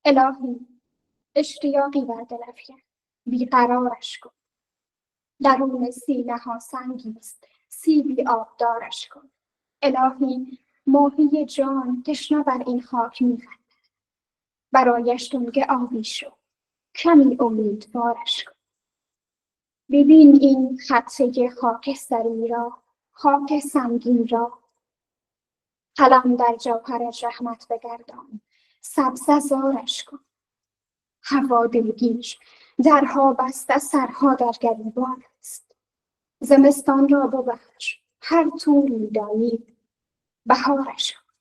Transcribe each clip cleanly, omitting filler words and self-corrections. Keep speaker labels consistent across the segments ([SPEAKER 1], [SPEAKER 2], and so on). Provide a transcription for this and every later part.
[SPEAKER 1] الهی اشتیاقی بر دل افکن، بیقرارش کن. درون سینه ها سنگی است، سیبی آبدارش کن. الهی ماهی جان تشنه بر این خاک می‌خندد، برایش تنگ آبی شو، کمی امیدوارش کن. ببین این خطه خاکستری را، خاک سنگین را، قلم در جوهر رحمت بگردان، سبزه زارش کن. هوا دلگیر، درها بسته، سرها در گریبان است. زمستان را ببخش، هر طوری دانی بهارش کن.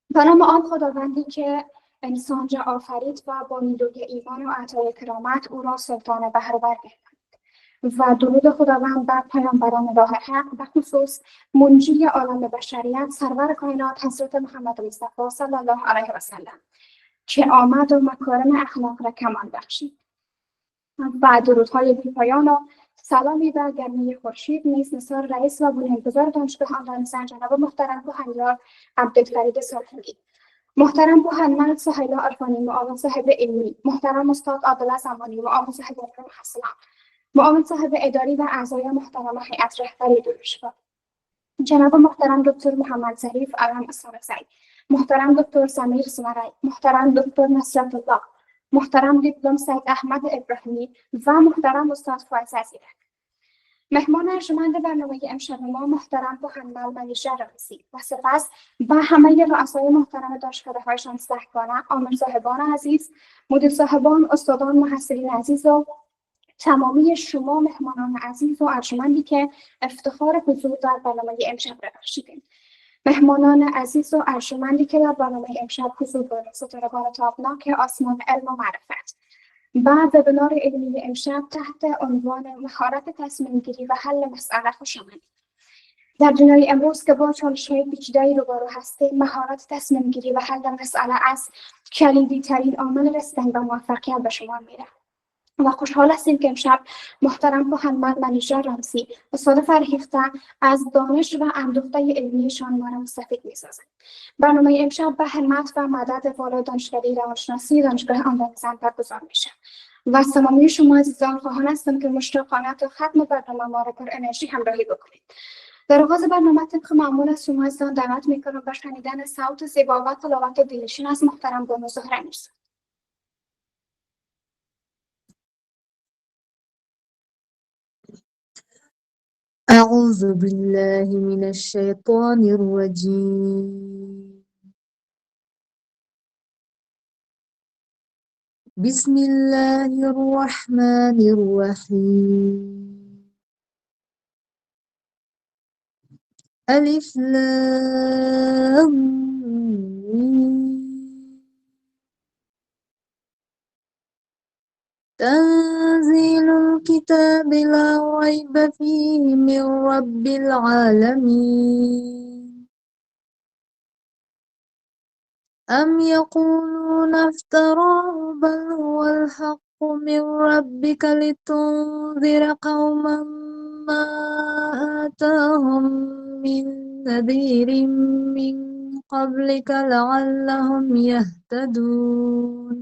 [SPEAKER 1] به نام آن خداوندی که انسان را آفرید و با نیروی ایمان و عطای کرامت او را سلطان بحر و درود خداوند بر پیامبران راه حق و خصوص منجی عالم بشریت سرور کائنات حضرت محمد مصطفی صلی الله علیه و سلم که آمد و مکارم اخلاق را کمال بخشید و درودهای بی‌پایان و سلامی بر گرمی خورشید نیز نثار رئیس و بنیانگذار دانشگاه آنلاین جناب محترم بوهنیار عبدالفرید سرهنگی، محترم بوهنمند سهیلا عرفانی معاون صاحب علمی، محترم استاد عادل زمانی معاون صاحب علم محصلان، معاون صاحب اداری و اعضای محترم هیئت رهبری دانشگاه، جناب محترم دکتر محمد ظریف علم اسلام‌زی، محترم دکتر سمیر سمرای، محترم دکتر نصرت الله، محترم دیپلم سید احمد ابراهیمی و محترم استاد فایز عزیرک. مهمان ارجمند برنامه امشب ما محترم بوهنمند منیژه رئیسی و سپس و همه رؤسای محترم دانشکده‌های 16 گانه، آمر صاحبان عزیز، مدیر صاحبان، استادان، محصلین عزیز و تمامی شما مهمانان عزیز و ارجمندی که افتخار حضور در برنامه امشب را بخشیدین. مهمانان عزیز و ارجمندی که در برنامه امشب حضور دارید، ستارگان تابناک آسمان علم و معرفت. و وبینار علمی امشب تحت عنوان مهارت تصمیم گیری و حل مسئله خوش آمدید. در دنیای امروز که با چالش‌های پیچیده‌ای روبرو هستیم، مهارت تصمیم گیری و حل مسئله از کلیدی ترین عامل رسیدن به موفقیت به شما میره. و خوشحال هستیم که امشب محترم بوهنمند منیژه رمزی استاد فرهیخته از دانش و اندوخته علمیشان ما را مستفید می‌سازند. برنامه امشب به همت و مدد والای دانشکده روانشناسی دانشگاه آنلاین زن برگزار میشه و از تمامی شما عزیزان خواهان هستم که مشتاقانه تا ختم برنامه ما را پر انرژی همراهی بکنید. در آغاز برنامه طبق معمول از شما عزیزان دعوت می‌کنم به شنیدن صوت زیبا و تلاوت دلنشین از محترم بانو زهره میرزا.
[SPEAKER 2] أعوذ بالله من الشيطان الرجيم. بسم الله الرحمن الرحيم. ألف لام ميم. تنزيل الكتاب لا ريب فيه من رب العالمين. أم يقولون افتراه بل هو الحق من ربك لتنذر قوما ما آتاهم من نذير من قبلك لعلهم يهتدون.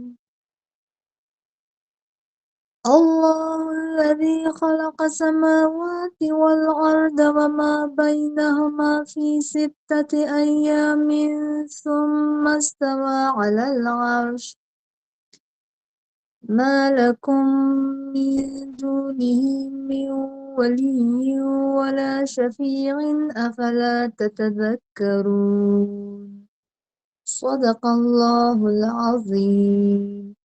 [SPEAKER 2] الله الذي خلق السماوات والأرض وما بينهما في 6 أيام ثم استوى على العرش. ما لكم من دونه من ولي ولا شفيع أفلا تتذكرون. صدق الله العظيم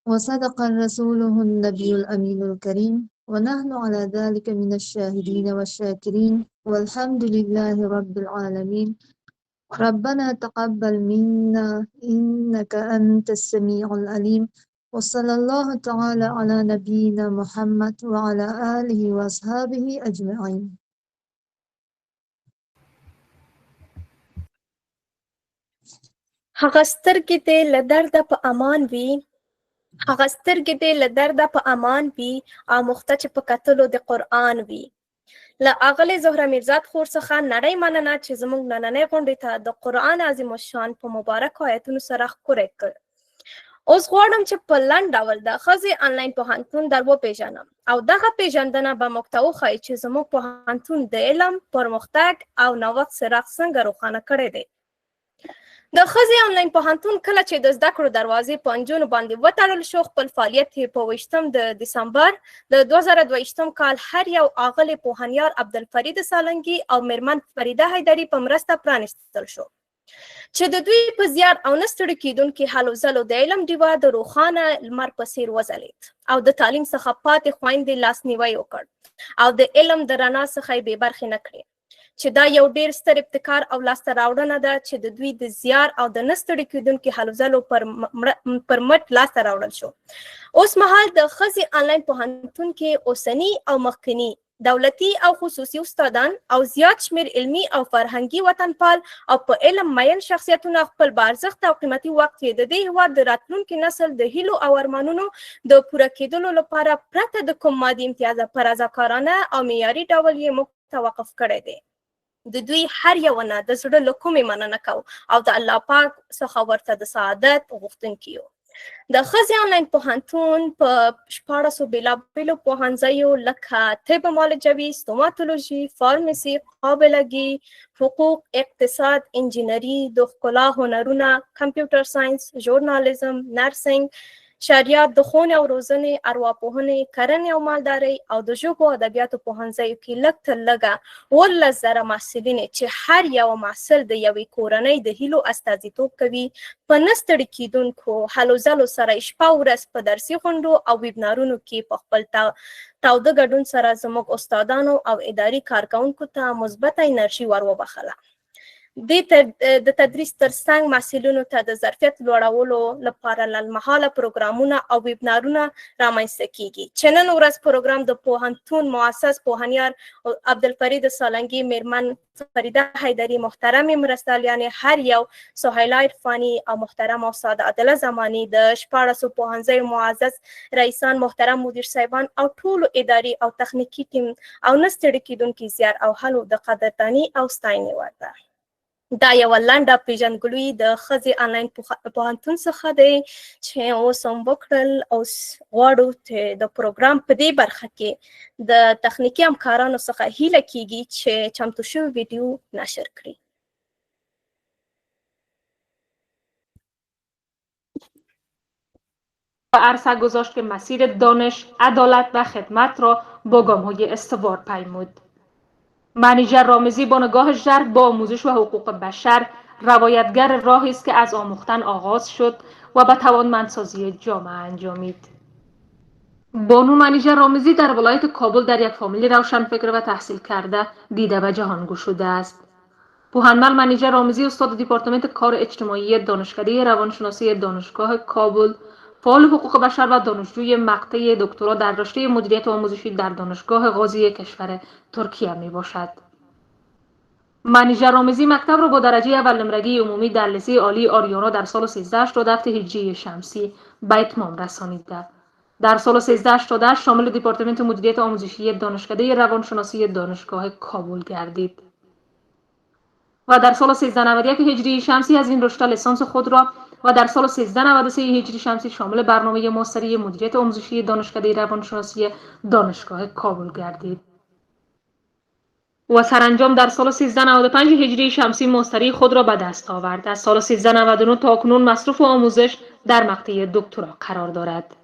[SPEAKER 2] وصدق رسوله النبي الأمين الكريم ونحن على ذلك من الشاهدين والشاكرين والحمد لله رب العالمين. ربنا تقبل منا إنك أنت السميع العليم وصلى الله تعالى على نبينا محمد وعلى آله وأصحابه أجمعين.
[SPEAKER 3] هغه سترګې دې له درده په امان وي، هغه سترګې دې له درده په امان وي، آموخته چې په کتلو د قرآن وي. له اغلې زهره میرزاد خور څخه نړۍ مننه چې زموږ نننۍ غونډې ته د قرآن عظیم الشان په مبارک آیتونو سره ښکلی کړ. اوس غواړم چې په لنډ ډول د ښځې آنلاین پوهنتون در وپېژنم او دغه پېژندنه به موږ ته وښایي چې زموږ پوهنتون د علم، پرمختګ او نوښت څراغ څنګه روښانه کړی دی. د ښځې آنلاین پوهنتون کله چې د زده کړو دروازې په نجونو باندې وتړل شو، خپل فعالیت یې په 20 د دسمبر د 2022 کال هر یو آغلي پوهنیار عبدالفرید سالنګي او میرمن فریده حیدري په مرسته پرانیستل شو چې د دوی په زیار او نه ستړي کېدونکي هلو ځلو د علم ډیوه د روښانه لمر په څېر وځلېد او د تعلیم څخه پاتې خویندې لاسنیوی وکړ او د علم د رڼا څخه یې بې برخې نه کړې، چې دا یو ډیر ستر ابتکار او لاسته راوړنه ده چې د دوی د زیار او د نه ستړي کېدونکي هلو ځلو پر مټ لاسته راوړل شو. اوس مهال د ښځې آنلاین پوهنتون کې اوسني او مخکني دولتي او خصوصي استادان او زیات شمیر علمي او فرهنګي وطنپال او په علم مین شخصیتونه خپل بارزښت او قیمتي وخت یې د دې هېواد د راتلونکي نسل د هیلو او ارمانونو د پوره کېدلو لپاره پرته د کوم مادي امتیازه په رضاکارانه او معیاري ډول یې موږ ته وقف کړی دی. د دوی هر یو نه د زړه له کومې مننه کوو او د الله پاک څخه ورته د سعادت غوښتونکي یو. د ښځې آنلاین پوهنتون په 14 بېلابېلو پوهنځیو لکه طب معالجوي، ستوماتولوژي، فارمسي، قابلګي، حقوق، اقتصاد، انجینري، د ښکلا هنرونه، کمپیوټر ساینس، ژورنالیزم، نرسنګ، شریعت، د ښوونې او روزنې، ارواپوهنې، کرنې او مالدارۍ او د ژبو او ادبیاتو پوهنځیو کې لږ تر لږه 18,000 محصلین چې هر یو محصل د یوې کورنۍ د هیلو استازیتوب کوي په نه ستړي کېدونکو هلو ځلو سره شپه ورځ په درسي غونډو او ویبنارونو کې په خپل تاوده ګډون سره زموږ استادانو او اداري کارکوونکو ته مثبته انرژي ور وبخله. د تدریس ترڅنګ محصلینو ته د ظرفیت لوړولو لپاره لنډمهاله پروګرامونه او ویبنارونه رامنځته کیږي چې نن ورځ پروګرام د پوهنتون مؤسس پوهنیار عبدالفرید سالنګي، میرمن فریده حیدري، محترمې مرستیالانې هر یو، سهیلا عرفاني او محترم استاد عادله زماني، د 14 پوهنځیو معزز رئیسان، محترم مدیر صاحبان او ټولو اداري او تخنیکي ټیم او نه ستړي کېدونکي زیار او هلو د قدرداني او ستاینې وړ ده. دا یوه لنډه پیژندګلوي د ښځې آنلاین پوهنتون څخه دی چې اوس هم وکړل. اوس غواړو چې د پروګرام په دې برخه کې د تخنیکي همکارانو څخه هیله کیږي چې چمتو شوی ویډیو نشر کړي.
[SPEAKER 4] و عرصه گذاشت که مسیر دانش، عدالت و خدمت را با گام‌های استوار پیمود. منیژه رامزی با نگاه ژرف با آموزش و حقوق بشر روایتگر راهی است که از آموختن آغاز شد و به توانمندسازی جامعه انجامید. بانو منیژه رامزی در ولایت کابل در یک فامیل روشنفکر و تحصیل کرده دیده و جهان گشوده است. پوهنمل منیژه رامزی استاد دپارتمنت کار اجتماعی دانشکده روانشناسی دانشگاه کابل، فعال حقوق بشر و دانشجوی مقطع دکترا در رشته مدیریت آموزشی در دانشگاه غازی کشور ترکیه می باشد. منیژه رامزی مکتب را با درجه اول نمرگی عمومی در لیسه عالی آریانا در سال 1387 هجری شمسی به اتمام رسانیده. در سال 1388 شامل دپارتمنت مدیریت آموزشی دانشکده روانشناسی دانشگاه کابل گردید و در سال 1391 هجری شمسی از این رشته لیسانس خود را و در سال 1393 هجری شمسی شامل برنامه ماستری مدیریت آموزشی دانشکده روانشناسی دانشگاه کابل گردید و سرانجام در سال 1395 هجری شمسی ماستری خود را به دست آورد. از سال 1399 تا اکنون مصروف آموزش در مقطع دکترا قرار دارد.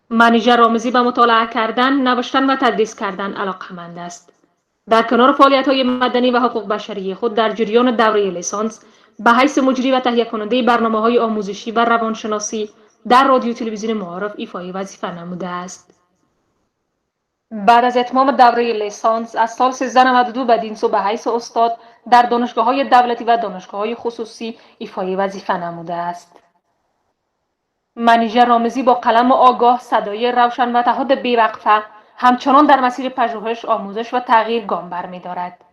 [SPEAKER 4] منیژه رامزی به مطالعه کردن، نوشتن و تدریس کردن علاقه‌مند است. در کنار فعالیت‌های مدنی و حقوق بشری خود در جریان دوره لیسانس به حیث مجری و تهیه کننده برنامه‌های آموزشی و روانشناسی در رادیو تلویزیون معارف ایفای وظیفه نموده است. بعد از اتمام دوره لیسانس از سال 1392 بدین سو به حیث استاد در دانشگاه‌های دولتی و دانشگاه‌های خصوصی ایفای وظیفه نموده است. منیژه رامزی با قلم آگاه، صدای روشن و تعهد بی‌وقفه همچنان در مسیر پژوهش، آموزش و تغییر گام برمی‌دارد.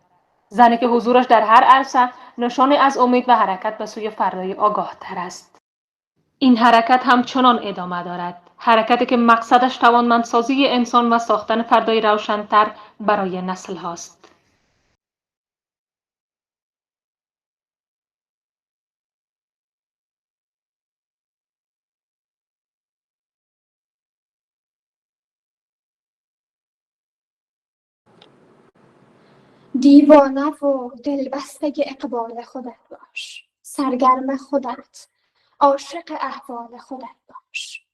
[SPEAKER 4] زنی که حضورش در هر عرصه نشانی از امید و حرکت به سوی فردای آگاه‌تر است. این حرکت همچنان ادامه دارد. حرکتی که مقصدش توانمندسازی انسان و ساختن فردای روشن‌تر برای نسل هاست.
[SPEAKER 1] دیوانه و دلبسته اقبال خودت باش، سرگرم خودت، عاشق احوال خودت باش.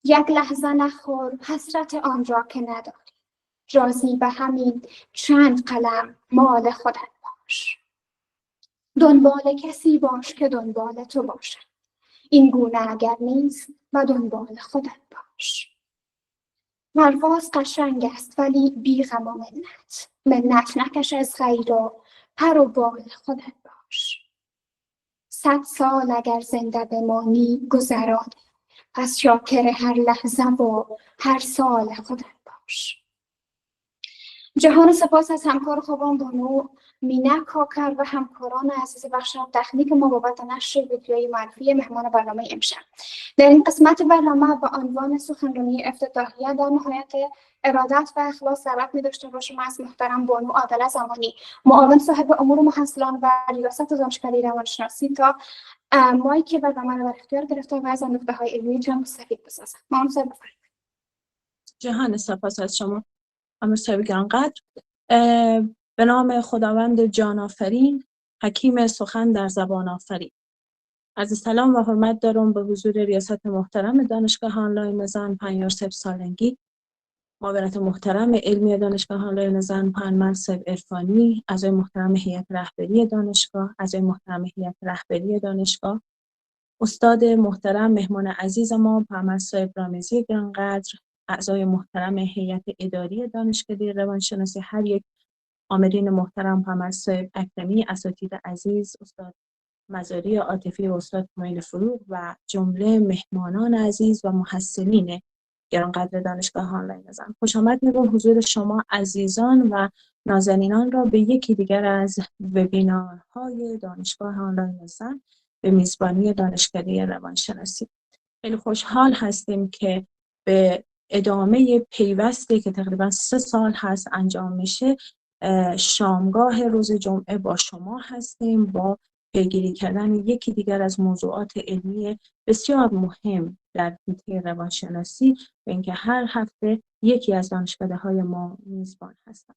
[SPEAKER 1] یک لحظه نخور حسرت آن را که نداری، راضی به همین چند قلم مال خودت باش. دنبال کسی باش که دنبال تو باشد، این گونه اگر نیست و دنبال خودت باش. پرواز قشنگ است ولی بی غم و منت نکش از غیر و پر و بال خودت باش. 100 سال اگر زنده بمانی گذرانی، پس شاکر هر لحظه و هر سال خودت باش. جهان سپاس از همکار خوبم بانو مینا کاکر و همکاران عزیز بخش تکنیک ما بابت نشر ویدیوی معرفی مهمان برنامه امشب. در این قسمت برنامه با عنوان سخنرانی افتتاحیه در نهایت ارادت و اخلاص دعوت می داشته باشیم از محترم بانو عادله زمانی، معاون صاحب امور محصلان و ریاست دانشکده روانشناسی، تا مایک برنامه را در اختیار گرفته و از نکته‌های علمی چند مستفید بسازد. معاون صاحب بفرمایید.
[SPEAKER 5] جهان سپاس از شما امیر صاحب گرانقدر. به نام خداوند جان آفرین، حکیم سخن در زبان آفرین. عرض سلام و حرمت دارم به حضور ریاست محترم دانشگاه آنلاین زن پنیارسب سالنگی، معاونت محترم علمی دانشگاه آنلاین زن پن منصب عرفانی، اعضای محترم هیئت رهبری دانشگاه، اعضای محترم هیئت رهبری دانشگاه، استاد محترم مهمان عزیز ما پرمنصب رامزی گرانقدر، اعضای محترم هیئت اداری دانشکده روانشناسی هر یک، آمرین محترم پرمنصب اکرمی، اساتید عزیز، استاد مزاری عاطفی و استاد کمیل فروغ و جمله مهمانان عزیز و محصلین گرانقدر دانشگاه آنلاین زن. خوش آمد میگم حضور شما عزیزان و نازنینان را به یکی دیگر از وبینارهای دانشگاه آنلاین زن به میزبانی دانشکده روانشناسی. خیلی خوشحال هستیم که به ادامه پیوستی که تقریبا 3 سال هست انجام میشه، شامگاه روز جمعه با شما هستیم با پیگیری کردن یکی دیگر از موضوعات علمی بسیار مهم در حوزه روانشناسی و اینکه هر هفته یکی از دانشکده‌های ما میزبان هستند.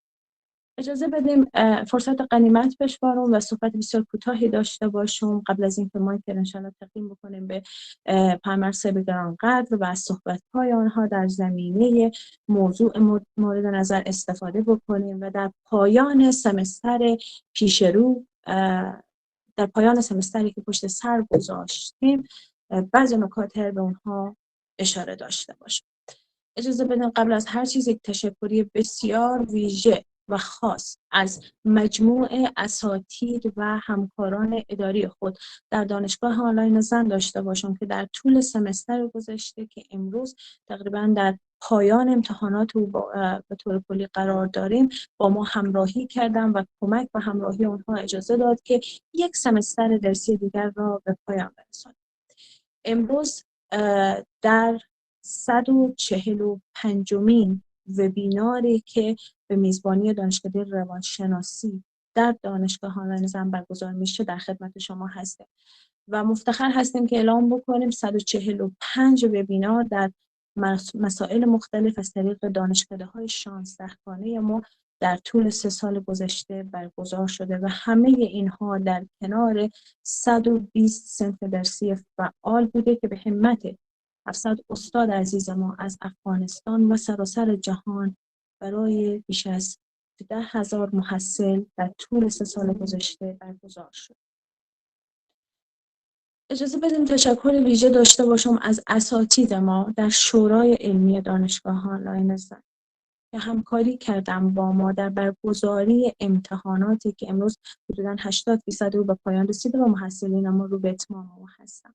[SPEAKER 5] اجازه بدیم فرصت غنیمت بشمارم و صحبت بسیار کوتاهی داشته باشم قبل از اینکه مایک انشالله تقدیم بکنیم به پرمنصب گرانقدر و از صحبت‌های آنها در زمینه موضوع مورد نظر استفاده بکنیم و در پایان سمستر پیش رو، در پایان سمستری که پشت سر گذاشتیم، بعضی نکات به اونها اشاره داشته باشیم. اجازه بدین قبل از هر چیز یک تشکری بسیار ویژه و خاص از مجموع اساتید و همکاران اداری خود در دانشگاه آنلاین زن داشته باشم که در طول سمستر گذشته که امروز تقریبا در پایان امتحانات و به طور کلی قرار داریم با ما همراهی کردن و کمک و همراهی اونها اجازه داد که یک سمستر درسی دیگر را به پایان برسانیم. امروز در 145مین وبیناری که به میزبانی دانشکده روانشناسی در دانشگاه آنلاین زن برگزار میشه در خدمت شما هستیم و مفتخر هستیم که اعلام بکنیم 145 وبینار در مسائل مختلف از طریق دانشکده‌های 16 خانه ما در طول 3 سال گذشته برگزار شده و همه اینها در کنار 120 صنف درسی فعال بوده که به همت 700 استاد عزیز ما از افغانستان و سراسر جهان برای بیش از 10,000 محصل در طول 3 سال گذشته برگزار شد. اجازه بدیم تشکر ویژه داشته باشم از اساتید ما در شورای علمی دانشگاه آنلاین زن که همکاری کردن با ما در برگزاری امتحاناتی که امروز حدوداً 80% رو به پایان رسیده و محصلین ما رو به اتمام ما هستن.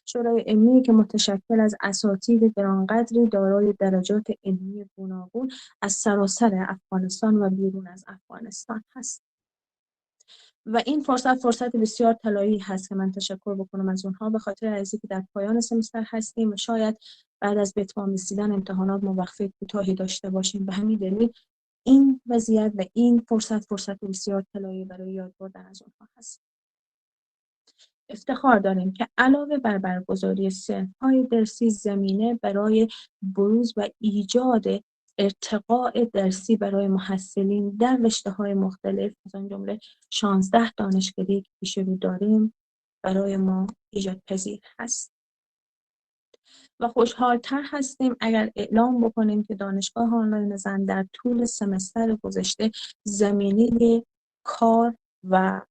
[SPEAKER 5] شورای علمی که متشکل از اساتید گرانقدری دارای درجات علمی گوناگون از سراسر افغانستان و بیرون از افغانستان هست. و این فرصت بسیار طلایی هست که من تشکر بکنم از اونها به خاطر عزیزی که در پایان سمستر هستیم و شاید بعد از به اتمام رسیدن امتحانات ما وقفه کوتاهی داشته باشیم. به همین دلیل این وضعیت و این فرصت بسیار طلایی برای یاد بردن از اونها هست. افتخار داریم که علاوه بر برگزاری سنف‌های درسی زمینه برای بروز و ایجاد ارتقاء درسی برای محصلین در رشته‌های مختلف از آن جمله 16 دانشکده که پیش رو داریم برای ما ایجاد پذیر هست و خوشحال‌تر هستیم اگر اعلام بکنیم که دانشگاه آنلاین زن در طول سمستر گذشته زمینه کار و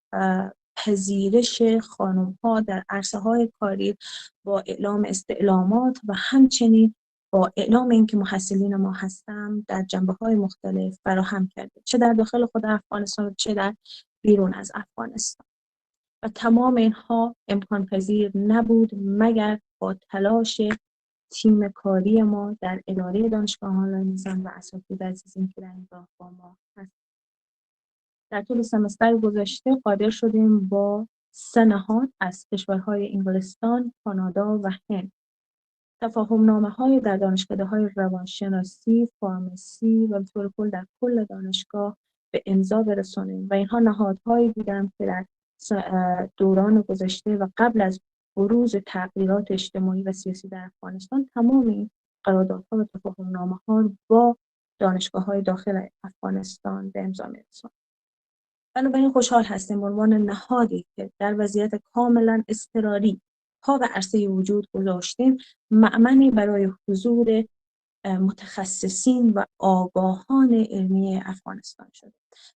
[SPEAKER 5] پذیرش خانم‌ها در عرصه‌های کاری با اعلام استعلامات و همچنین با اعلام اینکه محصلین ما هستند در جنبه‌های مختلف فراهم کرده، چه در داخل خود افغانستان چه در بیرون از افغانستان. و تمام اینها امکان پذیر نبود مگر با تلاش تیم کاری ما در اداره دانشگاه آنلاین زن و اساتید عزیزیم که در این راه با ما هست. در طول سمستر گذشته قادر شدیم با 3 نهاد از کشورهای انگلستان، کانادا و هند تفاهم‌نامه‌های در دانشکده‌های روانشناسی، فارمسی و به طور کل در کل دانشگاه به امضا برسانیم و اینها نهادهایی بودند که در دوران گذشته و قبل از بروز تغییرات اجتماعی و سیاسی در افغانستان تمام این قراردادها و تفاهم‌نامه‌ها با دانشگاه‌های داخل افغانستان به امضا می‌رساند. بنابراین خوشحال هستیم به عنوان نهادی که در وضعیت کاملا اضطراری پا به عرصه وجود گذاشتیم مأمنی برای حضور متخصصین و آگاهان علمی افغانستان شده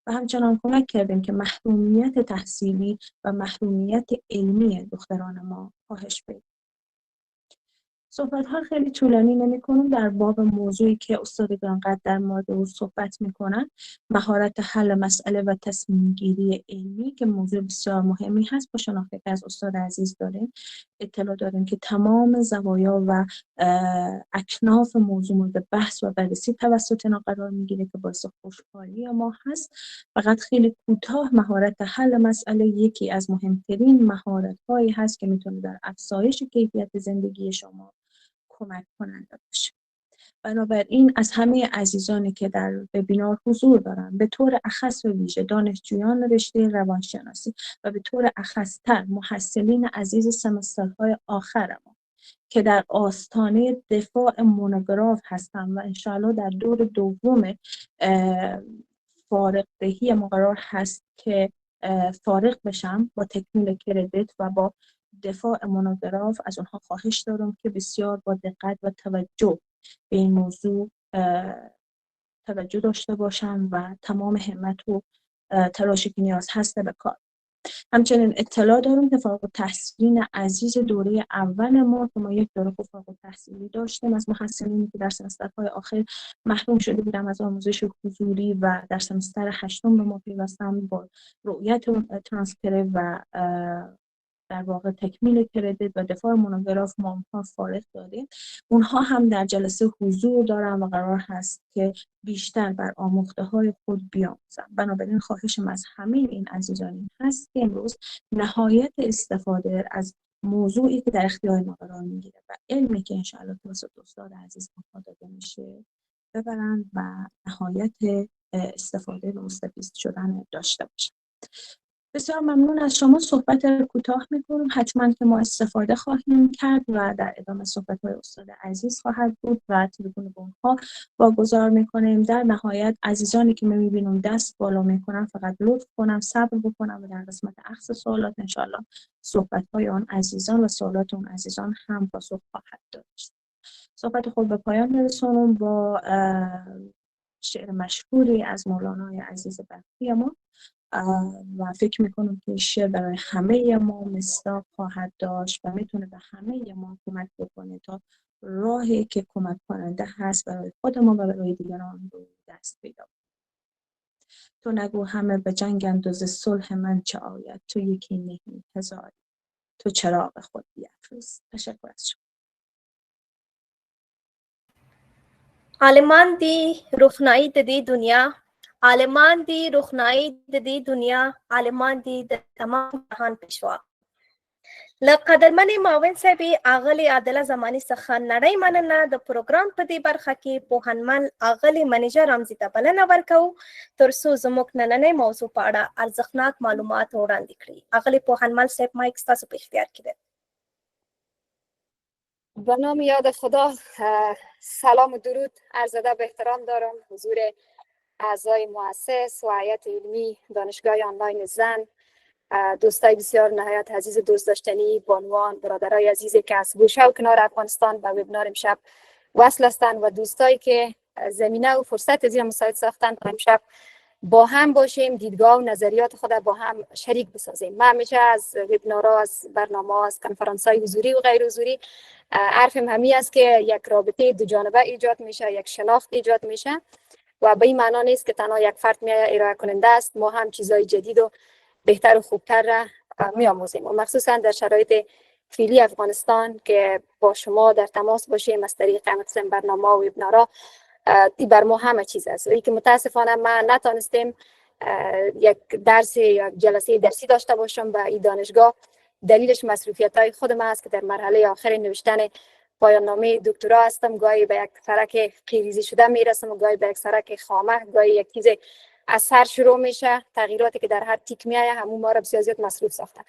[SPEAKER 5] و همچنان کمک کردیم که محرومیت تحصیلی و محرومیت علمی دختران ما کاهش پیدا. صحبت‌ها خیلی طولانی نمی‌کنم در باب موضوعی که استاد گرانقدر در مورد او صحبت می‌کنن، مهارت حل مسئله و تصمیم گیری علمی که موضوع بسیار مهمی هست. با شناختی که از استاد عزیز داریم اطلاع داریم که تمام زوایا و اکناف موضوع مورد بحث و بررسی توسط اینا قرار می‌گیره که باعث خوشحالی ما هست. فقط خیلی کوتاه مهارت حل مسئله یکی از مهمترین مهارت‌هایی هست که می‌تونه در افزایش کیفیت زندگی شما کمک کننده باشه. بنابراین از همه عزیزانی که در وبینار حضور دارن به طور اخص و ویژه دانشجویان رشته روانشناسی و به طور اخص‌تر محصلین عزیز سمسترهای آخر ما که در آستانه دفاع مونوگراف هستن و انشاءالله در دور دوم فارغ دهی ما قرار هست که فارغ بشم با تکمیل کردیت و با دفاع مونوگراف، از اونها خواهش دارم که بسیار با دقت و توجه به این موضوع توجه داشته باشم و تمام همت و تلاشی که نیاز هست به کار. همچنین اطلاع دارم که فارغ التحصیلین عزیز دوره اول ما که ما یک دوره فارغ التحصیلی داشتیم از محصلینی که در سمسترهای آخر محروم شده بودم از آموزش حضوری و در سمستر هشتم به ما پیوستم با رؤیت ترانسکریپت و در واقع تکمیل کردیت و دفاع مونوگراف ما فارغ دادیم. اونها هم در جلسه حضور دارن و قرار هست که بیشتر بر آموخته‌های خود بیاموزن. بنابراین خواهشم از همه این عزیزانی هست که امروز نهایت استفاده از موضوعی که در اختیار ما قرار میگیره و علمی که انشاءالله توسط استاد عزیز ما داده میشه ببرن و نهایت استفاده و مستفید شدن داشته باشن. بسیار ممنون از شما. صحبت رو کوتاه می‌کنم. حتما که ما استفاده خواهیم کرد و در ادامه صحبت‌های استاد عزیز خواهد بود و تلفن به اونها واگذار می‌کنیم. در نهایت عزیزانی که می‌بینم دست بالا می‌کنن فقط لطف کنم صبر بکنم و در قسمت اخص سوالات انشالله صحبت‌های آن عزیزان و سوالات اون عزیزان هم پاسخ خواهد داشت. صحبت خود به پایان می‌رسونم با شعر مشهوری از مولانای عزیز بختی ما و فکر میکنم که شعر برای همه ما مصداق خواهد داشت و میتونه به همه ما کمک بکنه تا راهی که کمک کننده هست برای خود ما و برای دیگران رو دست پیدا کنیم. تو نگو همه به جنگ انداز صلح من چه آید، تو یکی نهی هزاری، تو چراغ خود بیافروز. تشکر از شما.
[SPEAKER 3] عالمان دی روښنايي د دې دنیا عالمان دی روخنایی د دې دنیا، عالمان دی د تمام جهان پیشوا. له قدرمنې معاون صاحبې اغلې عادله زماني څخه نړۍ مننه. د پروګرام په دې برخه کې پوهنمل اغلې منیجر رمزي ته بلنه ورکوو تر څو زموږ نننۍ موضوع په اړه ارزښتناک معلومات وړاندې کړي. اغلې پوهنمل صاحب مایک ستاسو په اختیار کې ده.
[SPEAKER 6] به نام یاد خدا. سلام و درود عرض ادب و احترام دارم حضور اعضای مؤسس و هیئت علمی دانشگاه آنلاین زن، دوستای بسیار نهایت عزیز دوست داشتنی، بانوان، برادرای عزیزی که از گوشه و کنار افغانستان به وبینار امشب وصل هستند و دوستایی که زمینه و فرصت زیر مساعد ساختن تا امشب با هم باشیم، دیدگاه و نظریات خود با هم شریک بسازیم. من همیشه از وبینارها، از برنامه‌ها، از کنفرانس‌های حضوری و غیر حضوری حرفم همی است که یک رابطه دو جانبه ایجاد میشه، یک شناخت ایجاد میشه و به این معنا نیست که تنها یک فرد می ارائه کننده است، ما هم چیزای جدید و بهتر و خوبتر را می آموزیم و مخصوصا در شرایط فعلی افغانستان که با شما در تماس باشیم از طریق مثلا برنامه و وبینارها، این بر ما همه چیز است. و که متاسفانه من نتونستیم یک درس یا جلسه درسی داشته باشم به این دانشگاه. دلیلش مصروفیت‌های خود من است که در مرحله آخر نوشتن پایان نامه دکترا هستم. گاهی به یک سرک خیریزی شده میرسم و گاهی به یک سرک خامه، گاهی یک چیز از سر شروع میشه. تغییراتی که در هر تیک میایه همون ما را بسیار زیاد مصروف ساخته.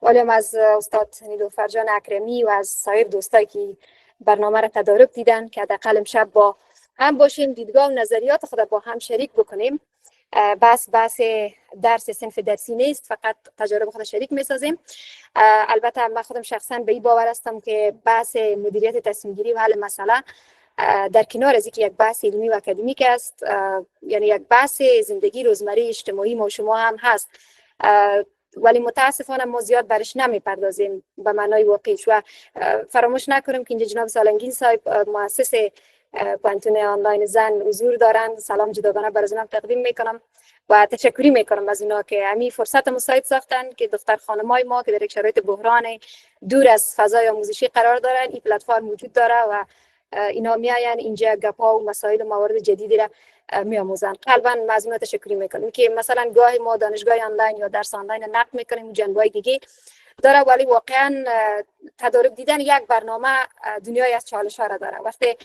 [SPEAKER 6] ولی از استاد نیلوفر جان اکرمی و از سایر دوستایی که برنامه را تدارک دیدن که حداقل امشب با هم باشیم، دیدگاه و نظریات خود با هم شریک بکنیم. بحث درس صنف درسی نیست، فقط تجارب خود شریک میسازیم. البته من خودم شخصا به این باور هستم که بحث مدیریت تصمیم گیری و حل مسئله در کنار از اینکه یک بحث علمی و اکادمیک است، یعنی یک بحث زندگی روزمره اجتماعی ما و شما هم هست، ولی متاسفانه ما زیاد برش نمیپردازیم به معنای واقعیش. و فراموش نکنیم که اینجا جناب سالنگین صاحب مؤسس پانتون آنلاین زن حضور دارن. سلام جداگانه بر ازونم تقدیم میکنم و تشکری میکنم از اینا که همین فرصت مساعد ساختن که دختر خانمای ما که در یک شرایط بحران دور از فضای آموزشی قرار دارن این پلتفرم وجود داره و اینا میاین اینجا گپا و مسائل و موارد جدیدی را میآموزن. قلبا ممنون تشکری میکنم که مثلا گاهی ما دانشگاه آنلاین یا درس آنلاین نقد میکنیم جنبه‌های دیگه داره، ولی واقعا تدارک دیدن یک برنامه دنیای از چالش‌ها را داره. وقتی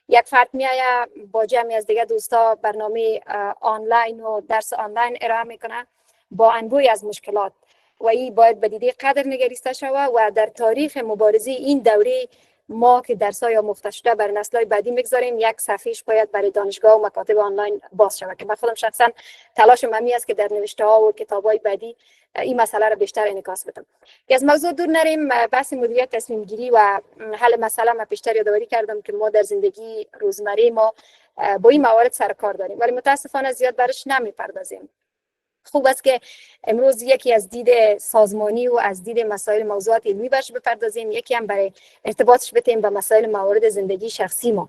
[SPEAKER 6] یک فرد میایه با جمعی از دیگه دوستا برنامه آنلاین و درس آنلاین ارائه میکنه با انبوهی از مشکلات و این باید به دیده قدر نگریسته شود و در تاریخ مبارزه این دوره ما که درس‌های آموخته شده بر نسل‌های بعدی میگذاریم، یک صفحه‌اش باید برای دانشگاه و مکاتب آنلاین باز شود که من خودم شخصا تلاشم همی است که در نوشته‌ها و کتاب‌های بعدی این مسئله را بیشتر انعکاس بدم. که از موضوع دور نریم، بحث مدیریت تصمیم گیری و حل مسئله ما پیشتر یادآوری کردم که ما در زندگی روزمره ما با این موارد سر کار داریم ولی متاسفانه زیاد برش نمیپردازیم. خوب است که امروز یکی از دید سازمانی و از دید مسائل موضوعات علمی برش بپردازیم، یکی هم برای ارتباطش بتیم به مسائل موارد زندگی شخصی ما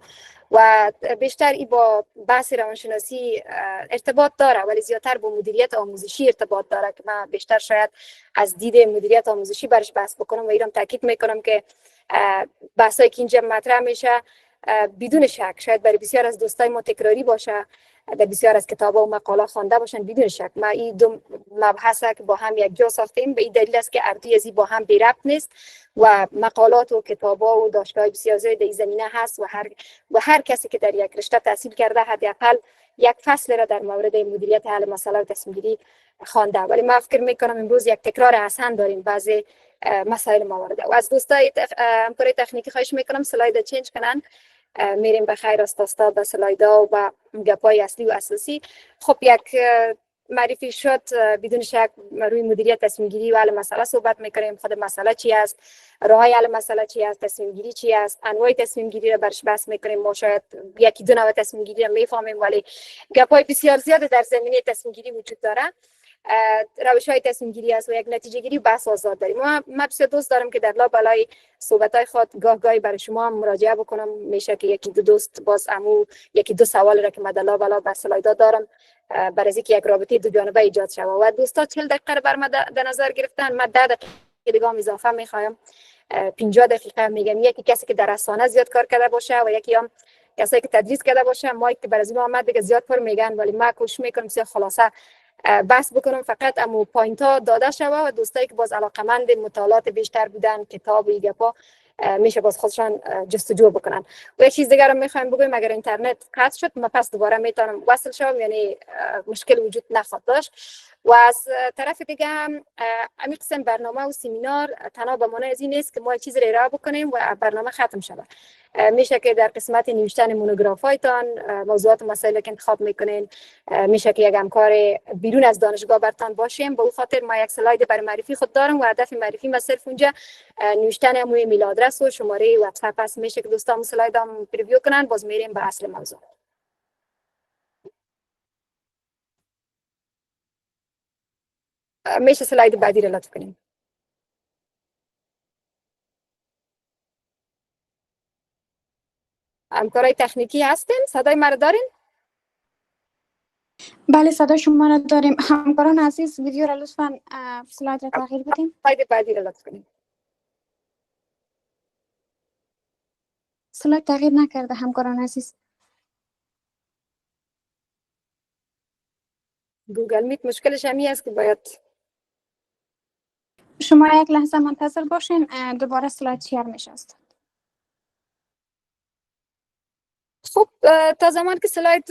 [SPEAKER 6] و بیشتر ای با بحث روانشناسی ارتباط داره ولی زیادتر با مدیریت آموزشی ارتباط داره که من بیشتر شاید از دید مدیریت آموزشی برش بحث بکنم و ایرام تاکید میکنم که بحثایی که اینجا مطرح میشه بدون شک شاید برای بسیار از دوستای ما تکراری باشه، در بسیار از کتاب‌ها و مقالات خوانده باشن بدون شک. ما این دو مبحث که با هم یک جا ساختیم به این دلیل است که ارتباطی از با هم بی ربط نیست و مقالات و کتاب‌ها و دانشگاه‌های بسیار زیاد در این زمینه هست و هر کسی که در یک رشته تحصیل کرده حداقل یک فصل را در مورد مدیریت حل مسئله و تصمیم گیری خوانده. ولی من فکر می‌کنم امروز یک تکرار حسن داریم بعضی مسائل موارد و از دوستای همکاری تکنیکی خواهش می‌کنم سلاید چنج کنن. میریم به خیر استا به سلایدا و به گپای اصلی و اساسی. خب یک معرفی شد، بدون شک روی مدیریت تصمیم گیری و حل مسئله صحبت میکنیم. خود مسئله چی است، راه حل مسئله چی است، تصمیم گیری چی است، انواع تصمیم گیری را برش بحث میکنیم. ما شاید یکی دو نوع تصمیم گیری را میفهمیم ولی گپای بسیار زیاد در زمینه تصمیم گیری وجود داره. روش‌های تصمیم گیری است و یک نتیجه گیری بحث آزاد داریم. من بسیار دوست دارم که در لابلای صحبت‌های خود گاهی برای شما هم مراجعه بکنم. میشه که یکی دو دوست باز امو یکی دو سوال را که من در لابلا به سلایدا دارم برای اینکه یک رابطه دو جانبه ایجاد شود و دوستا 40 دقیقه بر من در نظر گرفتن. من 10 دقیقه دیگه اضافه می‌خوایم، 50 دقیقه میگم. یکی کسی که در رسانه زیاد کار کرده باشه و یکی هم کسایی که تدریس کرده باشه، مایک که برای آمد دیگه زیاد پر میگن، ولی ما کوشش میکنم بسیار خلاصه بحث بکنم، فقط امو پوینت ها داده شوه و دوستایی که باز علاقمند مطالعات بیشتر بودن، کتاب و گپا میشه باز خودشان جستجو بکنن. و یک چیز دیگر رو میخوایم بگویم، اگر اینترنت قطع شد من پس دوباره میتونم وصل شوم، یعنی مشکل وجود نخواهد داشت. و از طرف دیگه هم همین قسم برنامه و سمینار تنها به معنی از این نیست که ما چیزی را ارائه بکنیم و برنامه ختم شود. میشه که در قسمت نوشتن مونوگرافایتان موضوعات و مسائلی که انتخاب میکنین، میشه که یک همکار بیرون از دانشگاه برتان باشیم. به او خاطر ما یک سلاید برای معرفی خود دارم و هدف معرفی ما صرف اونجا نوشتن همون ایمیل آدرس و شماره واتساپ است. میشه که دوستان سلاید هم پریویو کنن. باز میریم به اصل موضوع. میشه سلاید بعدی را لطف کنیم. همکارای تکنیکی هستین؟ صدای مرا دارین؟
[SPEAKER 1] بله صدا شما را داریم. همکاران عزیز ویدیو را لطفاً سلاید را تغییر بدیم.
[SPEAKER 6] سلاید بعدی را لطف کنیم.
[SPEAKER 1] سلاید تغییر نکرده همکاران عزیز.
[SPEAKER 6] گوگل میت مشکلش همین است که باید
[SPEAKER 1] شما یک لحظه منتظر باشین، دوباره سلاید شیر میشه است.
[SPEAKER 6] خب تا زمان که سلاید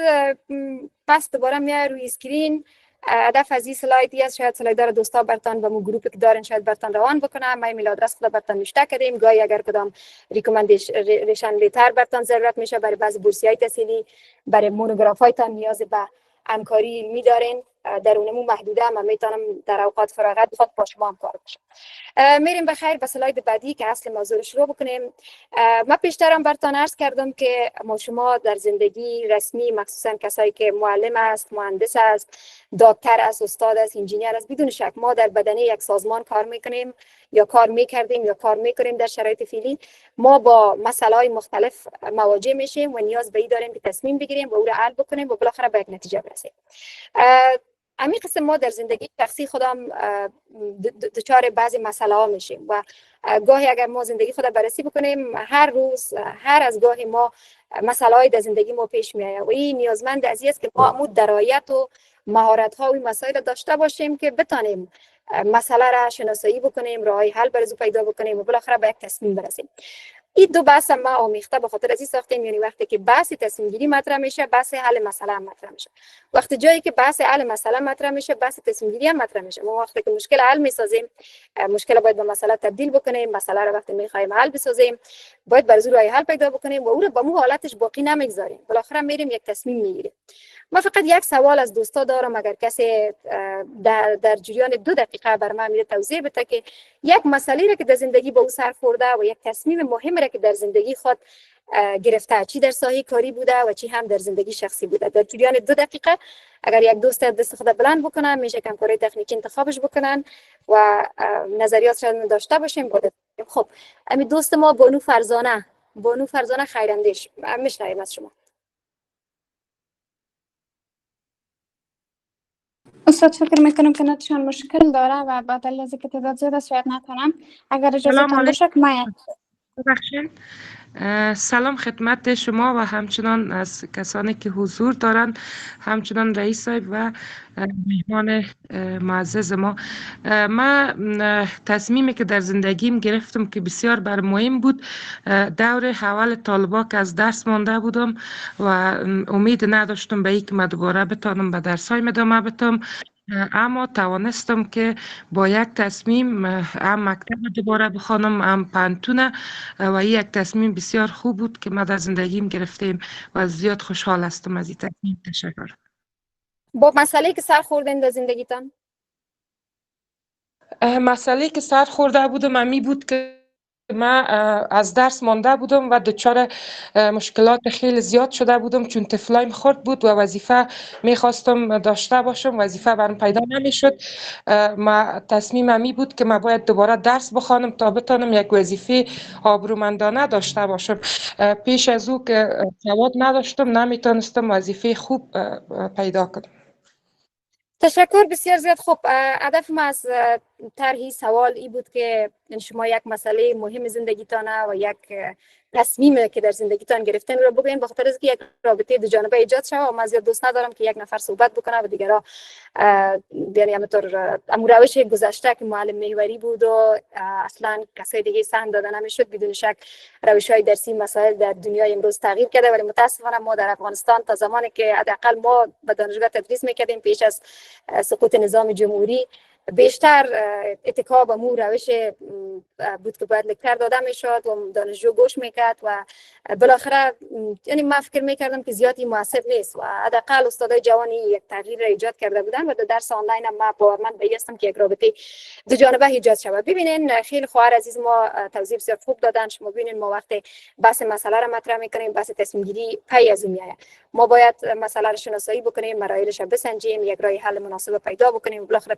[SPEAKER 6] پس دوباره میاد روی اسکرین، هدف از این سلایدی است شاید سلاید رو دوستا برتان و مو گروپی که دارن شاید برتان روان بکنم. ما ایمیل آدرس خود برتان نوشته کردیم. گاهی اگر کدام ریکامندیشن لیتر برتان ضرورت میشه برای بعضی بورسیای تحصیلی، برای مونوگرافایتان نیاز به همکاری علمی دارین، در اونمو محدوده هم میتونم در اوقات فراغت بخواد با شما همکار باشم. میریم بخیر به سلاید بعدی که اصل موضوع رو شروع بکنیم. ما پیشترم برتان عرض کردم که ما شما در زندگی رسمی، مخصوصا کسایی که معلم است، مهندس است، دکتر است، استاد است، انجینیر است، بدون شک ما در بدنه یک سازمان کار میکنیم یا کار میکردیم یا کار میکنیم. در شرایط فعلی ما با مسائل مختلف مواجه میشیم و نیاز به این داریم که تصمیم بگیریم و او را حل بکنیم و بالاخره به یک نتیجه برسیم. همین قسم ما در زندگی شخصی خودم دچار بعضی مسئله ها میشیم و گاهی اگر ما زندگی خود بررسی بکنیم، هر روز هر از گاهی ما مسئله های در زندگی ما پیش میآید و این نیازمند از است که ما عمود درایت و مهارت ها و مسائل داشته باشیم که بتانیم مسئله را شناسایی بکنیم، راه حل برای پیدا بکنیم و بالاخره به یک تصمیم برسیم. این دو بحث ما آمیخته به خاطر از این ساختیم، یعنی وقتی که بحث تصمیم گیری مطرح میشه، بحث حل مسئله هم مطرح میشه. وقتی جایی که بحث حل مسئله مطرح میشه، بحث تصمیم گیری هم مطرح میشه. ما وقتی که مشکل حل میسازیم، مشکل باید به مسئله تبدیل بکنیم. مسئله رو وقتی میخوایم حل بسازیم، باید برای راه حل پیدا بکنیم و او رو با مو حالتش باقی نمیگذاریم. بالاخره میریم یک تصمیم میگیریم. ما فقط یک سوال از دوستا دارم، اگر کسی در جریان 2 دقیقه بر من میره توضیح بده که یک مسئله را که در زندگی با او سر خورده و یک تصمیم مهم را که در زندگی خود گرفته، چی در ساحه کاری بوده و چی هم در زندگی شخصی بوده، در جریان 2 دقیقه اگر یک دوست دست خود بلند بکنن، میشه که همکاری تکنیکی انتخابش بکنن و نظریات را داشته باشیم. خب همین دوست ما بانو فرزانه خیراندیش، میشنویم از شما.
[SPEAKER 1] استاد فکر میکنم که نتشان مشکل داره و با دلیل از اینکه تعداد زیاد است شاید نتونم. اگر اجازه تان باشه
[SPEAKER 7] ببخشید. سلام خدمت شما و همچنان از کسانی که حضور دارند، همچنان رئیس صاحب و مهمان معزز ما. من تصمیمی که در زندگیم گرفتم که بسیار بر مهم بود، دور اول طالبا که از درس مانده بودم و امید نداشتم به اینکه من دوباره بتانم به درس‌هایم ادامه بدم، اما توانستم که با یک تصمیم هم مکتب دوباره بخوانم، هم پانتون، و این یک تصمیم بسیار خوب بود که من در زندگیم گرفتیم و زیاد خوشحال هستم از این تصمیم. تشکر.
[SPEAKER 6] با مسئله که سر خوردین در زندگیتان؟
[SPEAKER 7] مسئله که سر خورده بودم امی بود که من از درس مانده بودم و دچار مشکلات خیلی زیاد شده بودم، چون طفلایم خرد بود و وظیفه میخواستم داشته باشم، وظیفه برام پیدا نمیشد. ما تصمیم امی بود که من باید دوباره درس بخوانم تا بتانم یک وظیفه آبرومندانه داشته باشم. پیش از او که سواد نداشتم، نمیتونستم وظیفه خوب پیدا کنم.
[SPEAKER 6] تشکر بسیار زیاد. خوب هدف ما از طرحی سوال ای بود که شما یک مسئله مهم زندگیتانه و یک تصمیم که در زندگیتان گرفتن رو بگوین، بخاطر از که یک رابطه دو جانبه ایجاد شود و من زیاد دوست ندارم که یک نفر صحبت بکنه و دیگرها یعنی همونطور روش گذشته که معلم محوری بود و اصلا کسای دیگه سهم داده نمیشد. بدون شک روش‌های درسی مسائل در دنیای امروز تغییر کرده، ولی متاسفانه ما در افغانستان تا زمانی که حداقل ما به دانشگاه تدریس میکردیم پیش از سقوط نظام جمهوری، بیشتر اتکا به مو روش بود که باید لکتر داده میشد و دانشجو گوش میکرد و بالاخره یعنی من فکر میکردم که زیادی موثر نیست و حداقل استادای جوانی یک تغییر را ایجاد کرده بودن و در درس آنلاین هم من باورمند به هستم که یک رابطه دو جانبه ایجاد شود. ببینین خیلی خواهر عزیز ما توضیح بسیار خوب دادن. شما ببینین ما وقتی بحث مسئله را مطرح میکنیم، بحث تصمیم گیری پی از اون میاد. ما باید مسئله را شناسایی بکنیم، مراحلش را بسنجیم، یک راه حل مناسب پیدا بکنیم، بالاخره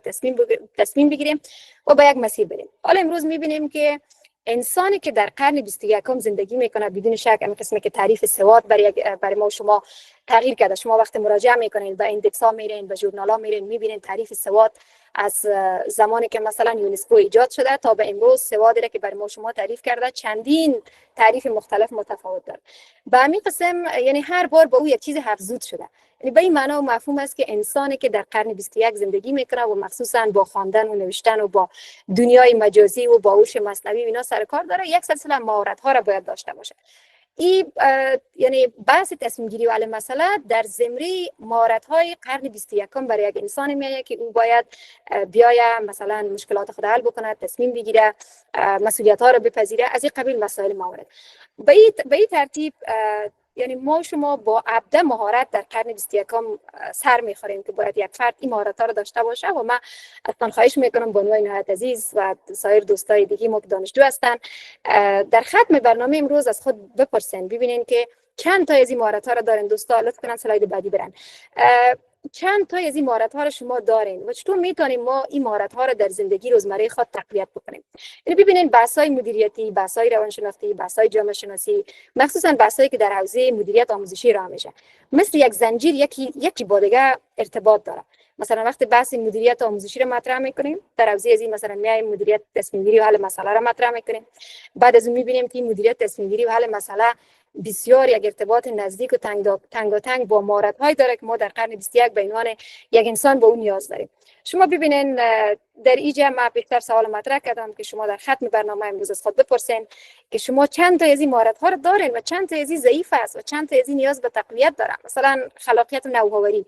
[SPEAKER 6] تصمیم بگیریم و به یک مسیر بریم. حالا امروز میبینیم که انسانی که در قرن 21 زندگی میکنه بدون شک این قسمی که تعریف سواد برای ما شما تغییر کرده. شما وقتی مراجعه میکنین به ایندکس ها میرین، به ژورنال ها میرین، میبینین تعریف سواد از زمانی که مثلا یونسکو ایجاد شده تا به امروز سوادی را که برای ما شما تعریف کرده چندین تعریف مختلف متفاوت داره. به همین قسم یعنی هر بار با او یک چیز افزود شده. یعنی به این معنا و مفهوم است که انسانی که در قرن 21 زندگی میکنه و مخصوصا با خواندن و نوشتن و با دنیای مجازی و با هوش مصنوعی اینا سر کار داره، یک سلسله مهارت ها را باید داشته باشه. این یعنی بحث تصمیم گیری و حل مسئله در زمره مهارت های قرن 21 برای یک انسان میایه که او باید بیاید مثلا مشکلات خود حل بکنه، تصمیم بگیره، مسئولیت ها را بپذیره، از این قبیل مسائل موارد. به این ترتیب یعنی ما شما با ابدا مهارت در قرن 21 سر میخوریم که باید یک فرد این مهارت ها رو داشته باشه و من اصلا خواهش میکنم بانوی نهایت عزیز و سایر دوستای دیگه ما که دانشجو هستن در ختم برنامه امروز از خود بپرسین، ببینین که چند تا از این مهارت ها رو دارین. دوستا لطف کنن سلاید بعدی برن. چند تا از این مهارت ها رو شما دارین و چطور میتونیم ما این مهارت ها رو در زندگی روزمره خود تقویت بکنیم؟ یعنی ببینین بحث‌های مدیریتی، بحث‌های روانشناختی، بحث‌های جامعه شناسی، مخصوصا بحث‌هایی که در حوزه مدیریت آموزشی راه میشه، مثل یک زنجیر یکی با دیگه ارتباط داره. مثلا وقتی بحث مدیریت آموزشی رو مطرح میکنیم، در حوزه از این مثلا میایم مدیریت تصمیم گیری و حل مسئله رو مطرح میکنیم. بعد از اون میبینیم که مدیریت تصمیم گیری و حل مسئله بسیار یک ارتباط نزدیک و تنگاتنگ با مهارت‌هایی داره که ما در قرن 21 به عنوان یک انسان به اون نیاز داریم. شما ببینین در اینجا من بیشتر سوال مطرح کردم که شما در ختم برنامه امروز از خود بپرسین که شما چند تا از این مهارت‌ها رو دارین و چند تا از این ضعیف است و چند تا از این نیاز به تقویت داره. مثلا خلاقیت و نوآوری،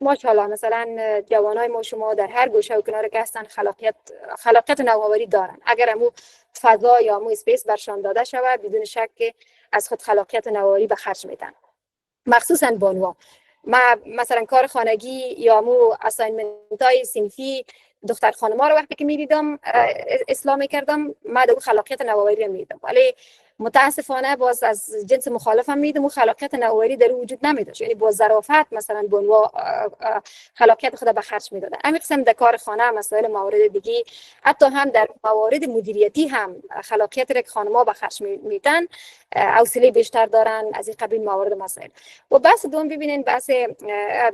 [SPEAKER 6] ماشاءالله مثلا جوانای ما شما در هر گوشه و کنار که هستن خلاقیت و نوآوری دارن. اگر امو فضا یا امو اسپیس برشان داده شود بدون شک که از خود خلاقیت و نوآوری به خرج میدن، مخصوصا بانوا. ما مثلا کار خانگی یا امو اساینمنت های صنفی دختر خانم‌ها رو وقتی که می‌دیدم اصلاح می‌کردم، من دو خلاقیت نوآوری رو می‌دیدم، ولی متاسفانه باز از جنس مخالفم میدم و خلاقیت نوآوری در وجود نمیداشت. یعنی با ظرافت مثلا بانوا خلاقیت خود به خرج میدادن. همین قسم در کار خانه، مسائل موارد دیگه، حتی هم در موارد مدیریتی هم خلاقیت را که خانم‌ها به خرج میدن حوصله بیشتر دارن از این قبیل موارد مسائل. و بحث دوم ببینین، بحث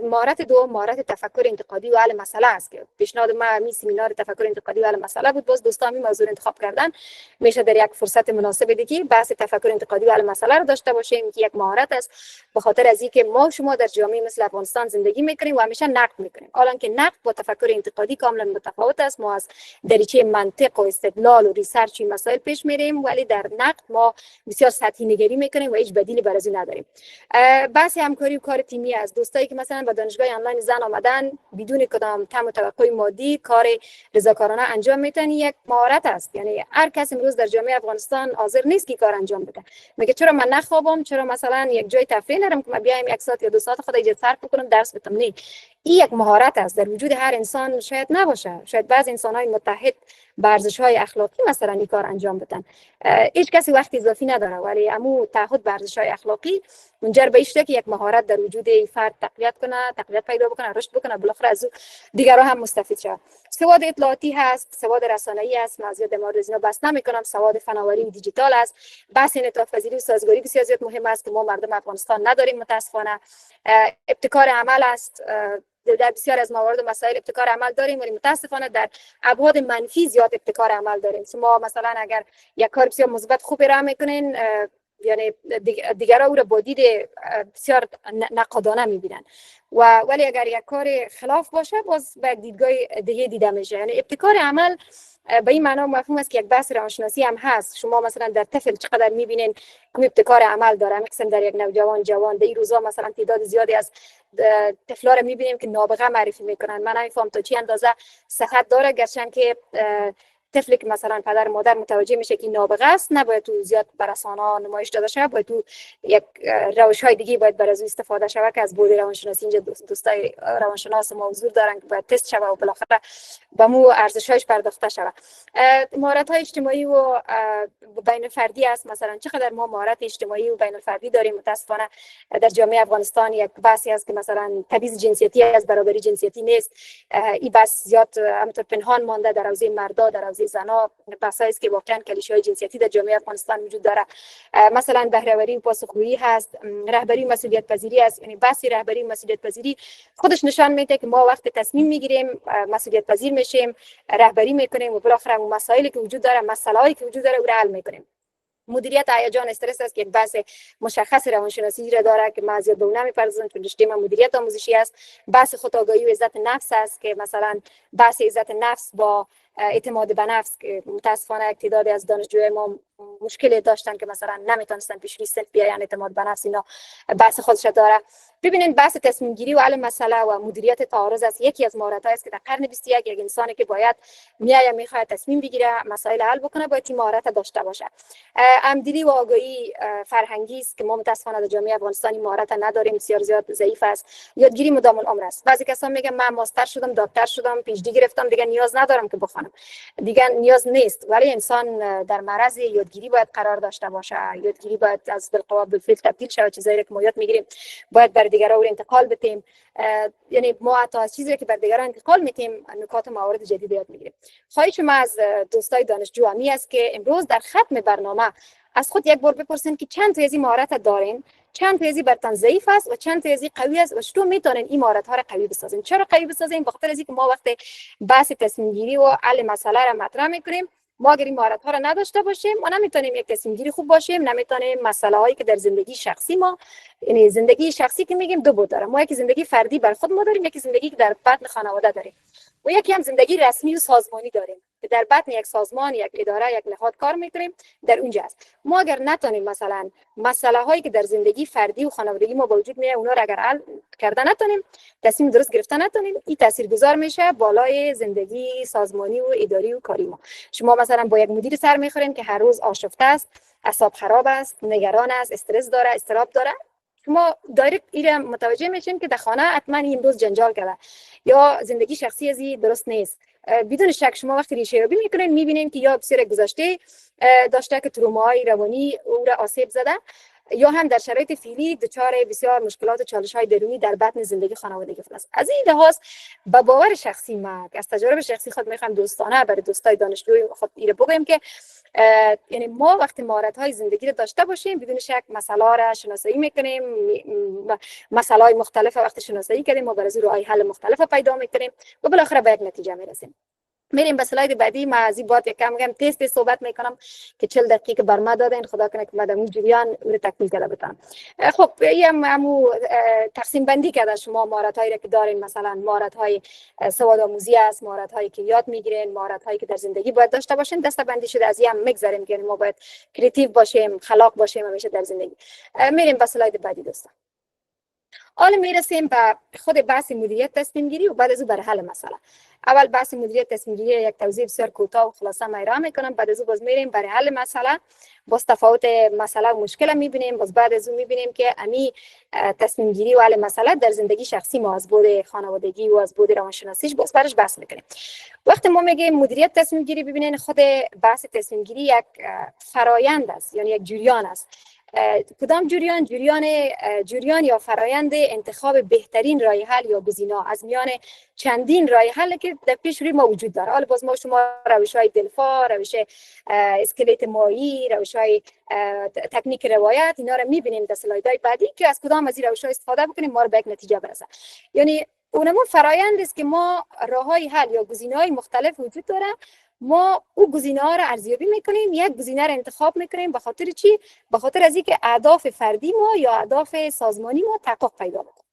[SPEAKER 6] مهارت دوم مهارت تفکر انتقادی و حل مسئله است که پیشنهاد ما می سمینار تفکر انتقادی و حل مسئله بود. باز دوستان این موضوع انتخاب کردن، میشه در یک فرصت مناسب دیگه بحث تفکر انتقادی و حل مسئله رو داشته باشیم که یک مهارت است، به خاطر از اینکه ما شما در جامعه مثل افغانستان زندگی میکنیم و همیشه نقد میکنیم. حالا که نقد با تفکر انتقادی کاملا متفاوت است. ما از دریچه منطق و استدلال و ریسرچ این مسائل پیش میریم، ولی در نقد ما بسیار سطحی نگری میکنیم و هیچ بدیلی برای این نداریم. بحث همکاری و کار تیمی از دوستایی که مثلا به دانشگاه آنلاین زن آمدن بدون کدام طمع و توقع مادی کار رضاکارانه انجام میتن، یک مهارت است. یعنی هر کس امروز در جامعه افغانستان حاضر نیست که کار انجام بده. میگه چرا من نخوابم، چرا مثلا یک جای تفریح نرم که من بیایم یک ساعت یا 2 ساعت خود ایجاد صرف بکنم درس بدم. نه، این یک مهارت است در وجود هر انسان. شاید نباشه، شاید بعضی انسان‌های متحد به ارزش‌های اخلاقی مثلا این کار انجام بدن. هیچ کسی وقت اضافی نداره، ولی امو تعهد به ارزش‌های اخلاقی منجر به این شده که یک مهارت در وجود فرد تقویت کنه، تقویت پیدا بکنه، رشد بکنه، بالاخره از او دیگران هم مستفید شود. سواد اطلاعاتی هست، سواد رسانه‌ای است، من زیاد در مورد اینا بحث نمی‌کنم. سواد فناوری و دیجیتال است. بحث انعطاف پذیری و سازگاری بسیار زیاد مهم است که ما مردم افغانستان نداریم متاسفانه. ابتکار عمل است. در بسیار از موارد و مسائل ابتکار عمل داریم ولی متاسفانه در ابعاد منفی زیاد ابتکار عمل داریم. شما مثلا اگر یک کار بسیار مثبت خوب ارائه میکنین، یعنی دیگران او را با دید بسیار نقادانه میبینن ولی اگر یک کار خلاف باشه باز به دیدگاه دیگه دیده میشه. یعنی ابتکار عمل به این معنا مفهوم است که یک بحث روانشناسی هم هست. شما مثلا در طفل چقدر میبینین که ابتکار عمل داره، مثلا در یک نوجوان جوان در این روزا مثلا تعداد زیادی از طفلا رو میبینیم که نابغه معرفی میکنن. من نمیفهم تا چی اندازه صحت داره، گرچه که طفلی که مثلا پدر مادر متوجه میشه که نابغه است نباید تو زیاد بر رسانه‌ها نمایش داده شه، باید تو یک روش‌های دیگه باید بر از استفاده شود که از بود روانشناسی اینجا دوستای روانشناس ما حضور دارن که باید تست شود و بالاخره به مو ارزش‌هاش پرداخته شود. مهارت‌های اجتماعی و بین فردی است. مثلا چقدر ما مهارت اجتماعی و بین فردی داریم. متأسفانه در جامعه افغانستان یک بحثی است که مثلا تبعیض جنسیتی از برابری جنسیتی نیست. این بحث زیاد همینطور پنهان مانده در حوزه مردا، در حوزه زنا. بحثایی است که واقعا کلیشه‌های جنسیتی در جامعه افغانستان وجود داره. مثلا بهره‌وری و پاسخگویی هست، رهبری و مسئولیت پذیری است. یعنی بحث رهبری و مسئولیت پذیری خودش نشان میده که ما وقت تصمیم میگیریم مسئولیت پذیر میشیم، رهبری میکنیم و بالاخره اون مسائلی که وجود داره، مسائلی که وجود داره او را حل میکنیم. مدیریت هیجان استرس است که یک بحث مشخص روانشناسی را داره که ما زیاد به اون نمی‌پردازم چون رشته من مدیریت آموزشی است. بحث خودآگاهی و عزت نفس است که مثلا بحث عزت نفس با اعتماد به نفس که متاسفانه یک تعدادی از دانشجوی ما مشکل داشتن که مثلا نمیتونستن پیش روی صنف بیاین. اعتماد به نفس اینا بحث خودش داره. ببینید بحث تصمیم گیری و حل مسئله و مدیریت تعارض است. یکی از مهارت‌هایی است که در قرن 21 یک انسانی که باید میخواد تصمیم بگیره، مسائل حل بکنه، باید این مهارت داشته باشه. همدلی و آگاهی فرهنگی است که ما متاسفانه در جامعه افغانستانی مهارت نداریم، بسیار زیاد ضعیف است. یادگیری مدام العمر است. بعضی کسان میگن من ماستر شدم، دکتر شدم، پی اچ دی گرفتم، دیگه نیاز ندارم که بخونم. دیگه نیاز نیست. ولی انسان در معرض یادگیری باید قرار داشته باشه. یادگیری باید از بالقوا بالفعل تبدیل شه. چیزایی که ما یاد میگیریم باید بر دیگران انتقال بدیم. یعنی ما حتی از چیزی که بر دیگران انتقال میتیم نکات موارد جدید یاد میگیریم. خواهش شما از دوستای دانشجو همی است که امروز در ختم برنامه از خود یک بار بپرسین که چند تا از این مهارت دارین، چند تا از این برتن ضعیف است و چند تا از این قوی است و چطور میتونین این مهارت ها را قوی بسازین. چرا قوی بسازین؟ بخاطر از اینکه ما وقت بحث تصمیم گیری و حل مسئله را مطرح میکنیم، ما اگر این مهارت ها را نداشته باشیم ما نمیتونیم یک تصمیم گیری خوب باشیم، نمیتونیم مسئله هایی که در زندگی شخصی ما، یعنی زندگی شخصی که میگیم دو بود داره. ما یکی زندگی فردی بر خود ما داریم، یکی زندگی که در بطن خانواده داریم و یکی هم زندگی رسمی و سازمانی داریم که در بطن یک سازمان، یک اداره، یک نهاد کار میکنیم، در اونجا است. ما اگر نتونیم مثلا مسئله هایی که در زندگی فردی و خانوادگی ما وجود میاد اونا را اگر حل کردن نتونیم، تصمیم درست گرفتن نتونیم، این تاثیرگذار میشه بالای زندگی سازمانی و اداری و کاری ما. شما مثلا با یک مدیر سر میخورین که هر روز آشفته است، اعصاب خراب است، نگران است، استرس داره، اضطراب داره، شما دایرکت ایره متوجه میشین که در خانه حتما این روز جنجال کرده یا زندگی شخصی ازی درست نیست. بدون شک شما وقتی ریشه یابی میکنین میبینین که یا بسیار گذشته داشته که تروماهای روانی او را آسیب زده یا هم در شرایط فعلی دچار بسیار مشکلات و چالش‌های درونی در بطن زندگی خانوادگی است. از این لحاظ با باور شخصی ما از تجربه شخصی خود میخوام دوستانه برای دوستای دانشجوی خود ایره بگم که یعنی ما وقتی مهارت‌های زندگی رو داشته باشیم بدون شک مسائل را شناسایی میکنیم، مسائل مختلف وقتی شناسایی کردیم ما برای راه حل مختلف پیدا میکنیم و بالاخره به یک نتیجه میرسیم. میریم به اسلاید بعدی. من از این بات یکم تست صحبت میکنم که 40 دقیقه بر ما دادن، خدا کنه که بعد اون جریان رو تکمیل کرده بتونم. خب این همو تقسیم بندی کرده شما مهارت‌هایی که دارین، مثلا مهارت‌های سواد آموزی است، مهارت‌هایی که یاد میگیرین، مهارت‌هایی که در زندگی باید داشته باشین. دسته بندی شده از این میگذاریم که ما باید کریتیو باشیم، خلاق باشیم همیشه در زندگی. میریم به اسلاید بعدی دوستان. حالا میرسیم به خود بحث مدیریت تصمیم گیری و بعد از اون برای حل مسئله. اول بحث مدیریت تصمیم گیری یک توضیح بسیار کوتاه و خلاصه من ارائه میکنم، بعد از اون باز میریم برای حل مسئله. باز تفاوت مسئله و مشکل میبینیم، باز بعد از اون میبینیم که امی تصمیم گیری و حل مسئله در زندگی شخصی ما از بود خانوادگی و از بود روانشناسیش باز برش بحث میکنیم. وقتی ما میگیم مدیریت تصمیم گیری، ببینین خود بحث تصمیم گیری یک فرایند است، یعنی یک جریان است. کدام جریان یا فرایند انتخاب بهترین راه حل یا گزینه از میان چندین راه حل که در پیش روی ما وجود داره. حالا باز ما شما روش‌های دلفا، روش اسکلت مایی، روش‌های تکنیک روایت، اینا رو می‌بینیم در اسلایدهای بعدی که از کدام از این روش‌ها استفاده بکنیم ما رو به یک نتیجه برسه. یعنی اونمون فرایند است که ما راه‌های حل یا گزینه‌های مختلف وجود داره، ما او گزینه‌ها را ارزیابی میکنیم، یک گزینه را انتخاب میکنیم. به خاطر چی؟ به خاطر از اینکه اهداف فردی ما یا اهداف سازمانی ما تحقق پیدا بکنه.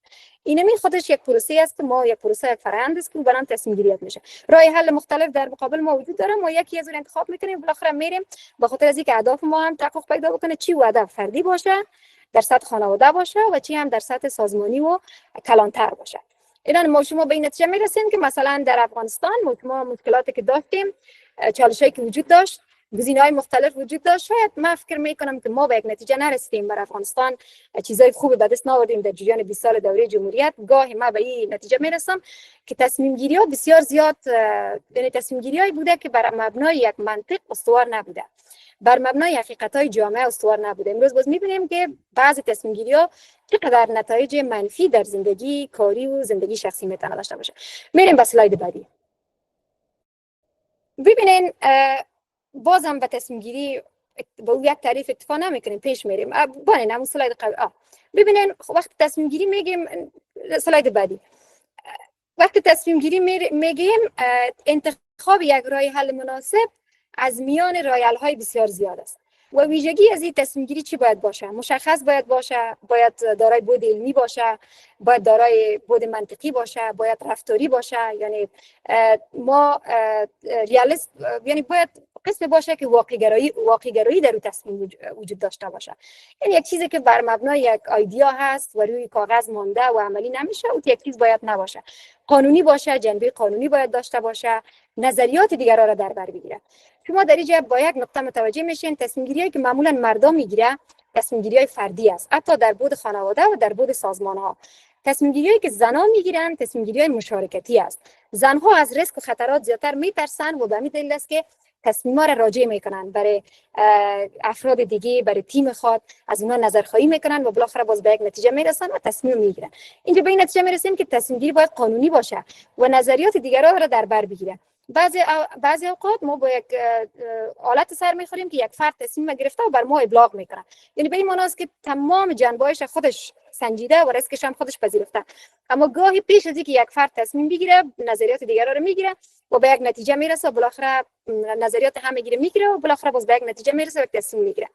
[SPEAKER 6] اینمی خودش یک پروسه است که ما یک پروسه فرآیند است که برام تصمیم گیری میشه. راه حل مختلف در مقابل ما وجود داره، ما یکی از اون انتخاب میکنیم، بالاخره میریم به خاطر از اینکه اهداف ما هم تحقق پیدا بکنه، چی هدف فردی باشه، در سطح خانواده باشه و چی هم در سطح سازمانی و کلانتر باشه. اینا ما شما به این نتیجه میرسیم که مثلا در افغانستان ما مشکلاتی که داشتیم، چالشایی که وجود داشت، گزینه‌های مختلف وجود داشت، شاید من فکر میکنم که ما به یک نتیجه نرسیدیم. در افغانستان چیزای خوبی به دست نآوردیم در جریان 20 سال دوره جمهوریت. گاهی ما به این نتیجه میرسم که تصمیم گیری ها بسیار زیاد، یعنی تصمیم گیری هایی بوده که بر مبنای یک منطق استوار نبوده، بر مبنای حقیقت‌های جامعه استوار نبوده. امروز باز می‌بینیم که بعضی تصمیم گیری‌ها چقدر نتایج منفی در زندگی کاری و زندگی شخصی میتونه داشته باشه. میریم به اسلاید بعدی. ببینین بازم به تصمیم گیری با یک تعریف اکتفا نمی‌کنیم، پیش میریم. ببینین همون اسلاید قبل ببینین وقتی تصمیم گیری میگیم، اسلاید بعدی، وقتی تصمیم گیری میگیم انتخاب یک راه حل مناسب از میان رایحل‌های بسیار زیاد است و ویژگی از این تصمیم گیری چی باید باشه؟ مشخص باید باشه، باید دارای بود علمی باشه، باید دارای بود منطقی باشه، باید رفتاری باشه. یعنی ما ریالیست، یعنی باید قسم باشه که واقع‌گرایی در اون تصمیم وجود داشته باشه. یعنی یک چیزی که بر مبنای یک ایده هست و روی کاغذ مانده و عملی نمیشه، اون یک چیز باید نباشه. قانونی باشه، جنبه قانونی باید داشته باشه، نظریات دیگران را در بر بگیره. شما در اینجا با یک نقطه متوجه میشین تصمیم گیریایی که معمولا مردم میگیره تصمیم گیری‌های فردی است، حتی در بود خانواده و در بود سازمان‌ها. تصمیم گیریایی که زن‌ها میگیرن تصمیم گیری‌های مشارکتی است. زن‌ها از ریسک و خطرات زیادتر میترسن و به همین دلیل است که تصمیم‌ها را راجع میکنن برای افراد دیگه، برای تیم خود، از اونها نظرخواهی میکنن و بالاخره باز به یک نتیجه میرسن و تصمیم میگیرن. اینجا به این نتیجه میرسیم که تصمیم گیری باید قانونی باشه و نظریات دیگران را در بر بگیره. بعضی اوقات ما با یک حالت سر میخوریم که یک فرد تصمیم گرفته و بر ما ابلاغ میکنه، یعنی به این معنی است که تمام جنبه‌هاش خودش سنجیده و ریسکش هم خودش پذیرفته، اما گاهی پیش از اینکه یک فرد تصمیم بگیره نظریات دیگران رو میگیره و به یک نتیجه میرسه، بالاخره نظریات همه میگیره و بالاخره باز به یک نتیجه میرسه و تصمیم میگیره.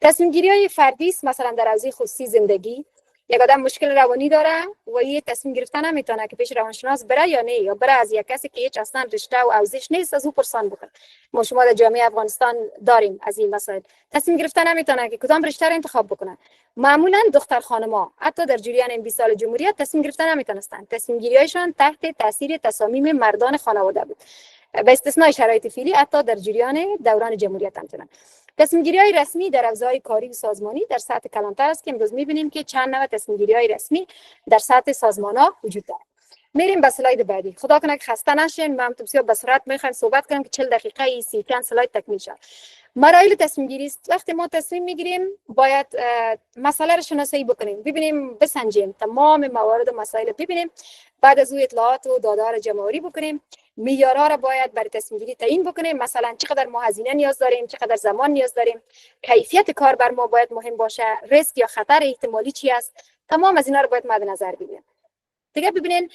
[SPEAKER 6] تصمیم گیری‌های فردی است، مثلا در حوزه خصوصی زندگی یک آدم مشکل روانی داره و یه تصمیم گرفتن نمیتونه که پیش روانشناس بره یا نه، یا بره از یک کسی که هیچ اصلا رشته و آموزش نیست از او پرسان بکنه. ما شما در جامعه افغانستان داریم از این مسائل. تصمیم گرفتن نمیتونه که کدام رشته رو انتخاب بکنه. معمولا دختر خانم‌ها حتی در جریان این 20 سال جمهوریت تصمیم گرفتن نمیتونستن، تصمیم گیری‌هایشان تحت تاثیر تصامیم مردان خانواده بود، به استثنای شرایط فعلی حتی در جریان دوران جمهوریت هم تونن. تصمیم گیری‌های رسمی در حوزه‌های کاری و سازمانی در سطح کلانتر است که امروز می‌بینیم که چند نوع تصمیم گیری‌های رسمی در سطح سازمان‌ها وجود داره. میریم به اسلاید بعدی. خدا کنه که خسته نشین، ما هم بسیار به سرعت می‌خوایم صحبت کنیم که 40 دقیقه 30 چند اسلاید تکمیل شه. مراحل تصمیم گیری است. وقتی ما تصمیم میگیریم باید مسئله رو شناسایی بکنیم، ببینیم، بسنجیم تمام موارد و مسائل، ببینیم، بعد از اون اطلاعات و داده ها رو جمع‌آوری بکنیم، معیارها را باید برای تصمیم گیری تعیین بکنیم، مثلا چقدر ما هزینه نیاز داریم، چقدر زمان نیاز داریم، کیفیت کار بر ما باید مهم باشه، ریسک یا خطر احتمالی چی است، تمام از اینا رو باید مد نظر بگیریم. دیگه ببینین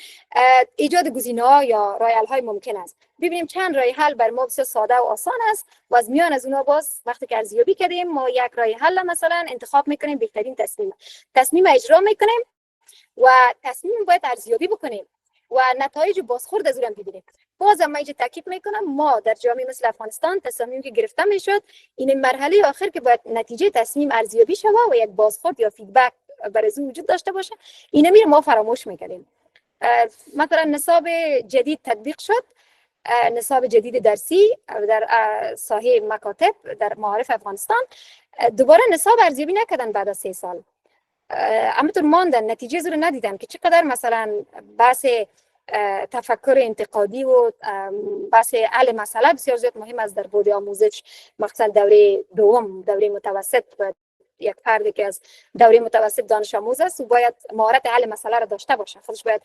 [SPEAKER 6] ایجاد گزینه‌ها یا رایحل‌های ممکن است. ببینیم چند راه حل بر ما بسیار ساده و آسان است و از میان از اونها باز وقتی که ارزیابی کردیم ما یک راه حل مثلا انتخاب میکنیم، بهترین تصمیم اجرا میکنیم و تصمیم باید ارزیابی بکنیم و نتایج بازخورد از اون ببینیم. باز من اینجا تاکید میکنم ما در جامعه مثل افغانستان تصمیمی که گرفته میشد این مرحله آخر که باید نتیجه تصمیم ارزیابی شود و یک بازخورد یا فیدبک برای او وجود داشته باشه، اینا میره ما فراموش میکنیم. مثلا نصاب جدید تطبیق شد، نصاب جدید درسی در ساحه مکاتب در معارف افغانستان، دوباره نصاب ارزیابی نکردن بعد از 3 سال، همونطور ماندن، نتیجه رو ندیدن که چقدر مثلا بحث تفکر انتقادی و بحث حل مسئله بسیار زیاد مهم است در بود آموزش، مخصوصا دوره دوم، دوره متوسط باید یک فردی که از دوره متوسط دانش آموز است و باید مهارت حل مسئله را داشته باشه، خودش باید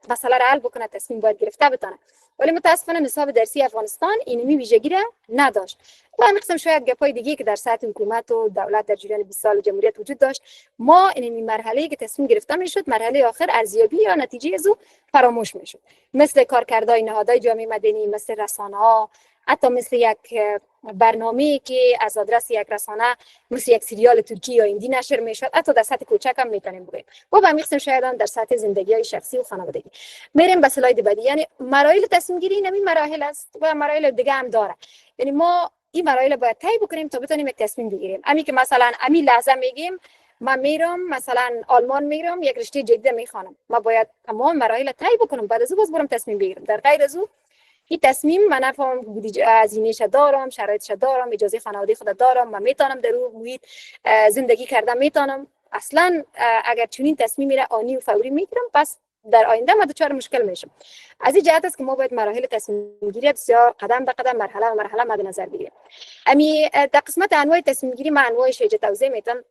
[SPEAKER 6] مسئله را حل بکنه، تصمیم باید گرفته بتونه. ولی متاسفانه نصاب درسی افغانستان اینمی ویژگی را نداشت. و مثلا شاید گپای دیگه که در سطح حکومت و دولت در جریان 20 سال جمهوریت وجود داشت، ما اینمی مرحله که تصمیم گرفته میشد مرحله آخر ارزیابی یا نتیجه از او فراموش میشد، مثل کارکردهای نهادهای جامعه مدنی، مثل رسانه‌ها، حتی مثل یک برنامه‌ای که از آدرس یک رسانه مثل یک سریال ترکی یا هندی نشر میشد، حتی در سطح کوچک هم میتونیم بگیم. با به میخوایم شاید هم در سطح زندگی‌های شخصی و خانوادگی. میریم به اسلاید بعدی. یعنی مراحل تصمیم گیری نمی مراحل است و مراحل دیگه هم داره. یعنی ما این مراحل باید طی بکنیم تا بتونیم یک تصمیم بگیریم. امی که مثلا امی لحظه میگیم من میرم مثلا آلمان میرم یک رشته جدید میخوانم، ما باید تمام مراحل طی بکنم بعد از اون باز برم تصمیم بگیرم. در غیر از اون این تصمیم من نفهم بودجه هزینه‌اش دارم، شرایطش دارم، اجازه خانواده خود دارم، من میتونم در اون محیط زندگی کردم، میتونم. اصلا اگر چنین تصمیمی را آنی و فوری میگیرم پس در آینده من دچار مشکل میشم. از این جهت است که ما باید مراحل تصمیم گیری بسیار قدم به قدم مرحله به مرحله مد نظر بگیریم. امی در قسمت انواع تصمیم گیری من انواعش توضیح میدم.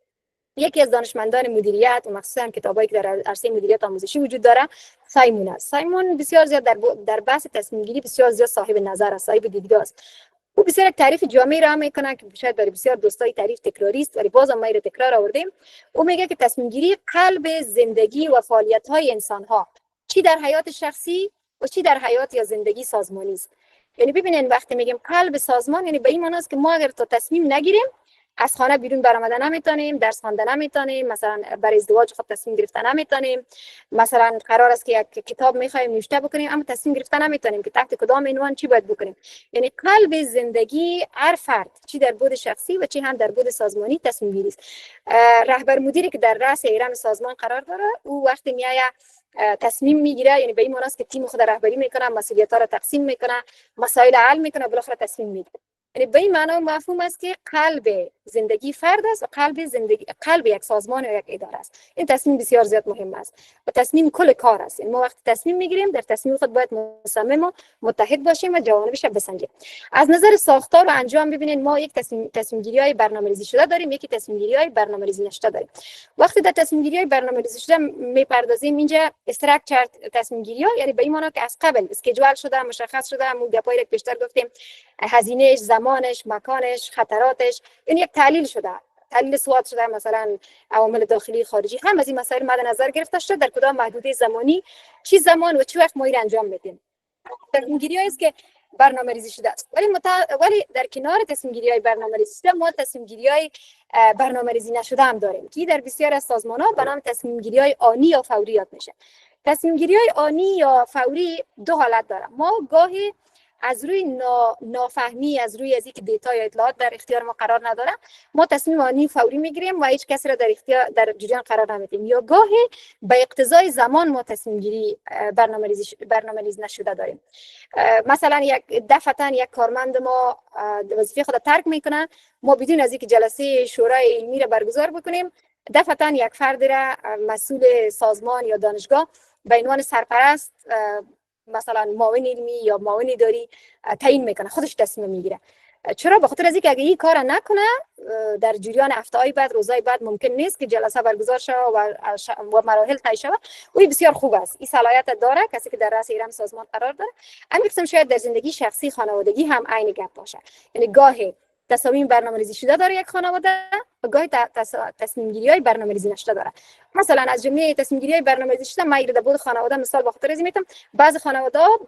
[SPEAKER 6] یکی از دانشمندان مدیریت و مخصوصا کتابایی که در عرصه مدیریت آموزشی وجود داره سایمون است. سایمون بسیار زیاد در بحث تصمیم گیری بسیار زیاد صاحب نظر است، صاحب دیدگاه است. او بسیار تعریف جامعی را میکنه که شاید برای بسیار دوستای تعریف تکراری است ولی بازم ما را تکرار آوردیم. او میگه که تصمیم گیری قلب زندگی و فعالیت های انسان ها، چی در حیات شخصی و چی در حیات یا زندگی سازمانی است. یعنی ببینید وقتی میگیم قلب سازمان یعنی به این معنی است که ما اگر تا تصمیم نگیریم از خانه بیرون برآمدن نمیتونیم، درس خواندن نمیتونیم، مثلا برای ازدواج خود تصمیم گرفتن نمیتونیم، مثلا قرار است که یک کتاب میخوایم نوشته بکنیم اما تصمیم گرفتن نمیتونیم که تحت کدام عنوان چی باید بکنیم. یعنی قلب زندگی هر فرد چی در بود شخصی و چی هم در بود سازمانی تصمیم گیری است. رهبر مدیری که در رأس ایران سازمان قرار داره او وقتی میایه تصمیم میگیره، یعنی به این معنی است که تیم خود رهبری میکنه، مسئولیت‌ها را تقسیم میکنه، مسائل حل میکنه، بالاخره تصمیم میگیره. یعنی به این معنی مفهوم است که قلب زندگی فرد است و قلب یک سازمان و یک اداره است. این تصمیم بسیار زیاد مهم است و تصمیم کل کار است. یعنی ما وقتی تصمیم میگیریم در تصمیم خود باید مصمم و متحد باشیم و جوانبش را بسنجیم. از نظر ساختار و انجام ببینید ما یک تصمیم گیری های برنامه‌ریزی شده داریم، یکی تصمیم گیری های برنامه‌ریزی نشده داریم. وقتی در تصمیم گیری های برنامه‌ریزی شده میپردازیم اینجا استراکچر تصمیم گیری ها، یعنی به این معنی که از قبل اسکیجول شده، مشخص شده، مو گپایی که بیشتر گفتیم، هزینه‌اش، زمانش، مکانش، خطراتش، این یک تحلیل شده، تحلیل سواد شده، مثلا عوامل داخلی خارجی هم از این مسائل مد نظر گرفته شده در کدام محدوده زمانی چی زمان و چه وقت ما را انجام بدیم. تصمیم گیری است که برنامه‌ریزی شده است. ولی در کنار تصمیم گیری های برنامه‌ریزی شده ما تصمیم گیری های برنامه‌ریزی نشده هم داریم که در بسیار از سازمان‌ها به نام تصمیم گیری های آنی یا فوری یاد میشه. تصمیم گیری های آنی یا فوری دو حالت داره. ما گاهی از روی نافهمی، از روی اینکه دیتا یا اطلاعات در اختیار ما قرار نداره، ما تصمیم آنی فوری میگیریم و هیچ کسی را در جریان قرار نمیدیم. یا گاهی به اقتضای زمان ما تصمیم گیری برنامه‌ریزی نشده داریم. مثلا یک دفعتاً یک کارمند ما وظیفه خود ترک میکنه، ما بدون از اینکه جلسه شورای علمی را برگزار بکنیم دفعتاً یک فرد را مسئول سازمان یا دانشگاه به عنوان سرپرست مثلا معاون علمی یا معاون اداری تعیین میکنه، خودش تصمیم میگیره. چرا؟ به خاطر از اینکه اگه این کار نکنه در جریان هفته‌های بعد، روزهای بعد ممکن نیست که جلسه برگزار شود و مراحل طی شود. او بسیار خوب است، این صلاحیت داره کسی که در رأس ایران سازمان قرار داره. همین قسم شاید در زندگی شخصی خانوادگی هم عین گپ باشه. یعنی گاهی تصمیم برنامه‌ریزی شده داره یک خانواده و گاهی تصمیم گیری های برنامه‌ریزی نشده داره. مثلا از جمله تصمیم گیری های برنامه‌ریزی شده ما در بود خانواده مثال به خاطر میتونم، بعضی خانواده‌ها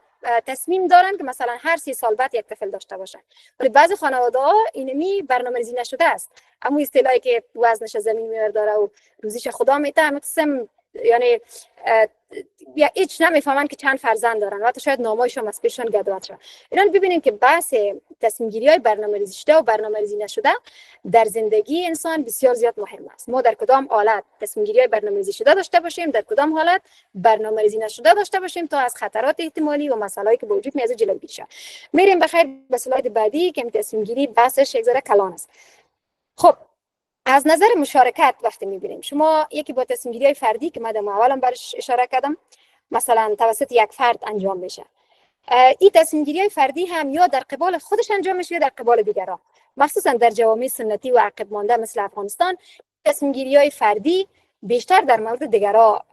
[SPEAKER 6] تصمیم دارن که مثلا هر 30 سال بعد یک طفل داشته باشن، ولی بعضی خانواده‌ها اینمی برنامه‌ریزی نشده است. اما اصطلاحی که وزنش زمین می‌بره و روزیش خدا میده هم یعنی هیچ نمیفهمن که چند فرزند دارن و حتی شاید نامایشون از پیششون گدوات شد. اینا ببینید که بحث تصمیم گیری های برنامه‌ریزی شده و برنامه‌ریزی نشده در زندگی انسان بسیار زیاد مهم است. ما در کدام حالت تصمیم گیری های برنامه‌ریزی شده داشته باشیم، در کدام حالت برنامه‌ریزی نشده داشته باشیم تا از خطرات احتمالی و مسائلی که وجود میاد جلوگیری شه. میریم بخیر به اسلاید بعدی که تصمیم گیری بحثش یک ذره کلان است. خب از نظر مشارکت وقتی میبینیم شما یکی با تصمیم گیری فردی که من در اولم برش اشاره کردم مثلا توسط یک فرد انجام میشه، این تصمیم گیری فردی هم یا در قبال خودش انجام میشه یا در قبال دیگران. مخصوصا در جوامع سنتی و عقب مانده مثل افغانستان تصمیم گیری های فردی بیشتر در مورد دیگرها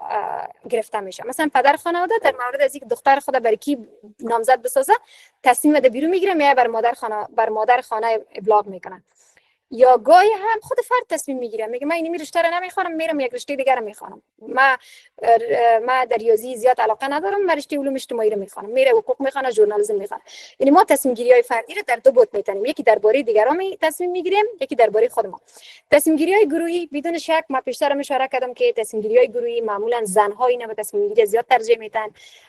[SPEAKER 6] گرفته میشه. مثلا پدر خانواده در مورد از اینکه دختر خود برای کی نامزد بسازه تصمیم ده بیرون میگیره، میاد بر مادر خانه ابلاغ میکنه. یا گاهی هم خود فرد تصمیم میگیره، میگه من این رشته رو نمیخوام، میرم یک رشته دیگر رو میخوام. ما در ریاضی زیاد علاقه ندارم، من رشته علوم اجتماعی رو میخوام، میره حقوق میخوانه، ژورنالیسم میخوانه. یعنی ما تصمیم گیری های فردی رو در دو بود میتونیم، یکی درباره دیگران تصمیم میگیریم، یکی درباره خود ما. تصمیم گیری های گروهی بدون شک ما پیشتر هم اشاره کردم که تصمیم گیری های گروهی معمولا زن‌ها اینا به تصمیم گیری زیاد ترجیح میدن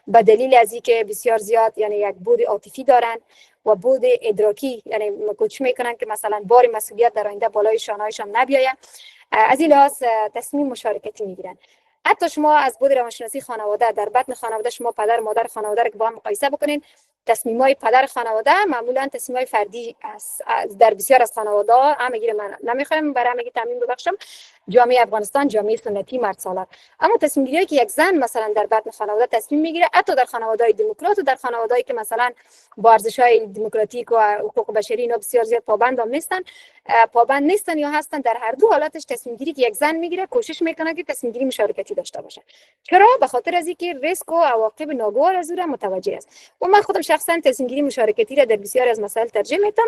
[SPEAKER 6] به دلیل از اینکه بسیار زیاد یعنی یک بود عاطفی دارن و بود ادراکی، یعنی کوچ میکنن که مثلا بار مسئولیت در آینده بالای شانه‌هایشان نبیاید. از این لحاظ تصمیم مشارکتی میگیرن. حتی شما از بود روانشناسی خانواده در بطن خانواده شما پدر مادر خانواده رو که با هم مقایسه بکنین، تصمیم‌های پدر خانواده معمولا تصمیم‌های فردی است. در بسیار از خانواده‌ها همگی من نمیخوایم برای همگی تعمیم ببخشم، جامعه افغانستان جامعه سنتی مرد سالار، اما تصمیم گیری که یک زن مثلا در بطن خانواده تصمیم میگیره، حتی در خانواده‌های دموکرات و در خانواده‌ای که مثلا با ارزش‌های دموکراتیک و حقوق بشری اینا بسیار زیاد پابند نیستن یا هستن، در هر دو حالتش تصمیم گیری که یک زن میگیره کوشش میکنه که تصمیم گیری مشارکتی داشته باشه. چرا؟ به خاطر از اینکه ریسک و عواقب ناگوار از اون متوجه است. و من خودم شخصا تصمیم گیری مشارکتی را در بسیار از مسائل ترجیح میدم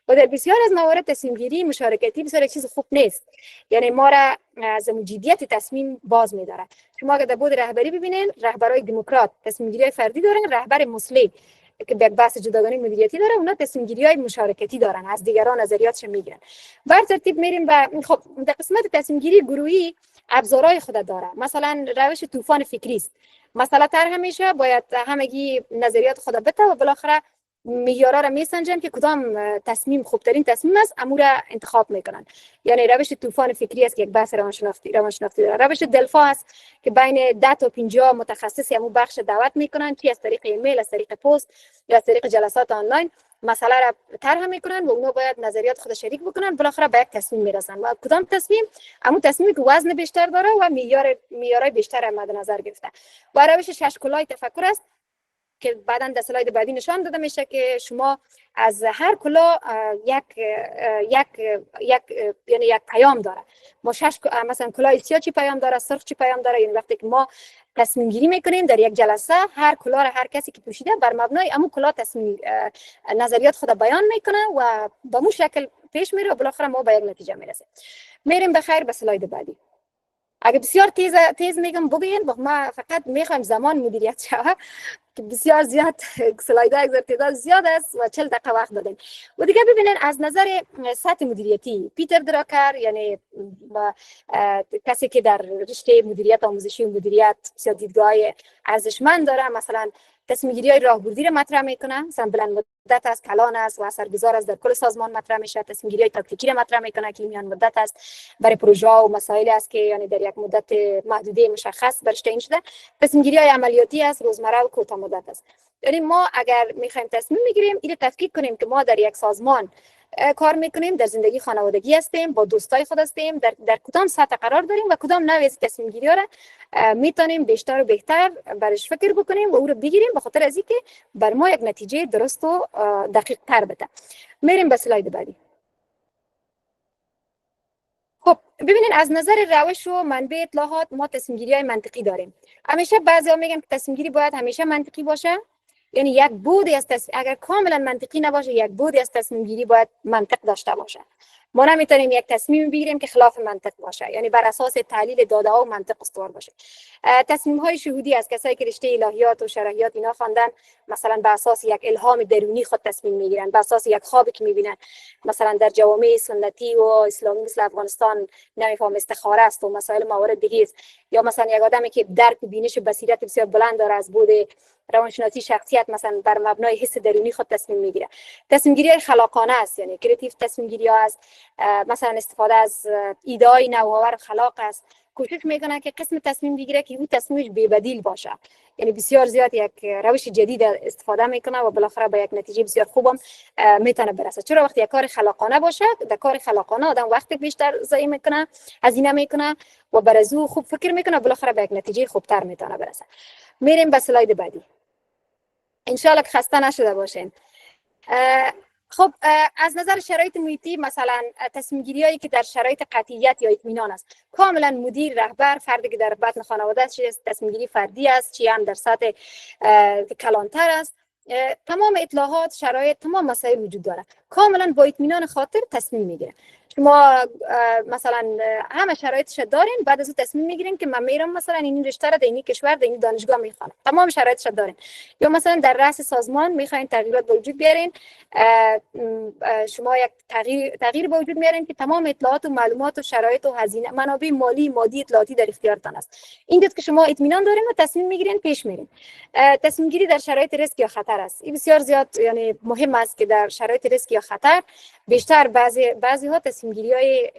[SPEAKER 6] و در بسیار از موارد تصمیم گیری مشارکتی بسیار چیز خوب نیست، یعنی ما را از موجودیت تصمیم باز می‌داره. شما اگر در بود رهبری ببینین، رهبرای دموکرات تصمیم گیری فردی دارن، رهبر مسلم که به بحث جداگانه مدیریتی داره اونا تصمیم گیری های مشارکتی دارن، از دیگران نظریاتش میگیرن. بر ترتیب میریم به خب در قسمت تصمیم گیری گروهی ابزارهای خود داره. مثلا روش طوفان فکری است. مثلا تر همیشه باید همگی نظریات خود بته و بالاخره معیارا را میسنجن که کدام تصمیم خوبترین تصمیم است، امور را انتخاب میکنن. یعنی روش طوفان فکری است که یک بحث روانشناختی داره. روش دلفا است که بین 10 تا 50 متخصص همون بخش دعوت میکنن، چی از طریق ایمیل، از طریق پست یا از طریق جلسات آنلاین مسئله را طرح میکنن و اونا باید نظریات خود شریک بکنن، بالاخره به یک تصمیم میرسن. و کدام تصمیم؟ همون تصمیمی که وزن بیشتر داره و معیارهای بیشتر مد نظر گرفته. و روش 6 کلاه تفکر است که بعداً در اسلاید بعدی نشان داده میشه که شما از هر کلا یک پیام داره. ما مثلا کلاه سیاه چی پیام داره، سرخ چی پیام داره. یعنی وقتی که ما تصمیم گیری میکنیم در یک جلسه، هر کلا را هر کسی که پوشیده بر مبنای همون کلا تصمیم نظریات خود بیان میکنه و به مو شکل پیش میره و بالاخره ما به یک نتیجه میرسیم. میریم بخیر به اسلاید بعدی. اگه بسیار تیز میگم بگین، ما فقط میخوایم زمان مدیریت شود که بسیار زیاد سلایدها تعداد زیاد است و 40 دقیقه وقت دادیم. و دیگه ببینین از نظر سطح مدیریتی پیتر دراکر، یعنی کسی که در رشته مدیریت آموزشی و مدیریت بسیار دیدگاه ارزشمند داره، مثلا تصمیم گیری های راهبردی را مطرح میکنه، مثلا بلند مدت است، کلان است و اثرگذار است، در کل سازمان مطرح میشه. تصمیم گیری های تاکتیکی را مطرح میکنه که میان مدت است، برای پروژه و مسائل است که یعنی در یک مدت محدوده مشخص برش تعیین شده. تصمیم گیری های عملیاتی است، روزمره و کوتاه مدت است. یعنی ما اگر میخوایم تصمیم بگیریم، اینو تفکیک کنیم که ما در یک سازمان کار میکنیم، در زندگی خانوادگی هستیم، با دوستای خود هستیم، در کدام سطح قرار داریم و کدام نوع تصمیم گیری را میتونیم بیشتر و بهتر برش فکر بکنیم و او رو بگیریم، به خاطر از اینکه بر ما یک نتیجه درست و دقیق تر بده. میریم به اسلاید بعدی. خب ببینید از نظر روش و منبع اطلاعات ما تصمیم گیری های منطقی داریم. همیشه بعضیا میگن که تصمیم گیری باید همیشه منطقی باشه، یعنی یک بودی از اگر کاملا منطقی نباشه، یک بودی از تصمیم گیری باید منطق داشته باشه. ما نمیتونیم یک تصمیم بگیریم که خلاف منطق باشه، یعنی بر اساس تحلیل داده ها و منطق استوار باشه. تصمیم های شهودی از کسایی که رشته الهیات و شرعیات اینا خواندن، مثلا بر اساس یک الهام درونی خود تصمیم میگیرن، بر اساس یک خوابی که میبینن. مثلا در جوامع سنتی و اسلامی مثل افغانستان نمیفهم استخاره است و مسائل موارد دیگه است. یا مثلا یک آدمی که درک و بینش بصیرت بسیار بلند داره، از بود روانشناسی شخصیت مثلا بر مبنای حس درونی خود تصمیم میگیره. تصمیم گیری خلاقانه است، یعنی کریتیو تصمیم گیری ها است، مثلا استفاده از ایده های نوآور خلاق است. کوشش میکنه که قسم تصمیم بگیره که اون تصمیمش بی بدیل باشه، یعنی بسیار زیاد یک روش جدید استفاده میکنه و بالاخره به یک نتیجه بسیار خوبم میتونه برسه. چرا وقتی یک کار خلاقانه باشه، در کار خلاقانه آدم وقت بیشتر ضایع میکنه، هزینه میکنه و بر از او خوب فکر میکنه، بالاخره به یک نتیجه خوبتر میتونه برسه. میریم به اسلاید بعدی. ان شاء الله که خسته نشده باشین. خب از نظر شرایط محیطی مثلا تصمیم گیری هایی که در شرایط قطعیت یا اطمینان است، کاملا مدیر، رهبر، فردی که در بطن خانواده است، تصمیم گیری فردی است، چی هم در سطح کلانتر است، تمام اطلاعات، شرایط، تمام مسائل وجود داره، کاملا با اطمینان خاطر تصمیم میگیره. شما مثلا همه شرایطش دارین، بعد از اون تصمیم میگیرین که من میرم مثلا این رشته را در این کشور در این دانشگاه میخوانم، تمام شرایطش دارین. یا مثلا در رأس سازمان میخواین تغییرات به وجود بیارین، شما یک تغییر به وجود میارین که تمام اطلاعات و معلومات و شرایط و هزینه، منابع مالی، مادی، اطلاعاتی در اختیارتان است. این که شما اطمینان دارین و تصمیم میگیرین، پیش میرین. تصمیم گیری در شرایط ریسک یا خطر است. این بسیار زیاد یعنی مهم است که در شرایط ریسک یا خطر بیشتر بعضی ها تصمیم گیری های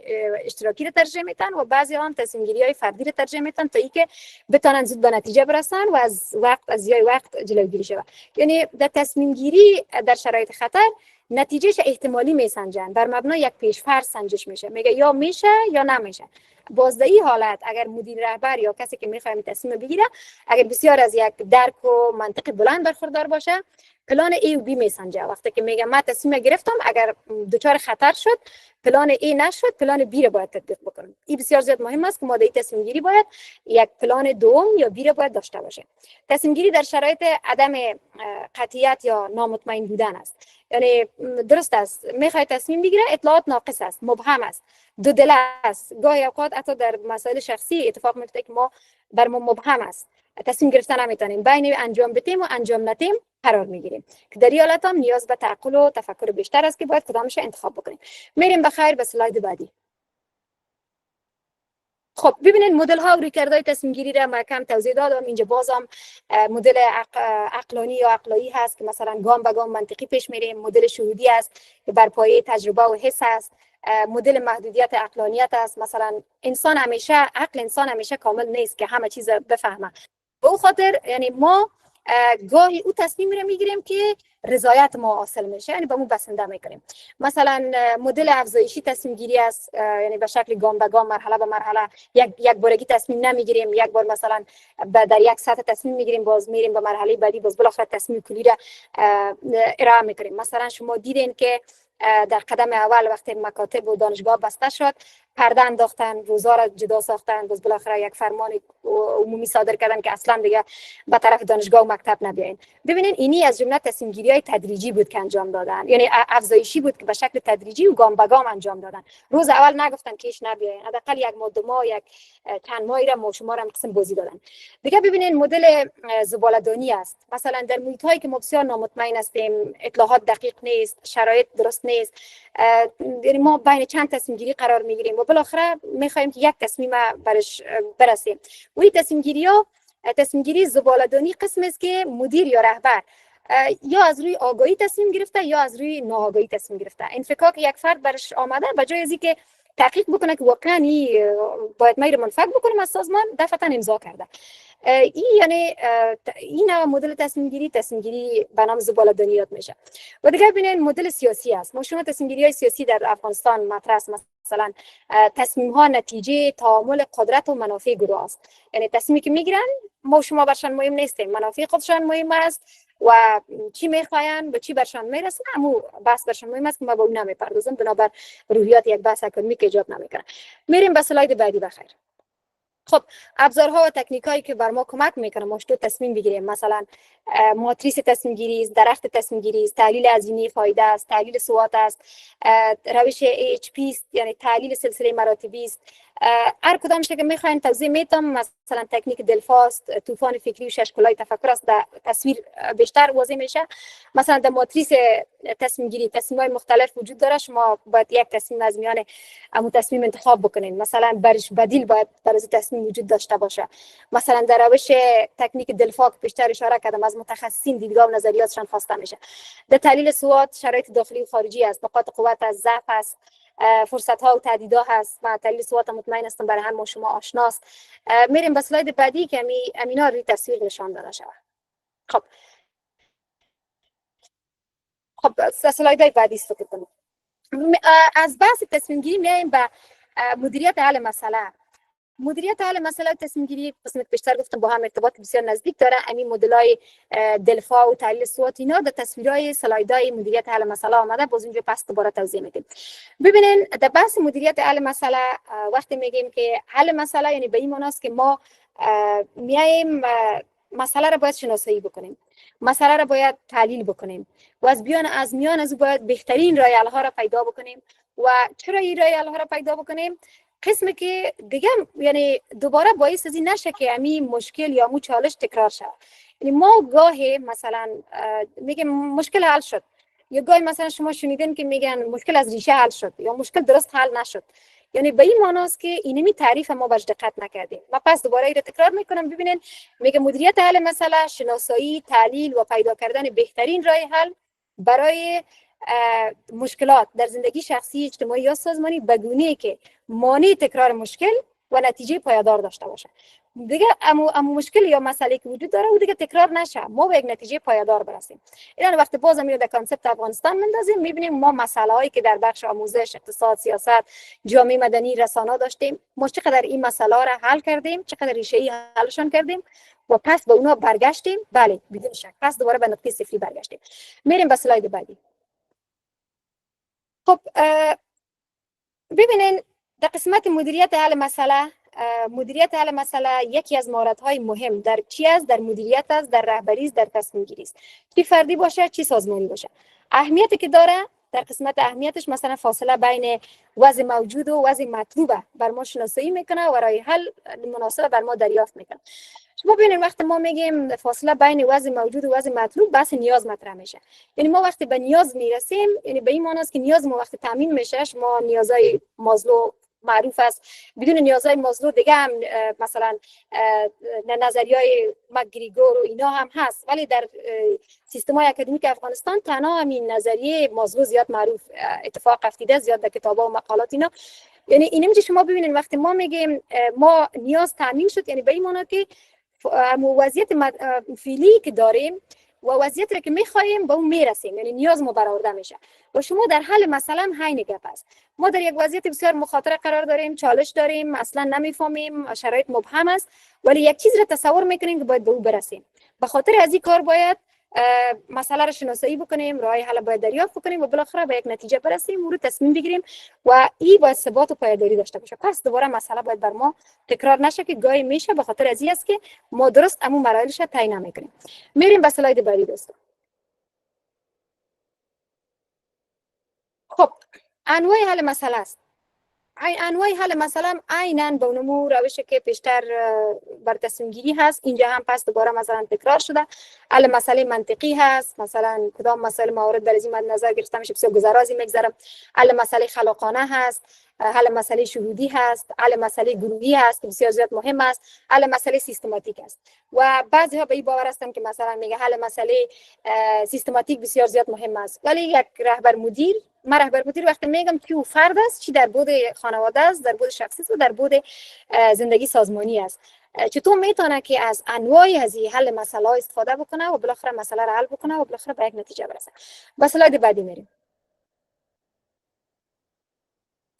[SPEAKER 6] اشتراکی رو ترجیح میدن و بعضی ها هم تصمیم گیری های فردی رو ترجیح میدن تا اینکه بتونن زود به نتیجه برسن و از ضیاع وقت جلوگیری شود. یعنی در تصمیم گیری در شرایط خطر نتیجهش احتمالی میسنجن، بر مبنای یک پیش‌فرض سنجش میشه، میگه یا میشه یا نمیشه. باز در این حالت اگر مدیر رهبر یا کسی که میخواد تصمیم بگیره اگر بسیار از یک درک و منطق بلند برخوردار باشه، پلان ای و بی میسنجه. وقتی که میگه من تصمیم گرفتم، اگر دچار خطر شد پلان ای نشد، پلان بی رو باید تطبیق بکنیم. این بسیار زیاد مهم است که ما در تصمیم گیری باید یک پلان دوم یا بی رو باید داشته باشیم. تصمیم گیری در شرایط عدم قطعیت یا نامطمئن بودن است. یعنی درست است میخواد تصمیم بگیره، اطلاعات ناقص است، مبهم است، دو دل است، گاهی اوقات حتی در مسائل شخصی اتفاق میفته که ما بر ما مبهم است، تصمیم گرفتن نمیتونیم، بین انجام بدیم و انجام ندیم قرار میگیریم که در این حالت هم نیاز به تعقل و تفکر بیشتر است که باید کدامش انتخاب بکنیم. میریم بخیر به اسلاید بعدی. خب ببینید مدل ها و رویکردهای تصمیم گیری را ما کم توضیح دادم. اینجا بازم مدل عقلانی یا عقلایی هست که مثلا گام به گام منطقی پیش میریم، مدل شهودی است که بر پایه تجربه و حس است، مدل محدودیت عقلانیت است، مثلا عقل انسان همیشه کامل نیست که همه چیز بفهمه. به اون خاطر یعنی ما گاهی او تصمیم رو میگیریم که رضایت ما حاصل میشه، یعنی به مو بسنده میکنیم. مثلا مدل افزایشی تصمیم گیری است، یعنی به شکل گام به گام، مرحله به مرحله، یک بارگی تصمیم نمیگیریم، یک بار مثلا در یک سطح تصمیم میگیریم، باز میریم به مرحله بعدی، باز بالاخره تصمیم کلی را ارائه میکنیم. مثلا شما دیدین که در قدم اول وقتی مکاتب و دانشگاه بسته شد، پرده انداختن، روزا را جدا ساختن، باز بالاخره یک فرمان عمومی صادر کردن که اصلا دیگه به طرف دانشگاه و مکتب نبیاین. ببینین اینی از جمله تصمیم گیری های تدریجی بود که انجام دادن، یعنی افزایشی بود که به شکل تدریجی و گام به گام انجام دادن. روز اول نگفتن که ایش نبیاین، حداقل یک ماه، 2 ماه، یک چند ماهی را ما شما را قسم بازی دادن. دیگه ببینین مدل زباله‌دانی است. مثلا در محیط هایی که ما بسیار نامطمئن هستیم، اطلاعات دقیق نیست، شرایط درست نیست، یعنی ما بین چند تصمیم گیری قرار میگیریم و بالاخره میخوایم که یک تصمیم برش برسیم. و این تصمیم گیری زباله‌دانی قسمی است که مدیر یا رهبر یا از روی آگاهی تصمیم گرفته یا از روی ناآگاهی تصمیم گرفته. انفکاک یک فرد برش آمده، به جای از اینکه تحقیق بکنه که واقعا باید ما منفعت بکنیم از سازمان، دفعتا امضا کرده. این مدل تصمیم گیری به نام زباله‌دانی یاد میشه. و دیگه ببینید مدل سیاسی است. ما شما تصمیم گیری های سیاسی در افغانستان مطرح است. مثلا تصمیم ها نتیجه تعامل قدرت و منافع گروه است. یعنی تصمیمی که میگیرن ما شما برشان مهم نیستیم، منافع خودشان مهم است و چی میخواین به چی برشان میرسن، همو بحث برشان مهم است که ما به اون نمیپردازم، بنابر روحیات یک بحث اکادمیک ایجاب نمیکنه. میریم به اسلاید بعدی بخیر. خب ابزارها و تکنیکایی که بر ما کمک میکنه ما چطور تصمیم بگیریم، مثلا ماتریس تصمیم گیری است، درخت تصمیم گیری است، تحلیل هزینه فایده است، تحلیل SWOT است، روش AHP است، یعنی تحلیل سلسله مراتبی است. هر کدام که میخواین توضیح میدم. مثلا تکنیک دلفاست، طوفان فکری و 6 کلاه تفکر است، در تصویر بیشتر واضح میشه. مثلا در ماتریس تصمیم گیری تصمیم‌های مختلف وجود داره، شما باید یک تصمیم از میان همون تصمیم انتخاب بکنین. مثلا برش بدیل باید برای تصمیم وجود داشته باشه. مثلا در روش تکنیک دلفاک بیشتر اشاره کردم، از متخصصین دیدگاه و نظریاتشان خواسته میشه. در تحلیل SWOT شرایط داخلی و خارجی است، نقاط قوت است، ضعف است، فرصت ها و تهدیدها هست. ما تحلیل SWOT مطمئن هستم برای هم شما آشناست. میریم به اسلاید بعدی که امینا روی تصویر نشان داده شود. خب اسلاید بعدی استفاده کنیم. از بحث تصمیم گیری میایم به مدیریت حل مسئله. مدیریت حل مسئله تصمیم گیری قسمت پیشتر گفتم با هم ارتباط بسیار نزدیک داره. همین مدلای دلفا و تحلیل SWOT اینا در تصویرهای سلایدهای مدیریت حل مسئله آمده، باز اینجا پس دوباره توضیح میدیم. ببینین در بحث مدیریت حل مسئله وقتی میگیم که حل مسئله یعنی به این معنی است که ما میایم مسئله را باید شناسایی بکنیم، مسئله را باید تحلیل بکنیم و از میان از باید بهترین راه حل ها را پیدا بکنیم. و چرا این راه حل ها را پیدا بکنیم؟ قسمی که دیگه یعنی دوباره باعث از این نشه که همین مشکل یا مو چالش تکرار شود. یعنی ما گاهی مثلا میگیم مشکل حل شد، یا گاهی مثلا شما شنیدین که میگن مشکل از ریشه حل شد یا مشکل درست حل نشد. یعنی به این معنی است که اینمی تعریف ما بهش دقت نکردیم. ما پس دوباره این تکرار میکنم. ببینین میگه مدیریت حل مسئله شناسایی، تحلیل و پیدا کردن بهترین راه حل برای مشکلات در زندگی شخصی، اجتماعی یا سازمانی به گونه‌ای که مانع تکرار مشکل و نتیجه پایدار داشته باشه. دیگه اما مشکل یا مسئله که وجود داره و دیگه تکرار نشه، ما به یک نتیجه پایدار برسیم. اینا وقتی باز میره در کانسپت افغانستان مندازیم، میبینیم ما مسائل هایی که در بخش آموزش، اقتصاد، سیاست، جامعه مدنی، رسانه داشتیم، ما چقدر این مسائل را حل کردیم، چقدر ریشه‌ای حلشون کردیم و پس به اونا برگشتیم. بله بدون شک پس دوباره به نقطه صفری برگشتیم. میریم به اسلاید بعدی. خب ببینین در قسمت مدیریت حل مسئله، مدیریت حل مسئله یکی از مهارت‌های مهم در چی است؟ در مدیریت است، در رهبری است، در تصمیم گیری است. چی فردی باشه، چی سازمانی باشه. اهمیتی که داره در قسمت اهمیتش مثلا فاصله بین وضع موجود و وضع مطلوب بر ما شناسایی میکنه و راه حل مناسب بر ما دریافت میکنه. شما ببینید وقتی ما میگیم فاصله بین وضع موجود و وضع مطلوب، بحث نیاز مطرح میشه. یعنی ما وقتی به نیاز میرسیم، یعنی به این معنی است که نیاز ما وقتی تامین میشه، ما نیازهای مازلو معروف است. بدون نیازهای مازلو دیگه هم مثلا نظریه‌های مکگریگور و اینا هم هست، ولی در سیستم‌های اکادمیک افغانستان تنها همین نظریه مازلو زیاد معروف اتفاق افتیده، زیاد در کتاب‌ها و مقالات اینا. یعنی اینم که شما ببینید وقتی ما میگیم ما نیاز تامین شد، یعنی به این معنی که وضعیت فعلی که داریم و وضعیتی که می‌خوایم به اون میرسیم، یعنی نیاز ما برآورده میشه. و شما در حل مسئله هم همین گپ است. ما در یک وضعیت بسیار مخاطره قرار داریم، چالش داریم، اصلا نمیفهمیم، شرایط مبهم است، ولی یک چیز را تصور میکنیم که باید به او برسیم. به خاطر از این کار باید مسئله را شناسایی بکنیم، راه حل باید دریافت بکنیم و بالاخره به یک نتیجه برسیم و رو تصمیم بگیریم و این باید ثبات و پایداری داشته باشه. پس دوباره مسئله باید بر ما تکرار نشه که گاهی میشه به خاطر از این است که ما درست همون مراحلش را طی نمیکنیم. میریم به اسلاید بعدی دوستان. خب انواع حل مسئله است. انواع حل مسئله هم عیناً به اونمو روشی که پیشتر بر تصمیم گیری هست، اینجا هم پس دوباره مثلا تکرار شده. حل مسئله منطقی هست، مثلا کدام مسئله موارد در این نظر گرفته میشه بسیار گذرازی میگذرم. حل مسئله خلاقانه هست، حل مسئله شهودی هست، حل مسئله گروهی هست که بسیار زیاد مهم است، حل مسئله سیستماتیک است. و بعضی ها به این باور هستن که مثلا میگه حل مسئله سیستماتیک بسیار زیاد مهم است، ولی یک رهبر مدیر، من رهبر مدیر وقتی میگم که او فرد است، چی در بود خانواده است، در بود شخصی است و در بود زندگی سازمانی است، چطور میتونه که از انواعی از این حل مسئله استفاده بکنه و بالاخره مسئله را حل بکنه و بالاخره به یک نتیجه برسه. به اسلاید بعدی میریم.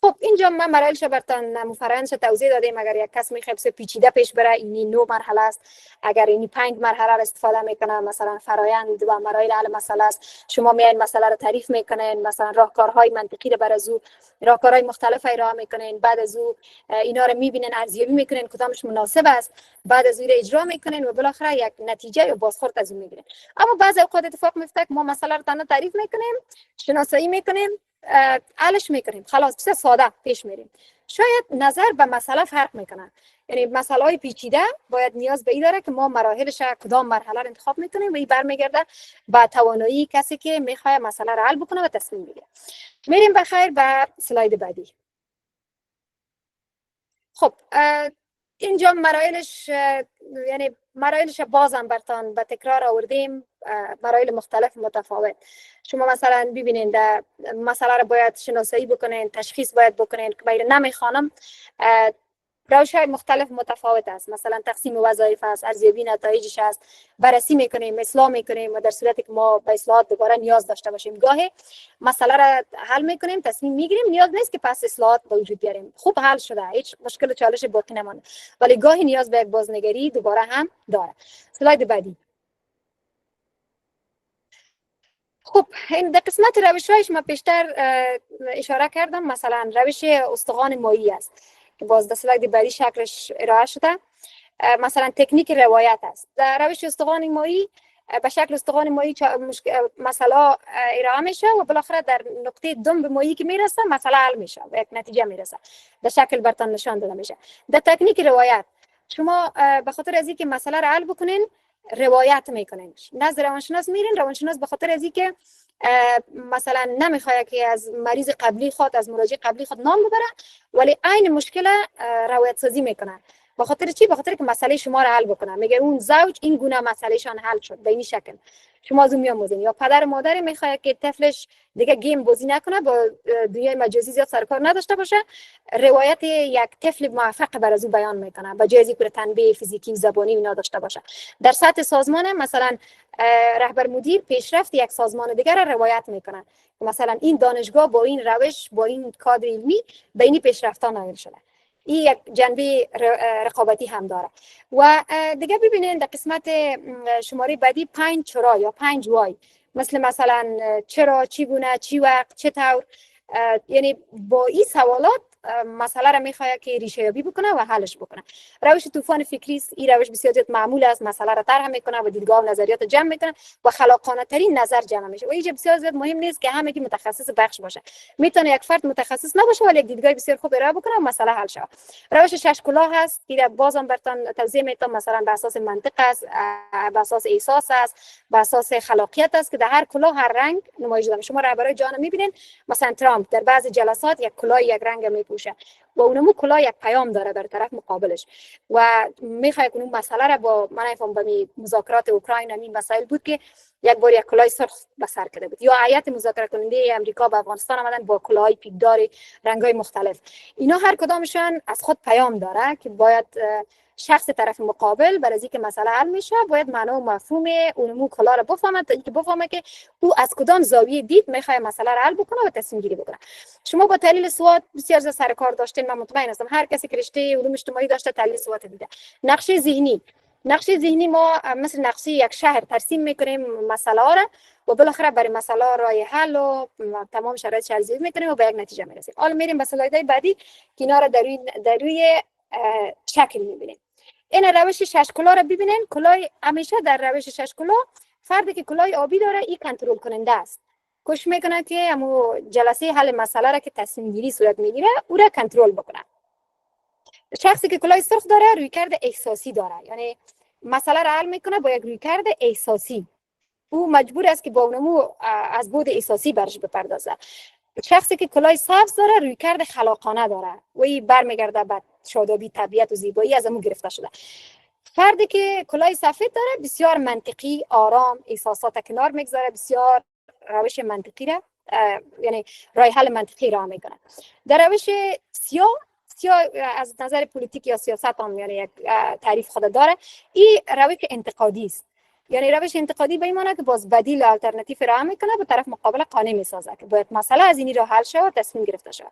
[SPEAKER 6] خب اینجا من مراحلش براتون مفرحانش توضیح دادیم. اگر یک کس میخواد بسیار پیچیده پیش بره، اینی 9 مرحله است. اگر اینی 5 مرحله را استفاده میکنه، مثلا فرایند و مراحل حل مسئله است، شما میاین مسئله را تعریف میکنین، مثلا راهکارهای منطقی را برای او، راهکارهای مختلف ارائه میکنین، بعد از او اینا رو میبینین، ارزیابی میکنین کدامش مناسب است، بعد از اون اجرا میکنین و بالاخره یک نتیجه یا بازخورد از اون میگیرین. اما بعضی اوقات اتفاق میفته که ما مسئله رو تنها تعریف میکنیم، شناسایی میکنیم، حلش میکنیم، خلاص بسیار ساده پیش میریم. شاید نظر به مسئله فرق میکنه. یعنی مسئله های پیچیده باید نیاز به این داره که ما مراحلش کدام مرحله رو انتخاب میکنیم و این برمیگرده به توانایی کسی که میخواد مسئله رو حل بکنه و تصمیم بگیره. میریم بخیر به اسلاید بعدی. خب اینجا مراحلش، یعنی مراحلش بازم براتون به تکرار آوردیم، مراحل مختلف متفاوت. شما مثلا ببینید مسئله رو باید شناسایی بکنین، تشخیص باید بکنین که باید نمیخوانم روش‌های مختلف متفاوت است. مثلا تقسیم وظایف است، ارزیابی نتایجش است، بررسی میکنیم، اصلاح میکنیم و در صورتی که ما به اصلاحات دوباره نیاز داشته باشیم گاهی مسئله را حل میکنیم، تصمیم میگیریم، نیاز نیست که پس اصلاحات به وجود بیاریم، خوب حل شده، هیچ مشکل و چالش باقی نمانده، ولی گاهی نیاز به یک بازنگری دوباره هم داره. اسلاید بعدی. خب این در قسمت روش‌هایش ما پیشتر اشاره کردم، مثلا روش استخوان مایی است که باز در اسلاید بعدی شکلش ارائه شده. مثلا تکنیک روایت است. در روش استخوان مایی به شکل استخوان مایی مسئله ارائه میشه و بالاخره در نقطه دنب مایی که میرسه مسئله حل میشه و یک نتیجه میرسه، در شکل برتان نشان داده میشه. در تکنیک روایت شما به خاطر از اینکه مسئله را حل بکنین روایت میکنین، نزد روانشناس میرین، روانشناس به خاطر از اینکه مثلا نمیخواد که از مریض قبلی خود، از مراجع قبلی خود نام ببره، ولی عین مشکل روایت سازی میکنه. به خاطر چی؟ به خاطر که مسئله شما را حل بکنه. میگه اون زوج این گونه مسئلهشان حل شد به این شکل، شما از اون میآموزین. یا پدر و مادر میخواد که طفلش دیگه گیم بازی نکنه، با دنیای مجازی زیاد سرکار نداشته باشه، روایت یک طفل موفق بر از او بیان میکنه به جای اینکه تنبیه فیزیکی و زبانی اینا داشته باشه. در سطح سازمان مثلا رهبر مدیر پیشرفت یک سازمان دیگر را روایت میکنه، مثلا این دانشگاه با این روش، با این کادر علمی به این پیشرفت‌ها نایل شده. این یک جنبه رقابتی هم داره. و دیگه ببینید در قسمت شماره بعدی 5 چرا یا 5 وای، مثلا چرا، چی گونه، چی وقت، چطور، یعنی با این سوالات مسئله را میخواد که ریشه یابی بکنه و حلش بکنه. روش طوفان فکری است. این روش بسیار معمول است، مسئله را طرح میکنه و دیدگاه و نظریات جمع میکنه و خلاقانه ترین نظر جمع میشه. و اینجا بسیار زیاد مهم نیست که همگی متخصص بخش باشه، میتونه یک فرد متخصص نباشه ولی یک دیدگاه بسیار خوب ارائه بکنه و مسئله حل شه. روش 6 کلاه هست که بازم براتون توضیح میدم، مثلا بر اساس منطق است، بر اساس احساس است، بر اساس خلاقیت است که در هر کلاه هر رنگ نمایش داده. شما رهبرای جهان میبینید مثلا ترامپ در بعضی جلسات یک کلاه یک رنگ میپوشه و اونمو کلاه یک پیام داره در طرف مقابلش و میخواد که اون مسئله را با من نفهم به مذاکرات اوکراین همین مسائل بود که یک بار یک کلاه سرخ به سر کرده بود، یا هیئت مذاکره کننده امریکا به افغانستان آمدن با کلاهای پیکدار رنگای مختلف. اینا هر کدامشان از خود پیام داره که باید شخص طرف مقابل برای اینکه مسئله حل میشه باید معنا و مفهوم اونمو کلاه را بفهمه تا اینکه بفهمه که او از کدام زاویه دید میخواد مسئله را حل بکنه و تصمیم گیری بکنه. شما با تحلیل SWOT بسیار سر کار داشتین، من مطمئن هستم هر کسی که رشته علوم اجتماعی داشته تحلیل SWOT دیده. نقشه ذهنی ما مثل نقشه یک شهر ترسیم میکنیم مسئله ها را و بالاخره برای مسئله راه حل و تمام شرایط ارزیابی میکنیم و به یک نتیجه میرسیم. حالا میریم به اسلایدهای بعدی که اینا را در روی شکل میبینیم. این روش 6 کلاه را ببینین. کلاه همیشه در روش 6 کلاه فردی که کلاه آبی داره این کنترل کننده است، کوشش میکنه که همو جلسه حل مسئله را که تصمیم گیری صورت میگیره او را کنترل بکنه. شخصی که کلاه سرخ داره رویکرد احساسی داره، یعنی مسئله را حل میکنه با یک رویکرد احساسی. او مجبور است که با اونمو از بود احساسی برش بپردازه. شخصی که کلاه سبز داره رویکرد خلاقانه داره و این برمیگرده به شادابی، طبیعت و زیبایی از همون گرفته شده. فردی که کلاه سفید داره بسیار منطقی، آرام، احساسات کنار میگذاره، بسیار روش منطقی را یعنی راه حل منطقی را میکنه. در روش سیاه از نظر پلیتیک یا سیاست هم یعنی یک تعریف خود داره. این روش انتقادی است، یعنی روش انتقادی به این معنی که باز بدیل آلترناتیو را میکنه به طرف مقابل قانع میسازه که باید مسئله از اینی را حل شه و تصمیم گرفته شه.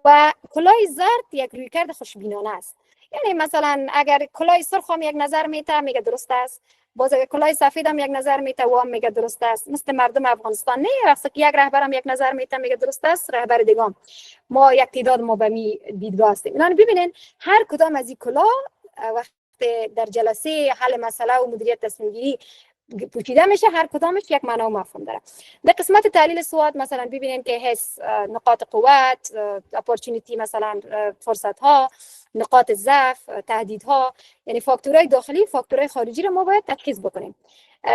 [SPEAKER 6] و کلاه زرد یک رویکرد خوشبینانه است، یعنی مثلا اگر کلاه سرخ هم یک نظر میته میگه درست است، باز اگر کلاه سفید هم یک نظر میته و هم میگه درست است. مثل مردم افغانستان نه، وقتی که یک رهبر هم یک نظر میته میگه درست است، رهبر دیگه ما یک تعداد ما به می دیدگاه هستیم. اینا ببینین هر کدام از این کلاه وقتی در جلسه حل مسئله و مدیریت تصمیم گیری پوشیده میشه هر کدامش یک معنا و مفهوم داره. در قسمت تحلیل SWOT مثلا ببینیم که حس، نقاط قوت، اپورتونیتی مثلا فرصت ها، نقاط ضعف، تهدیدها، یعنی فاکتورهای داخلی، فاکتورهای خارجی رو ما باید تشخیص بکنیم.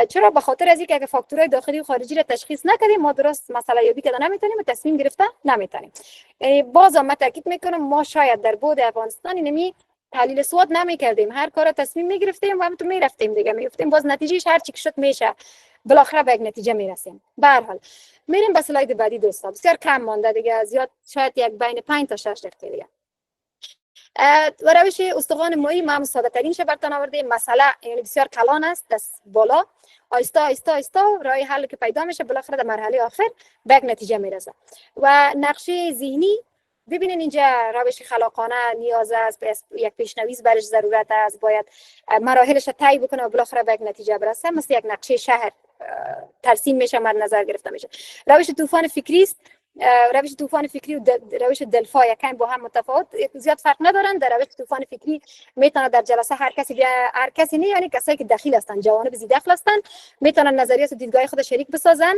[SPEAKER 6] چرا؟ به خاطر از اینکه اگه فاکتورهای داخلی و خارجی رو تشخیص نکنیم ما درست مسئله یابی کردن نمیتونیم و تصمیم گرفتن نمیتونیم. یعنی بازم من تاکید میکنم ما شاید در بود افغانستان اینمی تحلیل SWOT نمیکردیم، هر کار تصمیم میگرفتیم و همونطور میرفتیم دیگه، میگفتیم باز نتیجهش هر چی که شد میشه، بالاخره به یک نتیجه میرسیم. به هر حال میریم به اسلاید بعدی دوستا، بسیار کم مونده دیگه، زیاد شاید یک بین 5 تا 6 دقیقه دیگه. و روش استخوان مایی ما هم ساده ترین برتان آورده. مسئله یعنی بسیار کلان است، دست بالا آیستا آیستا آیستا راه حل که پیدا میشه، بالاخره در مرحله آخر به یک نتیجه میرسه. و نقشه ذهنی ببینین اینجا روش خلاقانه نیاز است، یک پیشنویس برش ضرورت است، باید مراحلش رو طی بکنه و بالاخره به یک نتیجه برسه. مثل یک نقشه شهر ترسیم میشه، مد نظر گرفته میشه. روش طوفان فکری است. روش طوفان فکری و روش دلفا یکم با هم متفاوت، زیاد فرق ندارن. در روش طوفان فکری میتونه در جلسه هر کسی نه، یعنی کسایی که دخیل هستن، جوانب زیاد داخل هستن، میتونن نظریات و دیدگاه خود شریک بسازن.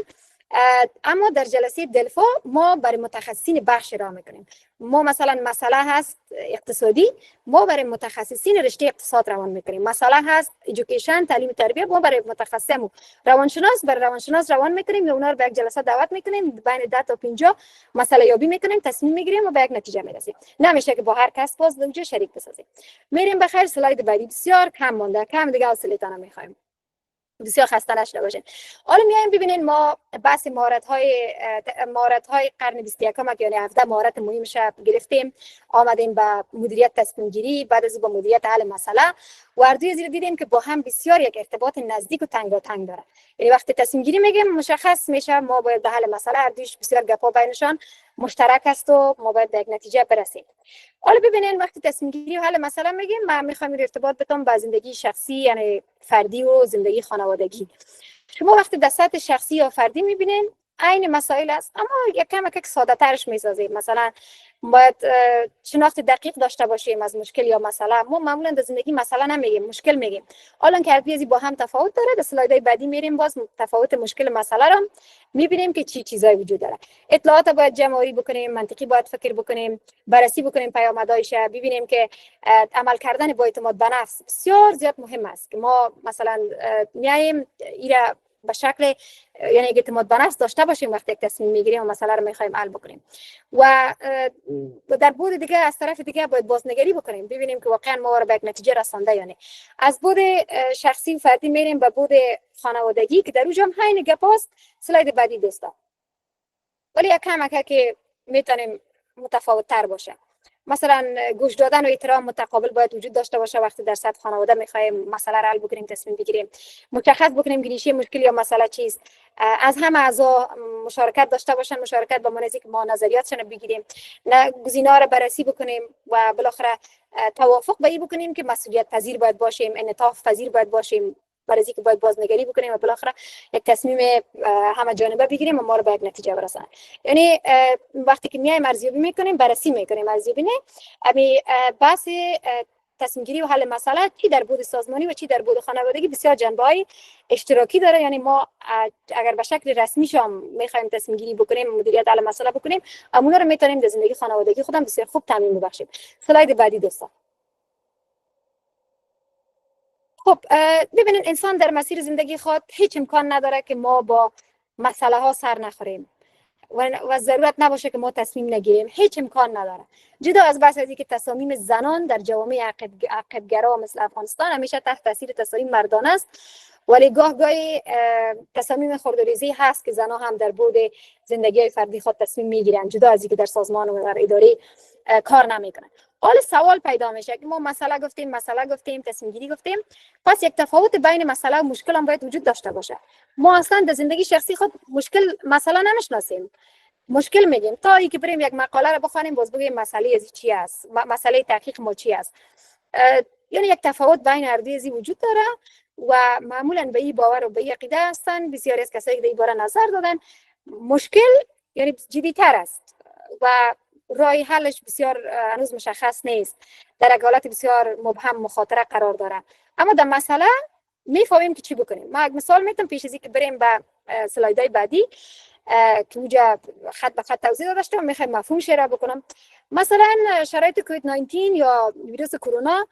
[SPEAKER 6] اما در جلسه دلفا ما برای متخصصین بخش را میکنیم. ما مثلا مسئله هست اقتصادی، ما برای متخصصین رشته اقتصاد روان میکنیم. مسئله هست ایژوکیشن، تعلیم تربیت، ما برای متخصصمون روانشناس برای روانشناس روان میکنیم یا اونا رو به یک جلسه دعوت میکنیم، بین 10 تا 50 مسئله یابی میکنیم، تصمیم میگیریم و به یک نتیجه میرسیم. نمیشه که با هر کس باز دوجه شریک بسازیم. میریم بخیر. سلاید بعدی بسیار کم مونده، کم دیگه حوصله‌تون میخوایم، بسیار خسته نشده باشین. حالا میایم ببینین ما بحث مهارت های قرن 21 که یعنی 17 مهارت مهمش گرفتیم، آمدیم به مدیریت تصمیم گیری، بعد از با مدیریت حل مسئله و اردوی زیر دیدیم که با هم بسیار یک ارتباط نزدیک و تنگاتنگ داره. یعنی وقتی تصمیم گیری میگیم مشخص میشه ما باید به حل مسئله اردویش بسیار گپا بینشان مشترک است و ما باید به یک نتیجه برسیم. حالا ببینین وقتی تصمیم گیری و حل مسئله میگیم، من میخوام ارتباط بتون با زندگی شخصی یعنی فردی و زندگی خانوادگی. شما وقتی در سطح شخصی یا فردی میبینین عین مسائل است، اما یک کم ساده ترش میسازیم. مثلا باید شناخت دقیق داشته باشیم از مشکل یا مسئله. ما معمولا در زندگی مسئله نمیگیم، مشکل میگیم. حالا که هر با هم تفاوت داره، در اسلایدهای بعدی میریم باز تفاوت مشکل مسئله رو میبینیم که چی چیزایی وجود داره. اطلاعات باید جمع‌آوری بکنیم، منطقی باید فکر بکنیم، بررسی بکنیم پیامدهایش، ببینیم که عمل کردن با اعتماد به نفس بسیار زیاد مهم است. که ما مثلا میایم ایرا به شکل یعنی اعتماد به نفس داشته باشیم وقتی یک تصمیم میگیریم و مسئله رو میخوایم حل بکنیم. و در بود دیگه از طرف دیگه باید بازنگری بکنیم، ببینیم که واقعا ما رو به یک نتیجه رسانده یا نه. از بود شخصی و فردی میریم به بود خانوادگی که در اونجا هم همین گپاست. سلاید بعدی دوستا، ولی یک کمک که میتونیم متفاوت تر باشه. مثلا گوش دادن و احترام متقابل باید وجود داشته باشه. وقتی در سطح خانواده میخوایم مسئله رو حل بکنیم، تصمیم بگیریم، مشخص بکنیم ریشه مشکل یا مسئله چیست. از همه اعضا مشارکت داشته باشن، مشارکت با منظی که ما نظریاتشون بگیریم، نه گزینه‌ها رو بررسی بکنیم و بالاخره توافق به این بکنیم که مسئولیت پذیر باید باشیم، انعطاف پذیر باید باشیم، برای که باید بازنگری بکنیم و بالاخره یک تصمیم همه جانبه بگیریم و ما رو به یک نتیجه برسانه. یعنی وقتی که میایم ارزیابی میکنیم، بررسی میکنیم، ارزیابی نه امی بحث تصمیم گیری و حل مسئله چی در بود سازمانی و چی در بود خانوادگی بسیار جنبه‌های اشتراکی داره. یعنی ما اگر به شکل رسمی شام میخوایم تصمیم گیری بکنیم، مدیریت حل مسئله بکنیم، امونا رو میتونیم در زندگی خانوادگی خودم بسیار خوب تامین ببخشیم. سلاید بعدی دوستان. خب ببینید انسان در مسیر زندگی خود هیچ امکان نداره که ما با مسئله ها سر نخوریم و ضرورت نباشه که ما تصمیم نگیریم. هیچ امکان نداره. جدا از بحث ازی که تصامیم زنان در جوامع عقب‌گرا مثل افغانستان همیشه تحت تاثیر تصامیم مردان است، ولی گاهی تصامیم خردوریزی هست که زنها هم در بود زندگی فردی خود تصمیم میگیرن، جدا از اینکه در سازمان و در اداره کار نمیکنن. حالا سوال پیدا میشه که ما مسئله گفتیم، تصمیم گیری گفتیم، پس یک تفاوت بین مسئله و مشکل هم باید وجود داشته باشه. ما اصلا در زندگی شخصی خود مشکل مسئله نمیشناسیم، مشکل میگیم تا اینکه بریم یک مقاله رو بخونیم باز بگیم مسئله از چی است، مسئله تحقیق ما چی است. یعنی یک تفاوت بین هر دوی وجود داره و معمولا به این باور و به این عقیده هستن بسیاری از کسایی که در این باره نظر دادن مشکل یعنی جدی‌تر است و راه حلش بسیار هنوز مشخص نیست، در حالت بسیار مبهم مخاطره قرار داره. اما در مسئله میفهمیم که چی بکنیم. ما یک مثال میتونم پیش از اینکه بریم به سلایدهای بعدی که اونجا خط به خط توضیح داده شده و میخوایم مفهومش را بکنم. مثلا شرایط کووید 19 یا ویروس کرونا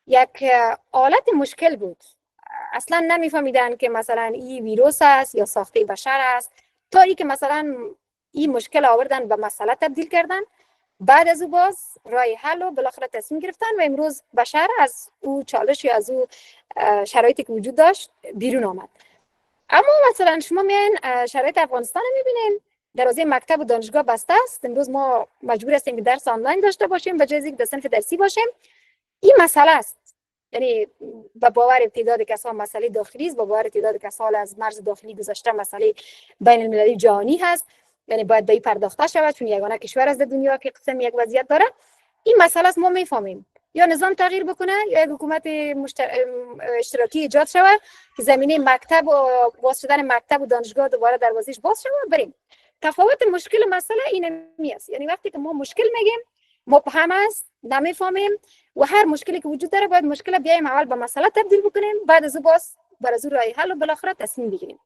[SPEAKER 6] یک حالت مشکل بود. اصلا نمیفهمیدن که مثلا این ویروس است یا ساخته بشر است، تا اینکه مثلا این مشکل آوردن به مسئله تبدیل کردن، بعد از او باز راه حل و بالاخره تصمیم گرفتن و امروز بشر از او چالش یا از او شرایطی که وجود داشت بیرون آمد. اما مثلا شما میاین شرایط افغانستان میبینین، دروازه مکتب و دانشگاه بسته است. امروز ما مجبور هستیم که درس آنلاین داشته باشیم به جای اینکه در صنف درسی باشیم. این مسئله است. یعنی با باور تعداد کسان مسئله داخلی است، با باور تعداد کسان از مرز داخلی گذشته مسئله بین المللی جهانی هست. یعنی باید به این پرداخته شود، چون یگانه کشور از دنیا که قسم یک وضعیت داره. این مسئله است، ما میفهمیم. یا نظام تغییر بکنه یا یک حکومت اشتراکی ایجاد شود که زمینه مکتب و باز شدن مکتب و دانشگاه دوباره دروازه‌اش باز شود. بریم. تفاوت مشکل مسئله اینمی است. یعنی وقتی که ما مشکل میگیم مبهم است، نمیفهمیم و هر مشکلی که وجود داره باید مشکل بیایم اول به مسئله تبدیل بکنیم، بعد از باز بر از راه حل و بالاخره تصمیم بگیریم.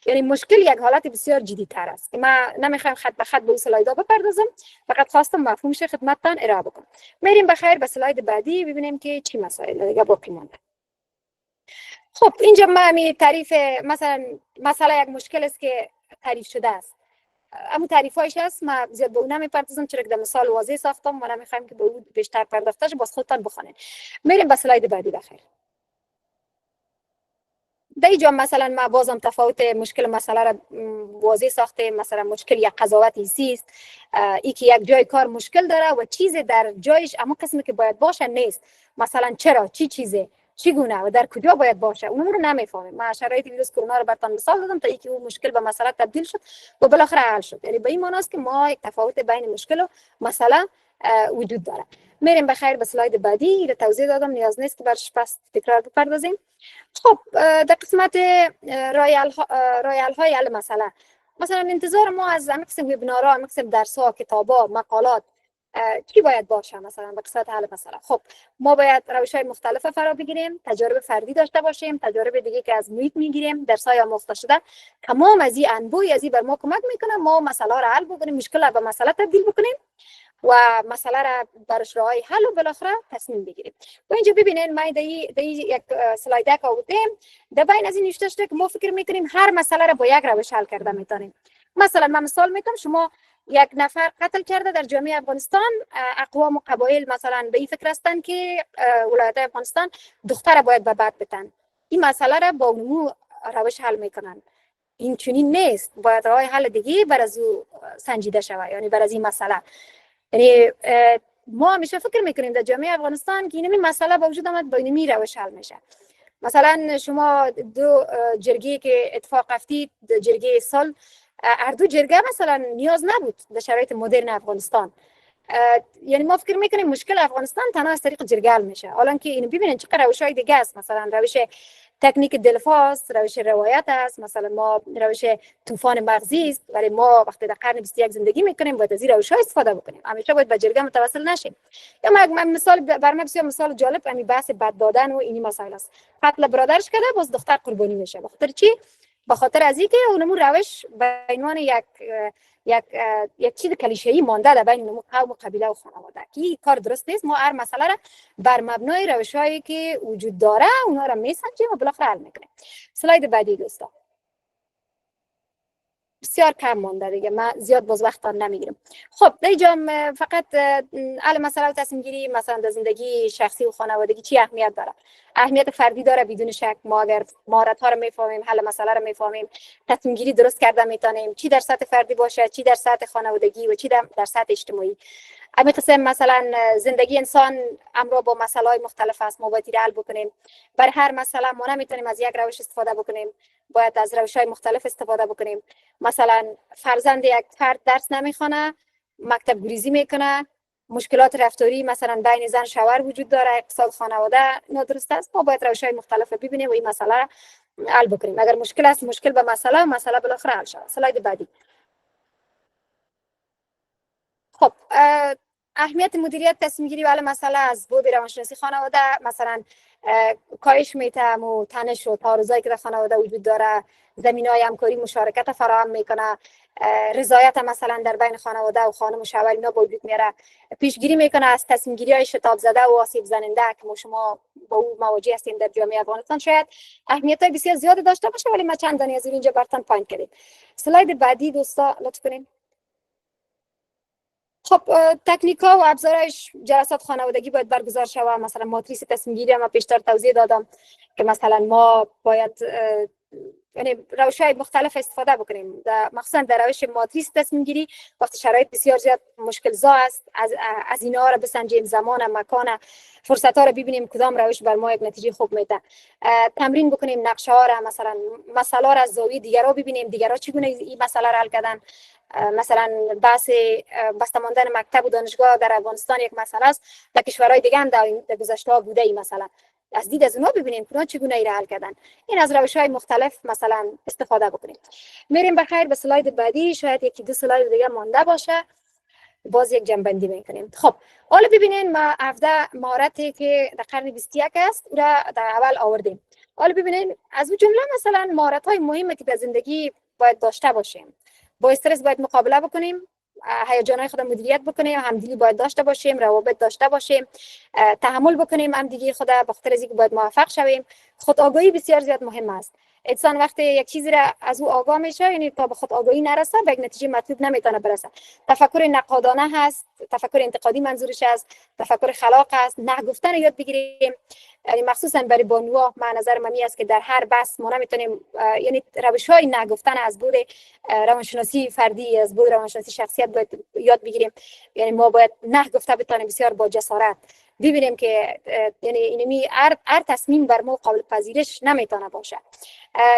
[SPEAKER 6] یعنی مشکل یک حالت بسیار جدی تر است که ما نمیخوایم خط به خط به اسلایدا بپردازم، فقط خواستم مفهومش خدمتتان ارائه بکنم. میریم بخیر به اسلاید بعدی ببینیم که چی مسائل دیگه باقی مونده. خب اینجا ما تعریف مثلا مسئله یک مشکل است که تعریف شده است. اما تعریفایش هست، ما زیاد به اون نمیپردازم چرا که در مثال واضح ساختم و نمیخوایم که به اون بیشتر پرداخته شه، باز خودتان بخونین. میریم به اسلاید بعدی بخیر. در اینجا مثلا ما بازم تفاوت مشکل مسئله را واضح ساخته. مثلا مشکل یک قضاوت حسی است، ای که یک جای کار مشکل داره و چیز در جایش اما قسمی که باید باشه نیست. مثلا چرا، چی چیزه، چگونه و در کجا باید باشه، اون رو نمیفهمیم. ما شرایط ویروس کرونا رو براتون مثال دادم تا اینکه اون مشکل به مسئله تبدیل شد و بالاخره حل شد. یعنی به این معنی است که ما یک تفاوت بین مشکل و مسئله وجود داره. میریم بخیر به اسلاید بعدی. رو توضیح دادم، نیاز نیست که برش پس تکرار بپردازیم. خب در قسمت رایل های حل مسئله، مثلا انتظار ما از قسم وبینارها، قسم درس‌ها، کتاب‌ها، مقالات چی باید باشه مثلا به قسمت حل مسئله؟ خب ما باید روش‌های مختلف فرا بگیریم، تجارب فردی داشته باشیم، تجارب دیگه که از محیط میگیریم، درس‌های آموخته شده. تمام از این انبوی از این بر ما کمک میکنه ما مسئله را حل بکنیم، مشکل را به مسئله تبدیل بکنیم و مسئله را برش راهی حل و بالاخره تصمیم بگیریم. و اینجا ببینید ما در یک اسلاید که آوردیم، در بین از این نوشته شده که ما فکر میکنیم هر مسئله را با یک روش حل کرده میتونیم. مثلا من مثال میگم، شما یک نفر قتل کرده در جامعه افغانستان، اقوام و قبایل مثلا به این فکر هستند که ولایت افغانستان دختر باید به بعد بتن. این مسئله را با اونمو روش حل میکنن. این چنین نیست، باید راه حل دیگه بر از او سنجیده شود. یعنی بر از این مسئله، یعنی ما همیشه فکر میکنیم در جامعه افغانستان که این مسئله با وجود آمد با اینمی روش حل میشه. مثلا شما دو جرگه که اتفاق افتید، جرگه سال، هر دو جرگه مثلا نیاز نبود در شرایط مدرن افغانستان. یعنی ما فکر میکنیم مشکل افغانستان تنها از طریق جرگه حل میشه، حالا که اینو ببینید چقدر روش‌های دیگه است. مثلا روش تکنیک دلفاست، روش روایت است، مثلا ما روش طوفان مغزی است، ولی ما وقتی در قرن 21 زندگی میکنیم باید از این روش‌ها استفاده بکنیم، همیشه باید به جرگه متوسل نشیم. یا من مثال برام بسیار مثال جالب همین بحث بد دادن و اینی مسائل است. قتل برادرش کرده باز دختر قربانی میشه، بخاطر چی؟ بخاطر از اینکه اونمون روش به عنوان یک چیز کلیشه‌ای مانده در بین قوم و قبیله و خانواده که این کار درست نیست. ما هر مسئله را بر مبنای روش‌هایی که وجود داره اونها را میسنجیم و بالاخره حل میکنیم. اسلاید بعدی دوستان. بسیار کم مانده دیگه، من زیاد باز وقت نمیگیرم. خب در اینجا فقط حل مسئله و تصمیم گیری مثلا در زندگی شخصی و خانوادگی چی اهمیت داره؟ اهمیت فردی داره بدون شک. ما اگر مهارت ها رو میفهمیم، حل مسئله رو میفهمیم، تصمیم گیری درست کرده میتونیم، چی در سطح فردی باشه، چی در سطح خانوادگی و چی در سطح اجتماعی. همین قسم مثلا زندگی انسان امرو با مسائل مختلف است، ما باید حل بکنیم. برای هر مسئله ما نمیتونیم از یک روش استفاده بکنیم، باید از روش‌های مختلف استفاده بکنیم. مثلا فرزند یک فرد درس نمیخونه، مکتب گریزی میکنه، مشکلات رفتاری مثلا بین زن شوهر وجود داره، اقتصاد خانواده نادرست است، ما باید روش‌های مختلف ببینیم و این مسئله را حل بکنیم. اگر مشکل است، مشکل به مسئله بالاخره حل شود. اسلاید بعدی. خب اهمیت مدیریت تصمیم گیری و حل مسئله از بود روانشناسی خانواده، مثلا کاهش میتم و تنش و تعارضایی که در خانواده وجود داره، زمینه‌های همکاری مشارکت فراهم میکنه، رضایت مثلا در بین خانواده و خانم و شوهر اینا به وجود میاره، پیشگیری میکنه از تصمیم گیری های شتاب زده و آسیب زننده که ما شما با او مواجه هستیم در جامعه افغانستان. شاید اهمیت های بسیار زیاد داشته باشه ولی ما چند دانی از اینجا براتون پوینت کردیم. اسلاید بعدی دوستا لطف کنین. خب تکنیک ها و ابزارش جلسات خانوادگی باید برگزار شود. مثلا ماتریس تصمیم گیری ما پیشتر توضیح دادم که مثلا ما باید یعنی روش‌های مختلف استفاده بکنیم، مخصوصا در روش ماتریس تصمیم گیری وقتی شرایط بسیار زیاد مشکل زا است، از اینا را بسنجیم، زمان، مکان، فرصت ها را ببینیم کدام روش بر ما یک نتیجه خوب میده. تمرین بکنیم نقشه ها را، مثلا مسئله را از زاویه دیگرها ببینیم، دیگرها چگونه این مسئله را حل کردن. مثلا بحث بسته ماندن مکتب و دانشگاه در افغانستان یک مسئله است، در کشورهای دیگه هم در گذشته ها بوده. این مثلا از دید از اونها ببینیم که چگونه ای را حل کردن. این از روش‌های مختلف مثلا استفاده بکنیم. میریم بخیر به سلاید بعدی، شاید یکی دو سلاید دیگه مانده باشه، باز یک جنبندی میکنیم. خب حالا ببینین ما 17 مهارتی که در قرن 21 است او را در اول آوردیم. حالا ببینین از اون جمله مثلا مهارت‌های مهمی که در زندگی باید داشته باشیم. با استرس باید مقابله بکنیم، هیجان‌های خود مدیریت بکنیم، همدلی باید داشته باشیم، روابط داشته باشیم، تحمل بکنیم همدیگه خود، به خاطر از اینکه باید موفق شویم. خودآگاهی بسیار زیاد مهم است. انسان وقتی یک چیزی را از او آگاه میشه، یعنی تا به خود آگاهی نرسه به یک نتیجه مطلوب نمیتونه برسه. تفکر نقادانه هست، تفکر انتقادی منظورش است، تفکر خلاق است، نه گفتن یاد بگیریم. یعنی مخصوصا برای بانوها من نظر من است که در هر بحث ما نمیتونیم، یعنی روش‌های نه گفتن از بود روانشناسی فردی، از بود روانشناسی شخصیت باید یاد بگیریم. یعنی ما باید نه گفته بتونیم بسیار با جسارت ببینیم که یعنی اینمی هر تصمیم بر ما قابل پذیرش نمیتونه باشه.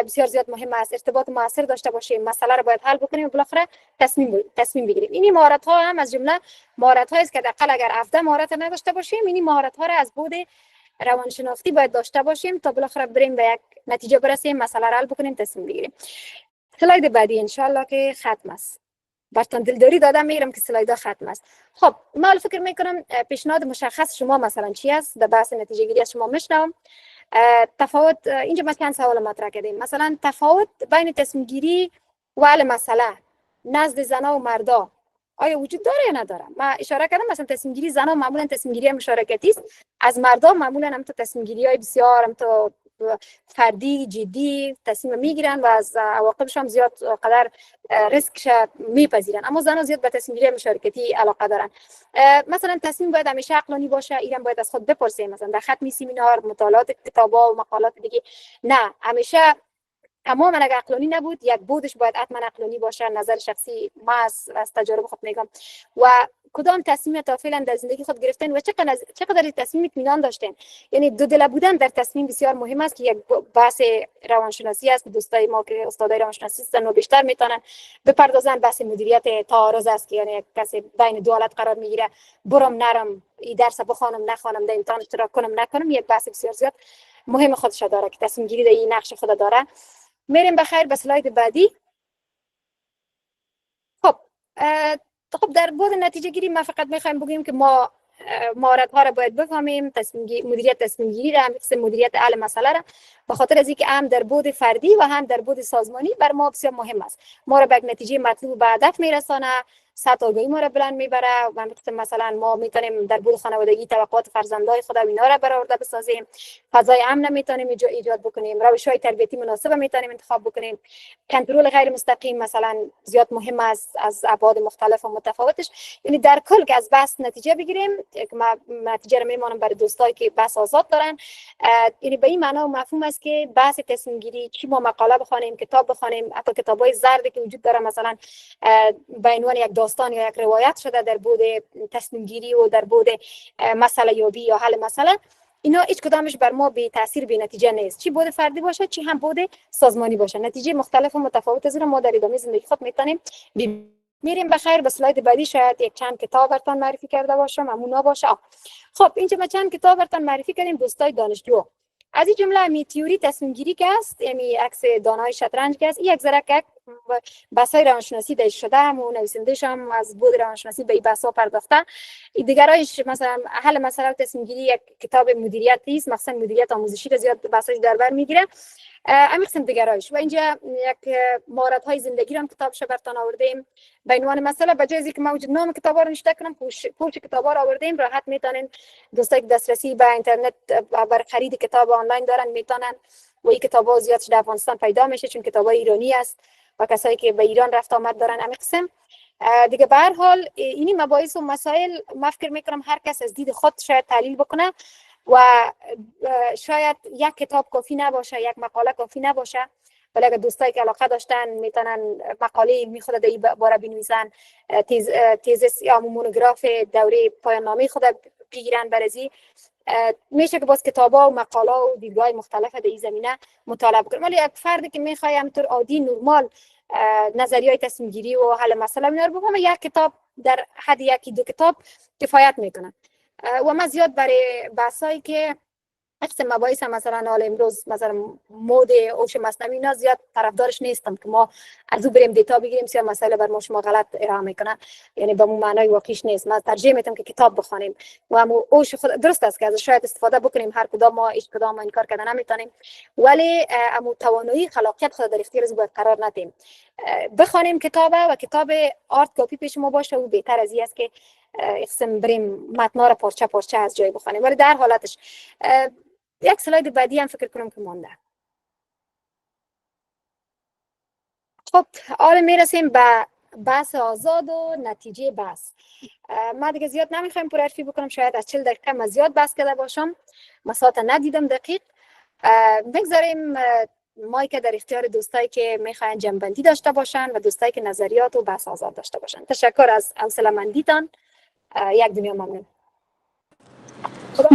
[SPEAKER 6] بسیار زیاد مهم است ارتباط موثر داشته باشیم، مسئله رو باید حل بکنیم و بالاخره تصمیم بگیریم. این مهارت ها هم از جمله مهارت هایی است که حداقل اگر 17 مهارت نداشته باشیم، این مهارت ها رو از بود روانشناختی باید داشته باشیم تا بالاخره بریم به یک نتیجه برسیم، مسئله رو حل بکنیم، تصمیم بگیریم. سلاید بعدی ان شاء الله که ختم است. براتون دلداری دادم میگیرم که سلایدها ختم است. خب من فکر میکنم پیشنهاد مشخص شما مثلا چی است؟ در بحث نتیجه گیری از شما میشنوم. تفاوت اینجا ما چند سوال مطرح کردیم. مثلا تفاوت بین تصمیم گیری و حل مسئله نزد زنا و مردا آیا وجود داره یا نداره؟ من اشاره کردم مثلا تصمیم گیری زنا معمولا تصمیم گیری مشارکتی است، از مردا معمولا هم تو تصمیم گیری های بسیار هم تو فردی جدی تصمیم میگیرن و از عواقبش هم زیاد قدر ریسکش میپذیرن، اما زنا زیاد به تصمیم گیری مشارکتی علاقه دارن. مثلا تصمیم باید همیشه عقلانی باشه، ایران باید از خود بپرسیم مثلا در ختمی سمینار، مطالعات کتابا و مقالات دیگه، نه همیشه تماما اگر عقلانی نبود، یک بودش باید حتما عقلانی باشه. نظر شخصی ما از تجربه خود میگم. و کدام تصمیم تا فعلا در زندگی خود گرفتن و چقدر تصمیم اطمینان داشتن. یعنی دو دل بودن در تصمیم بسیار مهم است که یک بحث روانشناسی است. دوستای ما که استادای روانشناسی هستن و بیشتر میتونن بپردازن. بحث مدیریت تعارض است که یعنی کسی بین دو حالت قرار میگیره، برم نرم، این درس بخوانم نخوانم، در امتحان اشتراک کنم نکنم، یک بحث بسیار زیاد مهم خودش داره که تصمیم گیری در این نقش خود داره. میریم بخیر به سلاید بعدی. خب در بود نتیجه گیری ما فقط میخوایم بگیم که ما مهارت ها را باید بفهمیم، مدیریت تصمیم گیری را، قسم مدیریت حل مسئله را، به خاطر از اینکه هم در بود فردی و هم در بود سازمانی بر ما بسیار مهم است. ما را به نتیجه مطلوب به هدف میرسانه، سطح آگاهی ما را بلند میبره. و مثلا ما میتونیم در بود خانوادگی توقعات فرزندای خود و اینا را برآورده بسازیم، فضای امن میتونیم ایجاد بکنیم، روش‌های تربیتی مناسب میتونیم انتخاب بکنیم. کنترل غیر مستقیم مثلا زیاد مهم است از ابعاد مختلف و متفاوتش. یعنی در کل که از بحث نتیجه بگیریم، که ما نتیجه رو میمونم برای دوستایی که بحث آزاد دارن. یعنی به این معنا و مفهوم است که بحث تصمیم گیری چی ما مقاله بخوانیم، کتاب بخوانیم، حتی کتابای زردی که وجود داره مثلا به عنوان یک داستان یا یک روایت شده در بود تصمیم گیری و در بود مسئله یابی یا حل مسئله، اینا هیچ کدامش بر ما بی تاثیر بی نتیجه نیست، چی بود فردی باشه چی هم بود سازمانی باشه. نتیجه مختلف و متفاوت از ما در ادامه زندگی خود میتونیم. میریم بخیر به سلاید بعدی. شاید یک چند کتاب براتون معرفی کرده باشم، امونا باشه. خب اینجا ما چند کتاب براتون معرفی کردیم دوستای دانشجو. از این جمله می تئوری تصمیم گیری که است، یعنی عکس دانای شطرنج که است، یک ذره بحث‌های روانشناسی درش شده و نویسنده‌اش هم از بود روانشناسی به این بحث‌ها پرداخته. دیگرایش مثلا حل مسئله و تصمیم گیری یک کتاب مدیریتی است، مثلا مدیریت آموزشی را زیاد بحثش در بر میگیره. اما قسم دیگرایش و اینجا یک مهارت‌های زندگی رو هم کتابش براتون آوردیم. به عنوان مثلا به جای اینکه ما نام کتابا رو نوشته کنم، پوش کتابا رو آوردیم، راحت میتونن دوستایی که دسترسی به اینترنت برای خرید کتاب آنلاین دارن میتونن و این کتابا زیادش در افغانستان پیدا میشه چون کتابای ایرانی است و کسایی که به ایران رفت آمد دارن. اما قسم دیگه به هر حال اینی مباحث و مسائل ما فکر میکنم هر کس از دید خود شاید تحلیل بکنه و شاید یک کتاب کافی نباشه، یک مقاله کافی نباشه. ولی اگر دوستایی که علاقه داشتن میتونن مقاله علمی خود در این باره بنویسن، تیزس یا مونوگراف دوره پایان نامه خود بگیرن برازی. میشه که باز کتابا و مقاله و دیدگاه مختلف در این زمینه مطالعه کنیم. ولی یک فردی که میخواد همینطور عادی نرمال نظریه تصمیم گیری و حل مسئله میاره بگم، یک کتاب در حد یکی دو کتاب کفایت میکنه. و من زیاد برای بحثایی که مباحث مثلا حال امروز مثلا مود هوش مصنوعی اینا زیاد طرفدارش نیستم که ما از او بریم دیتا بگیریم، سیاه مسئله بر ما شما غلط ارائه میکنه، یعنی به معنای واقعیش نیست. من ترجیح میدم که کتاب بخونیم و همو هوش خود درست است که از شاید استفاده بکنیم، هر کدام ما هیچ کدام ما این کار کردن نمیتونیم، ولی همو توانایی خلاقیت خود در اختیار از باید قرار ندیم. بخونیم کتابه و کتاب آرت کاپی پیش ما باشه و بهتر از این است که اقسم بریم متنا را پارچه پارچه از جای بخونیم. ولی در حالتش یک سلاید بعدی هم فکر کنم که مانده. خب حالا میرسیم به بحث آزاد و نتیجه بحث. ما دیگه زیاد نمیخوایم پرحرفی بکنم، شاید از 40 دقیقه من زیاد بحث کرده باشم، مساحت ندیدم دقیق. بگذاریم مایی که در اختیار دوستایی که میخواین جنبندی داشته باشن و دوستایی که نظریات و بحث آزاد داشته باشن. تشکر از حوصله‌مندیتان. یک دنیا ممنون.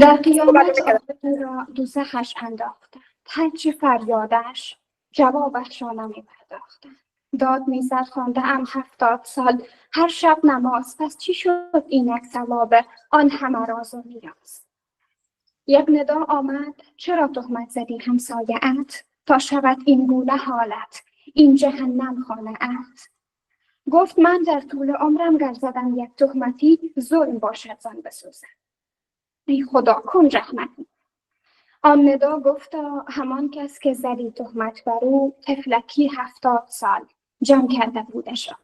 [SPEAKER 1] در قیامت آخرین را دوزخش انداختند، هرچی فریادش جوابش را نمی پرداختند. داد میزد خوانده ام 70 سال هر شب نماز، پس چی شد اینک ثواب آن همه راز و نیاز. یک ندا آمد چرا تهمت زدی همسایه‌ات، تا شود این گونه حالت این جهنم خانه‌ات. گفت من در طول عمرم گر زدم یک تهمتی، ظلم باشد زان بسوزم. ای خدا کن رحمتی. آن ندا گفتا همان کس که زدی تهمت بر او، طفلکی 70 سال جان کرده بودش را.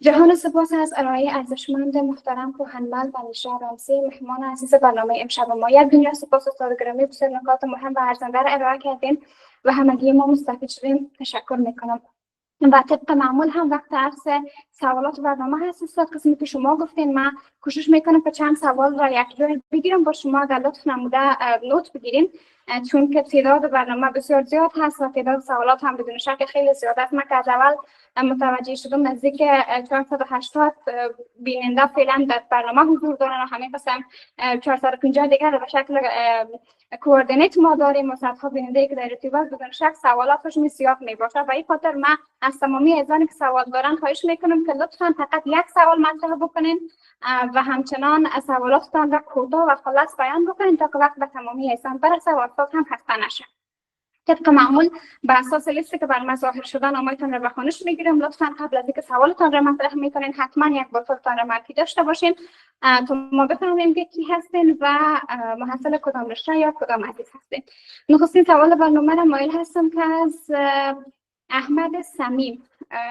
[SPEAKER 1] جهان سپاس از ارائه ارزشمند محترم کهنمل و نیشا رمزی، مهمان عزیز برنامه امشب ما. یک دنیا سپاس استاد گرامی، بسیار نکات مهم و ارزنده را ارائه کردین و همگی ما مستفید شدیم. تشکر میکنم. و طبق معمول هم وقت عرض سوالات برنامه هست استاد. قسمی که شما گفتین من کوشش میکنم که چند سوال را یک جای بگیرم با شما، اگر لطف نموده نوت بگیریم، چون که تعداد برنامه بسیار زیاد هست و تعداد سوالات هم بدون شک خیلی زیاد است. من که از اول متوجه شدم نزدیک 480 بیننده فعلا در برنامه حضور دارن و همین قسم 450 دیگر به شکل کوردینیت ما داریم و صدها بیننده که در ارتباط بدون شک سوالاتشون زیاد می باشه و این خاطر من از تمامی عزیزانی که سوال دارن خواهش میکنم که لطفا فقط یک سوال مطرح بکنین و همچنان سوالاتتان را کوتاه و خلاص بیان بکنین تا که وقت به تمامی عزیزان برسه و وقت هم خسته نشه. طبق معمول بر اساس لیستی که بر ظاهر شدن نامه‌تان را به خوانش میگیرم. لطفا قبل از اینکه سوالتان را مطرح میکنین حتما یک بار خودتان را معرفی داشته باشین تا ما بفهمیم که کی هستین و محصل کدام رشته یا کدام عزیز هستین. نخستین سوال برنامه را مایل هستم که از احمد صمیم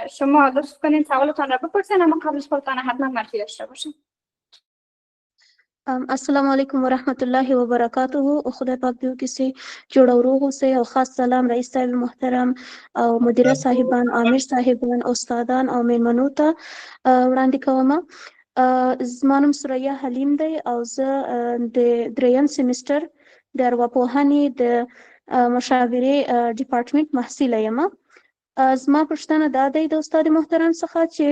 [SPEAKER 1] شما لطف کنین سوالتان را بپرسین اما قبلش خودتان حتما معرفی داشته باشین.
[SPEAKER 8] السلام علیکم و رحمت الله و برکاته. او خدای پاک دیو کسی جوړ او روغ اوسئ او خاص سلام رئیس صاحب محترم او مدیره صاحبان، امیر صاحبان، استادان او میلمنو ته وړاندې کوم. زما نوم سریا حلیم دی او زه د دریم سیمستر د ارواپوهنې د مشاورې ډیپارټمنټ محصله یم. زما پوښتنه دا دی د استاد محترم څخه چې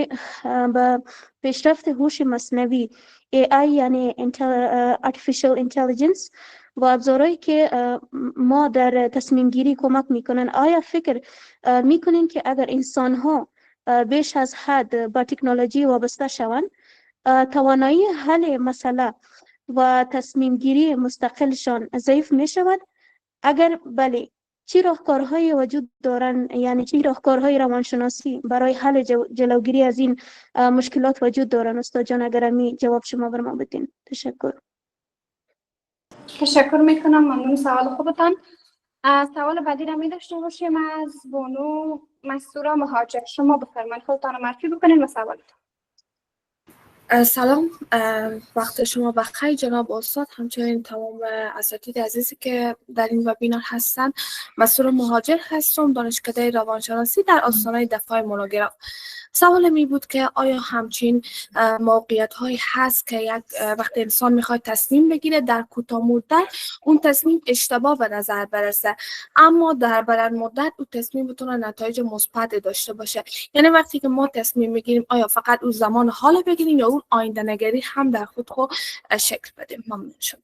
[SPEAKER 8] به پیشرفت هوش مصنوعی AI یعنی Artificial Intelligence و ابزارهایی که ما در تصمیم گیری کمک میکنن، آیا فکر میکنین که اگر انسان ها بیش از حد با تکنولوژی وابسته شوند توانایی حل مسئله و تصمیم گیری مستقلشان ضعیف میشود؟ اگر بله چی راهکارهایی وجود دارن، یعنی چی راهکارهای روانشناسی برای حل جلوگیری از این مشکلات وجود دارن؟ استاد جان اگر می جواب شما بر ما بدین. تشکر.
[SPEAKER 1] تشکر میکنم، ممنون سوال خوبتان. سوال بعدی را می داشته باشیم از بانو مستورا مهاجر. شما بفرمایید خودتان رو معرفی بکنین و سوالتان.
[SPEAKER 3] سلام، وقت شما بخیر جناب استاد، همچنین تمام اساتید عزیزی که در این وبینار هستند. مسئول مهاجر هستم، دانشکده روانشناسی در آستانه دفاع مونوگراف. سوال می بود که آیا همچین موقعیت هایی هست که وقتی انسان میخواد تصمیم بگیره در کوتاه مدت اون تصمیم اشتباه به نظر برسه، اما در بلند مدت اون تصمیم بتونه نتایج مثبت داشته باشه؟ یعنی وقتی که ما تصمیم میگیریم آیا فقط اون زمان حال بگیریم یا اون آینده نگری هم در خود شکل بدیم؟ ممنون شما.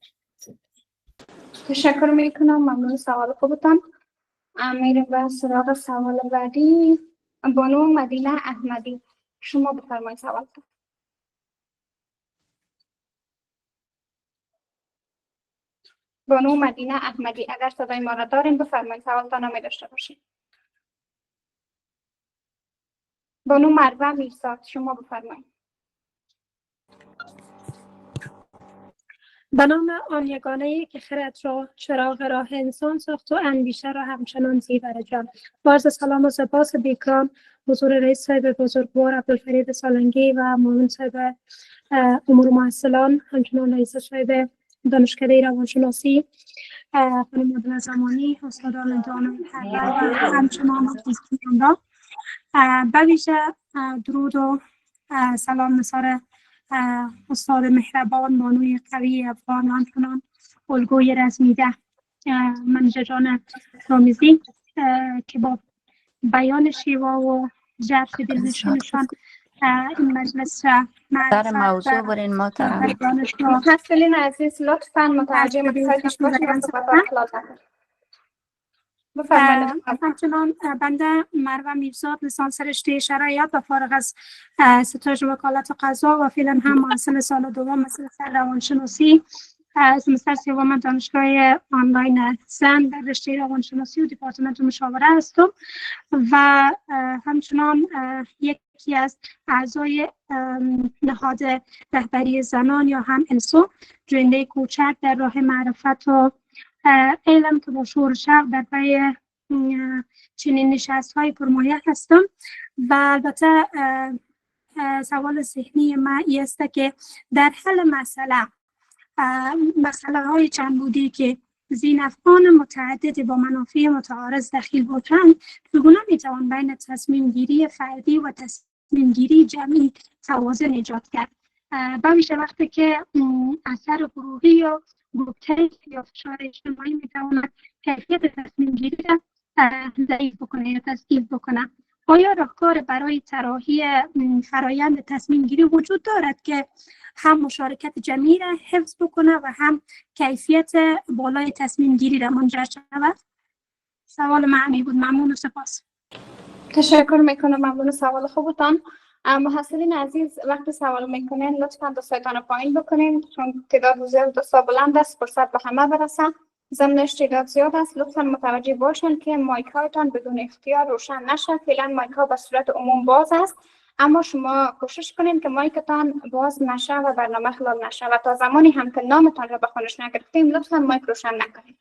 [SPEAKER 1] تشکر میکنم، ممنون سوال خوبتان. میریم به سراغ سوال بعدی. بانو مدینه احمدی، شما بفرمایید سوال. بانو مدینه احمدی، اگر صدای ما را داریم بفرمایید، سوالتان می داشته باشید. بانو مروه میرزاد، شما بفرمایید.
[SPEAKER 9] به نام آن یگانه‌ای که خرد را چراغ راه انسان ساخت و اندیشه را همچنان زیور جان. عرض سلام و سپاس بیکران حضور رئیس صاحب بزرگوار عبدالفرید سالنگی و معاون صاحب امور محصلان، همچنان رئیس صاحب دانشکده روانشناسی خانم عادل زمانی، استادان دانای هربر و همچنان دوستان را به ویژه درود و سلام نثار استاد مهربان، بانوی قوی افغان، همچنان الگوی رزمیده منیژه جان رامزی که با بیان شیوا و جرف دلنشینشان این مجلس
[SPEAKER 10] در موضوع برین محترم.
[SPEAKER 1] محصلین عزیز لطفاً متوجه مقصدش باشید و صحبتات اخلاق نکنید.
[SPEAKER 9] همچنان بنده مروه میرزاد، لیسانس رشته شرایط و فارغ از ستاژ وکالت قضا و فعلا هم محصل سال دوم مدرسه روانشناسی سمستر سوم دانشگاه آنلاین زن در رشته روانشناسی و دپارتمنت مشاوره هستم و همچنان یکی از اعضای نهاد رهبری زنان یا هم انسو، جوینده کوچک در راه معرفت و علم که با شور شوق در پی چنین نشست های پرمایه هستم. و البته سوال ذهنی من این است که در حل مسئله های چند بودی که ذی‌نفعان متعدد با منافع متعارض دخیل بودند، چگونه میتوان بین تصمیم گیری فردی و تصمیم گیری جمعی توازن ایجاد کرد؟ بمیشه وقتی که اثر گروهی یا گروپی یا فشار اجتماعی میتواند کیفیت تصمیم گیری را ضعیف بکنه یا تضعیف بکنه. آیا راهکار برای طراحی فرایند تصمیم گیری وجود دارد که هم مشارکت جمعی را حفظ بکنه و هم کیفیت بالای تصمیم گیری را منجر شود؟ سوال معنی بود. ممنون و سپاس.
[SPEAKER 1] تشکر میکنم، ممنون سوال خوبتان. محصلین عزیز وقتی سوال میکنین لطفاً دستایتان پایین بکنین چون تعداد حضور دوستا بلند است، فرصت به همه برسه. ضمنش تعداد زیاد است، لطفاً متوجه باشین که مایک هایتان بدون اختیار روشن نشه. فعلا مایک ها به صورت عموم باز است، اما شما کوشش کنین که مایکتان باز نشه و برنامه خلال نشه و تا زمانی هم که نامتان را به خونش نگرفتیم لطفاً مایک روشن نکنین.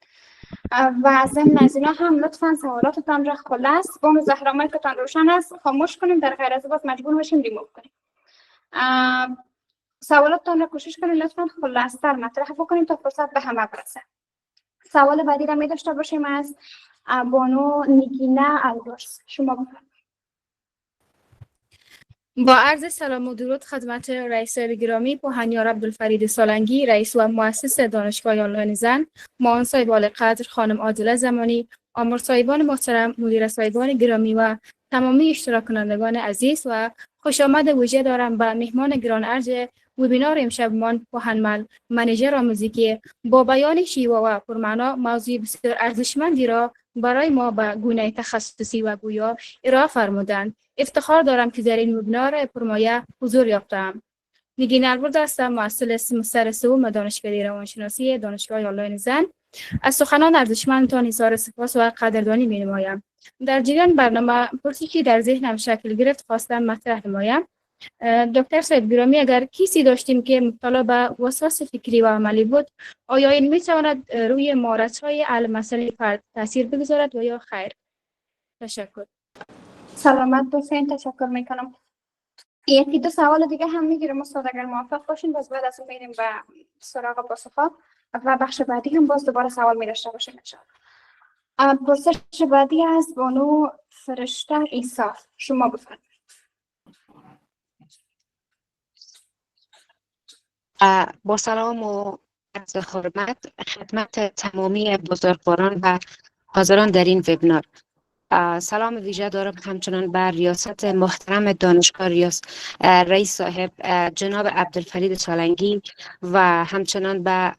[SPEAKER 1] و ضمن از اینا هم لطفاً سوالاتتان را خلاص با زهرا مایکتان روشن است خاموش کنیم، در غیر از باز مجبور بشیم ریموو کنیم. سوالاتتان را کوشش کنیم لطفاً خلاص‌تر مطرح بکنیم تا فرصت به همه برسه. سوال بعدی را می داشته باشیم از بانو نگینه الدرس، شما بفرمایید.
[SPEAKER 11] با عرض سلام و درود خدمت رئیس گرامی پوهنیار عبدالفرید سالنگی، رئیس و مؤسس دانشگاه آنلاین زن، معاون صاحب اعلیقدر خانم عادل زمانی، آمر صاحبان محترم، مدیر صاحبان گرامی و تمامی اشتراک کنندگان عزیز و خوش آمد ویژه دارم به مهمان گران ارج وبینار امشبمان پوهنمل منیژه رامزی که با بیان شیوا و پرمعنا موضوع بسیار ارزشمندی را برای ما به گونه تخصصی و گویا ارائه فرمودند. افتخار دارم که در این وبینار پرمایه حضور یافتم. نگین البرد هستم، مسئول سمستر سوم دانشکده روانشناسی دانشگاه آنلاین زن. از سخنان ارزشمندتان اظهار سپاس و قدردانی می‌نمایم. در جریان برنامه پرسشی در ذهنم شکل گرفت خواستم مطرح نمایم. دکتر صاحب گرامی، اگر کیسی داشتیم که مبتلا به وسواس فکری و عملی بود، آیا این می‌تواند روی مهارت‌های حل مسئله فرد تاثیر بگذارد و یا خیر؟ تشکر.
[SPEAKER 1] سلامت باشین، تشکر میکنم. یکی دو سوال دیگه هم میگیرم استاد اگر موافق باشین، باز بعد از اون میریم به سراغ پاسخ‌ها و بخش بعدی هم باز دوباره سوال می‌داشته باشیم انشاءالله. پرسش بعدی از بانو فرشته عیسی، شما بفرمایید.
[SPEAKER 12] با سلام و عرض حرمت خدمت تمامی بزرگواران و حاضران در این وبینار. سلام ویژه دارم همچنان بر ریاست محترم دانشگاه رئیس صاحب جناب عبدالفرید سالنگی و همچنان به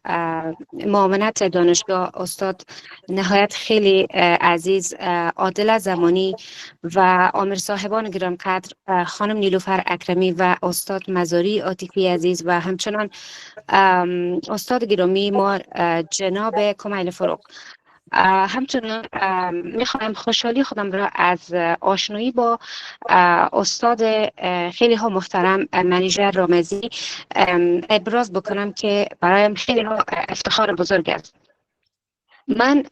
[SPEAKER 12] معاونت دانشگاه استاد نهایت خیلی عزیز عادل زمانی و آمر صاحبان گرانقدر خانم نیلوفر اکرمی و استاد مزاری عاطفی عزیز و همچنان استاد گرامی ما جناب کمیل فروغ. همچنان میخوایم خوشحالی خودم را از آشنایی با استاد خیلی ها محترم منیژر رامزی ابراز بکنم که برایم خیلی ها افتخار بزرگ است. من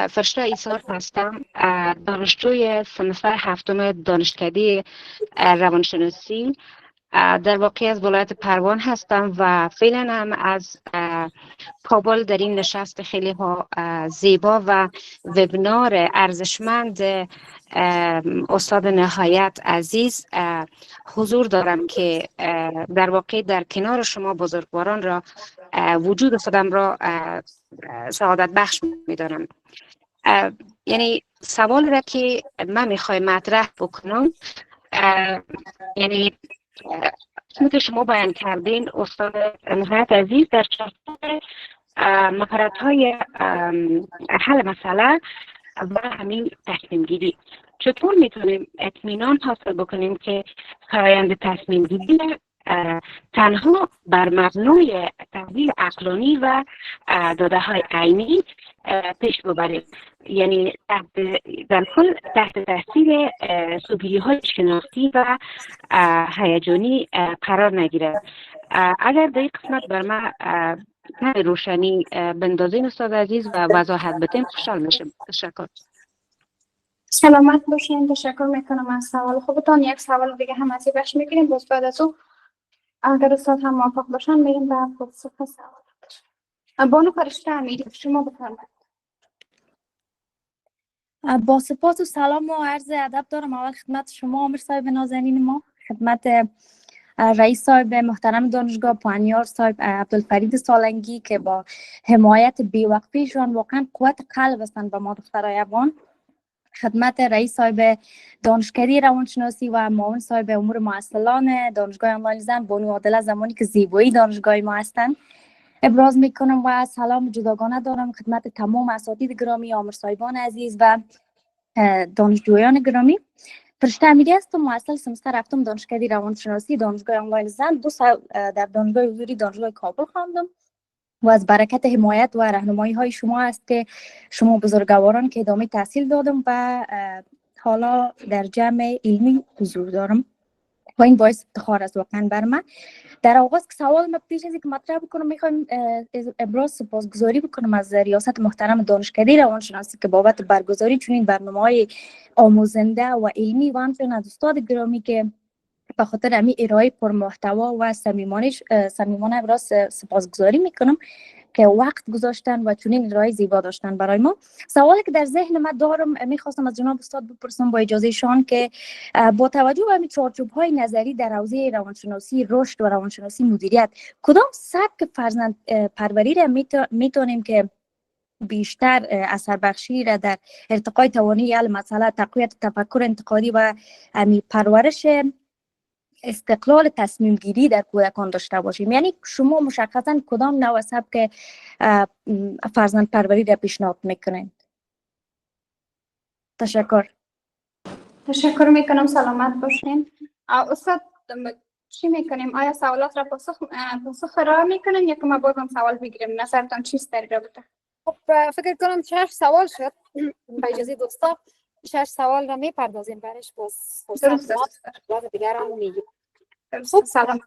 [SPEAKER 12] فرشته عیسی هستم، دانشجوی سمستر هفتم دانشکده روانشناسی در واقع از ولایت پروان هستم و فعلا هم از کابل در این نشست خیلی ها زیبا و وبینار ارزشمند استاد نهایت عزیز حضور دارم که در واقع در کنار شما بزرگواران را وجود خودم را سعادت بخش می‌دانم. یعنی سوال را که من میخوای مطرح بکنم، یعنی چون که شما بیان کردین استاد نهایت عزیز در چارچوب مهارت‌های حل مسئله و همین تصمیم گیری چطور میتونیم اطمینان حاصل بکنیم که فرآیند تصمیم گیری تنها بر مبنای تحلیل عقلانی و داده های عینی پیش ببریم، یعنی در کل تحت تاثیر سوگیری های شناختی و هیجانی قرار نگیره. اگر در این قسمت بر من روشنی بندازین استاد عزیز و وضاحت بدین خوشحال میشم. تشکر.
[SPEAKER 1] سلامت باشین. تشکر میکنم از سوال خوبتان. یک سوال دیگه هم از این بخش میگیریم، باز بعد از اون اگر استاد هم موافق باشن میریم به پاسخ سوالات. بانو فرشته امیری، شما بفرمایید.
[SPEAKER 13] با سپاس و سلام و عرض ادب دارم اول خدمت شما آمر صاحب نازنین ما، خدمت رئیس صاحب محترم دانشگاه پوانیار صاحب عبدالفرید سالنگی که با حمایت بی‌وقفه‌شان واقعا قوت قلب هستند به ما دخترای افغان، خدمت رئیس صاحب دانشکده روانشناسی و معاون صاحب امور معسلان دانشگاه آنلاین زن بانو عادل زمانی که زیبایی دانشگاه ما هستند ابراز میکنم و سلام جداگانه دارم خدمت تمام اساتید گرامی، آمر صاحبان عزیز و دانشجویان گرامی. فرشته امیری هستم، مؤسس سمستر هفتم دانشکده روانشناسی دانشگاه آنلاین زن. 2 سال در دانشگاه حضوری دانشگاه کابل خواندم و از برکت حمایت و راهنمایی های شما است که شما بزرگواران که ادامه تحصیل دادم و حالا در جمع علمی حضور دارم و این باعث افتخار است واقعا بر من. در آغاز که سوال ما پیش از اینکه مطرح بکنم میخوایم ابراز سپاسگزاری بکنم از ریاست محترم دانشکده روانشناسی که بابت برگزاری چنین برنامه‌های آموزنده و علمی و همچنین از استاد گرامی که به خاطر همین ارائه پرمحتوا و صمیمانه ابراز سپاسگزاری میکنم که وقت گذاشتن و چنین ارائه زیبا داشتن برای ما. سوالی که در ذهن من دارم میخواستم از جناب استاد بپرسم با اجازه شان که با توجه به همین چارچوب‌های نظری در حوزه روانشناسی رشد و روانشناسی مدیریت کدام سبک فرزند پروری را میتونیم که بیشتر اثر بخشی را در ارتقای توانایی حل مسئله، تقویت تفکر انتقادی و همین پرورش استقلال تصمیم گیری در کودکان داشته باشیم؟ یعنی شما مشخصا کدام نوع سبک فرزند پروری را پیشنهاد میکنین؟ تشکر.
[SPEAKER 1] تشکر میکنم. سلامت باشین. استاد چی میکنیم؟ آیا سوالات را پاسخ را میکنین یا که ما بازم سوال بگیریم؟ نظرتان چیست در رابطه؟
[SPEAKER 6] خب فکر کنم 6 سوال شد. با اجازه دوستا 6 سوال را میپردازیم برش، باز فرصت دیگر هم میگیم.
[SPEAKER 1] خب سلام.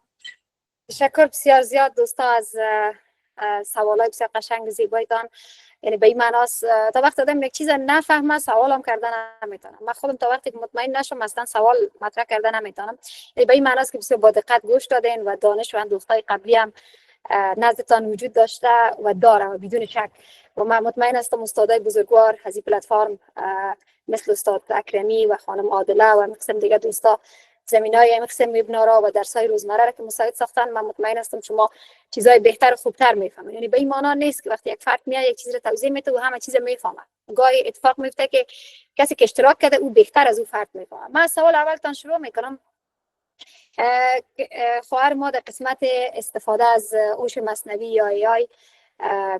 [SPEAKER 6] تشکر بسیار زیاد دوستا از سوالای بسیار قشنگ زیبایتان. یعنی به این معناست تا وقت آدم یک چیز نفهمه سوالم کردن نمیتونم. من خودم تا وقتی که مطمئن نشم اصلا سوال مطرح کردن نمیتونم. یعنی به این معناست که بسیار با دقت گوش دادین و دانش و دوستای قبلی هم نزدتان وجود داشته و داره و بدون شک. و من مطمئن هستم استادای بزرگوار از این پلتفرم مثل استاد اکرمی و خانم عادله و مقسم دیگه دوستا زمینای مقسم وبینارها و درسای روزمره را که مساعد ساختن، من مطمئن هستم شما چیزای بهتر و خوبتر میفهمید. یعنی به این معنا نیست که وقتی یک فرد میاد یک چیز رو توضیح میده و همه چیز میفهمه. گاهی اتفاق میفته که کسی که اشتراک کرده او بهتر از او فرد میفهمه. من سوال اولتان شروع میکنم. خواهر ما در قسمت استفاده از هوش مصنوی یا AI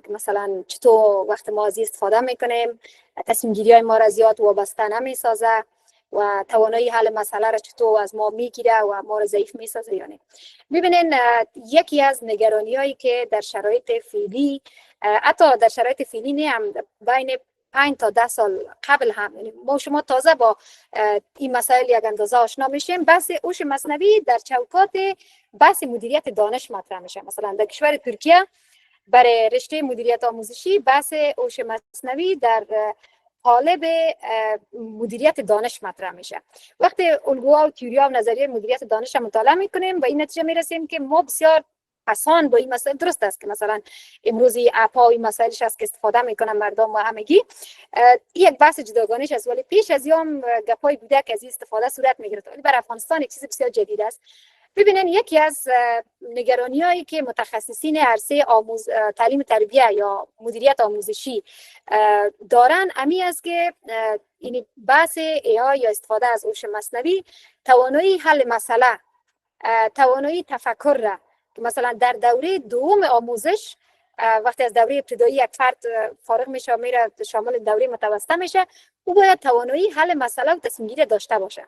[SPEAKER 6] که مثلا چطور وقت ما از استفاده میکنیم، تصمیم گیری های ما را زیاد وابسته نمیسازه و توانایی حل مسئله را چطور از ما میگیره و ما را ضعیف میسازه یا نه. ببینین یکی از نگرانی هایی که در شرایط فعلی، حتی در شرایط فعلی نه هم بین 5 تا 10 سال قبل هم، یعنی ما شما تازه با این مسائل یک اندازه آشنا میشیم. بحث هوش مصنوی در چوکات بحث مدیریت دانش مطرح میشه. مثلا در کشور ترکیه برای رشته مدیریت آموزشی بحث هوش مصنوی در قالب مدیریت دانش مطرح میشه. وقتی الگوها و تئوری‌ها و نظریه مدیریت دانش را مطالعه میکنیم به این نتیجه میرسیم که ما بسیار آسان با این مسائل، درست است که مثلا امروزی اپ‌ها و این مسائلش هست که استفاده میکنن مردم و همگی، یک بحث جداگانه است، ولی پیش از یام گپای بوده که از این استفاده صورت میگیره. ولی برای افغانستان یک چیز بسیار جدید است. ببینن یکی از نگرانی‌هایی که متخصصین عرصه تعلیم تربیه یا مدیریت آموزشی دارن امی است که این بحث AI یا استفاده از هوش مصنوی توانایی حل مسئله، توانایی تفکر را که مثلا در دوره دوم آموزش وقتی از دوره ابتدایی یک فرد فارغ میشه و میره شامل دوره متوسطه میشه، او باید توانایی حل مسئله و تصمیم گیری داشته باشه.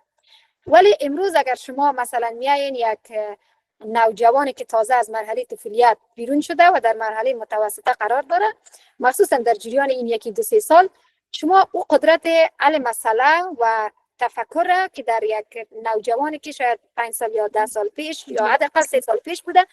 [SPEAKER 6] ولی امروز اگر شما مثلا میایین یک نوجوانی که تازه از مرحله طفولیت بیرون شده و در مرحله متوسطه قرار داره، مخصوصا در جریان این 1-2-3 سال، شما او قدرت حل مسئله و تفکر را که در یک نوجوانی که شاید 5 سال یا 10 سال پیش یا حداقل 3 سال پیش بوده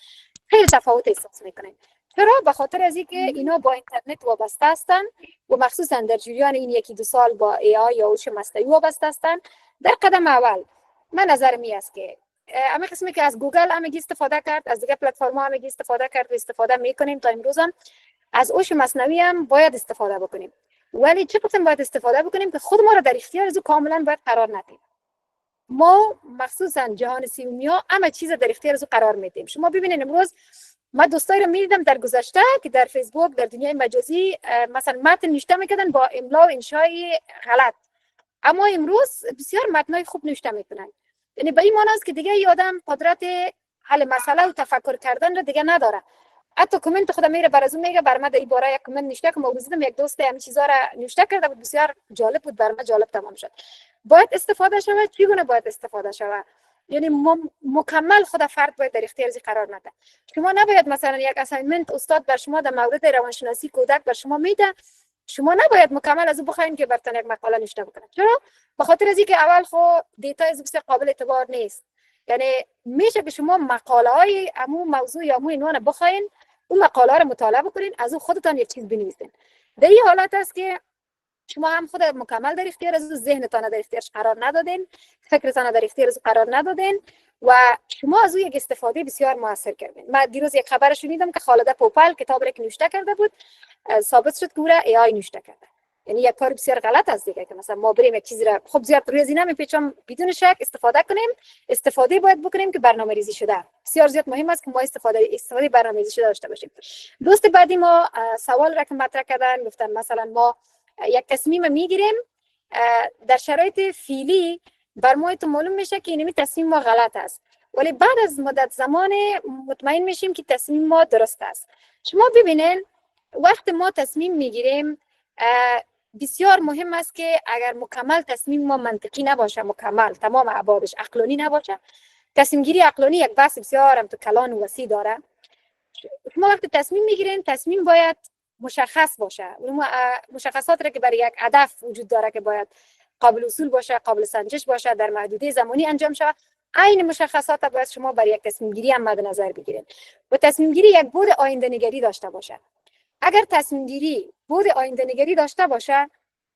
[SPEAKER 6] خیلی تفاوت احساس میکنین. چرا؟ به خاطر از اینکه اینا با اینترنت وابسته هستن و مخصوصا در جریان این 1-2 سال با AI یا هوش مصنوعی وابسته هستن. در قدم اول من نظر می است که همه قسمی که از گوگل همگی استفاده کرد، از دیگه پلتفرم‌ها همگی استفاده کرد و استفاده میکنیم تا امروز هم از هوش مصنوعی هم باید استفاده بکنیم. ولی چه قسم باید استفاده بکنیم که خود ما را در اختیار از کاملا باید قرار ندیم. ما مخصوصا جهان سیومیا همه چیز در اختیار از قرار میدیم. شما ببینید امروز من دوستایی رو میدیدم در گذشته که در فیسبوک در دنیای مجازی مثلا متن نوشته میکردن با املا و انشای غلط، اما امروز بسیار متنای خوب نوشته میکنن. یعنی به این معنی است که دیگه ای آدم قدرت حل مسئله و تفکر کردن رو دیگه نداره. حتی کامنت خودم میره برازون میگه بر من در این باره یک کامنت نوشته که موضوع یک دوست همین چیزا را نوشته کرده بود، بسیار جالب بود، بر من جالب تمام شد. باید استفاده شود. چگونه باید استفاده شود؟ یعنی مکمل خود فرد باید در اختیار قرار نده. شما نباید مثلا یک اسایمنت استاد بر شما در مورد روانشناسی کودک بر شما میده، شما نباید مکمل از او بخواین که براتون یک مقاله نوشته بکنه. چرا؟ به خاطر از اینکه اول خود دیتا از بسیار قابل اعتبار نیست. یعنی میشه که شما مقاله های امو موضوع یا امو عنوان بخواین، اون مقاله رو مطالعه بکنین، از اون خودتان یک چیز بنویسین. در این حالت است که شما هم خود مکمل در اختیار از ذهنتان در اختیارش قرار ندادین، فکرتان در اختیار از قرار ندادین و شما از او یک استفاده بسیار موثر کردین. من دیروز یک خبر شنیدم که خالده پوپل کتاب را که نوشته کرده بود ثابت شد که او را AI نوشته کرده. یعنی یک کار بسیار غلط است دیگه که مثلا ما بریم یک چیزی را خب زیاد روی زینه میپیچم بدون شک استفاده کنیم. استفاده باید بکنیم که برنامه‌ریزی شده. بسیار زیاد مهم است که ما استفاده برنامه‌ریزی شده داشته باشیم. دوست بعدی ما سوال را که مطرح کردن گفتن مثلا ما یک تصمیم میگیریم در شرایط فعلی بر ما تو معلوم میشه که این تصمیم ما غلط است، ولی بعد از مدت زمان مطمئن میشیم که تصمیم ما درست است. شما ببینین وقت ما تصمیم میگیریم بسیار مهم است که اگر مکمل تصمیم ما منطقی نباشه، مکمل تمام ابعادش عقلانی نباشه، تصمیم گیری عقلانی یک بحث بسیار هم تو کلان و وسیع داره. شما وقتی تصمیم میگیرین تصمیم باید مشخص باشه. مشخصات را که برای یک هدف وجود داره که باید قابل اصول باشه، قابل سنجش باشه، در محدوده زمانی انجام شود. عین مشخصات باید شما برای یک تصمیم گیری هم مد نظر بگیرید و تصمیم گیری یک بعد آینده نگری داشته باشه. اگر تصمیم گیری بود آینده نگری داشته باشه،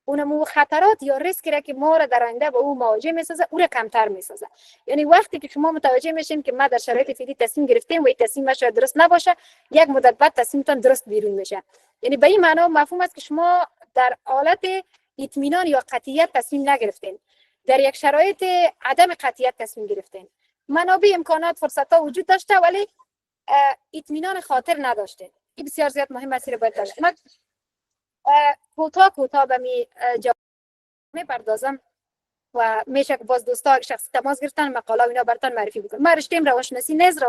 [SPEAKER 6] اونمو خطرات یا ریسکی را که ما را در آینده با او مواجه میسازه او را کمتر میسازه. یعنی وقتی که شما متوجه میشین که ما در شرایط فعلی تصمیم گرفتیم و این تصمیم شاید درست نباشه، یک مدت بعد تصمیمتان درست بیرون میشه. یعنی به این معنا مفهوم است که شما در حالت اطمینان یا قطعیت تصمیم نگرفتین، در یک شرایط عدم قطعیت تصمیم گرفتین. منابع، امکانات، فرصت ها وجود داشته ولی اطمینان خاطر نداشتین. این بسیار زیاد مهم است. باید داشت. من کوتاه به می جواب میپردازم و میشه که باز دوستا شخصی تماس گرفتن مقاله اینا براتون معرفی بکنم. من رشته‌ام روانشناسی نیست،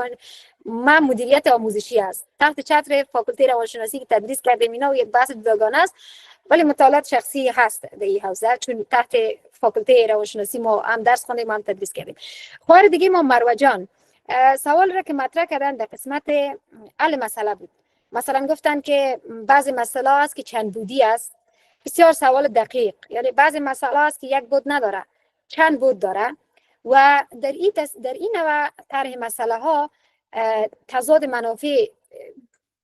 [SPEAKER 6] من مدیریت آموزشی است. تحت چتر فاکولته روانشناسی که تدریس کردم اینا و یک بحث جداگانه است، ولی مطالعات شخصی هست در این حوزه، چون تحت فاکولته روانشناسی ما هم درس خوندیم هم تدریس کردیم. خواهر دیگه ما مروه جان سوال را که مطرح کردن در قسمت حل مسئله بود. مثلا گفتن که بعضی مسئله است که چند بودی است. بسیار سوال دقیق. یعنی بعضی مسئله است که یک بود نداره، چند بود داره و در این نوع طرح مسئله ها تضاد منافع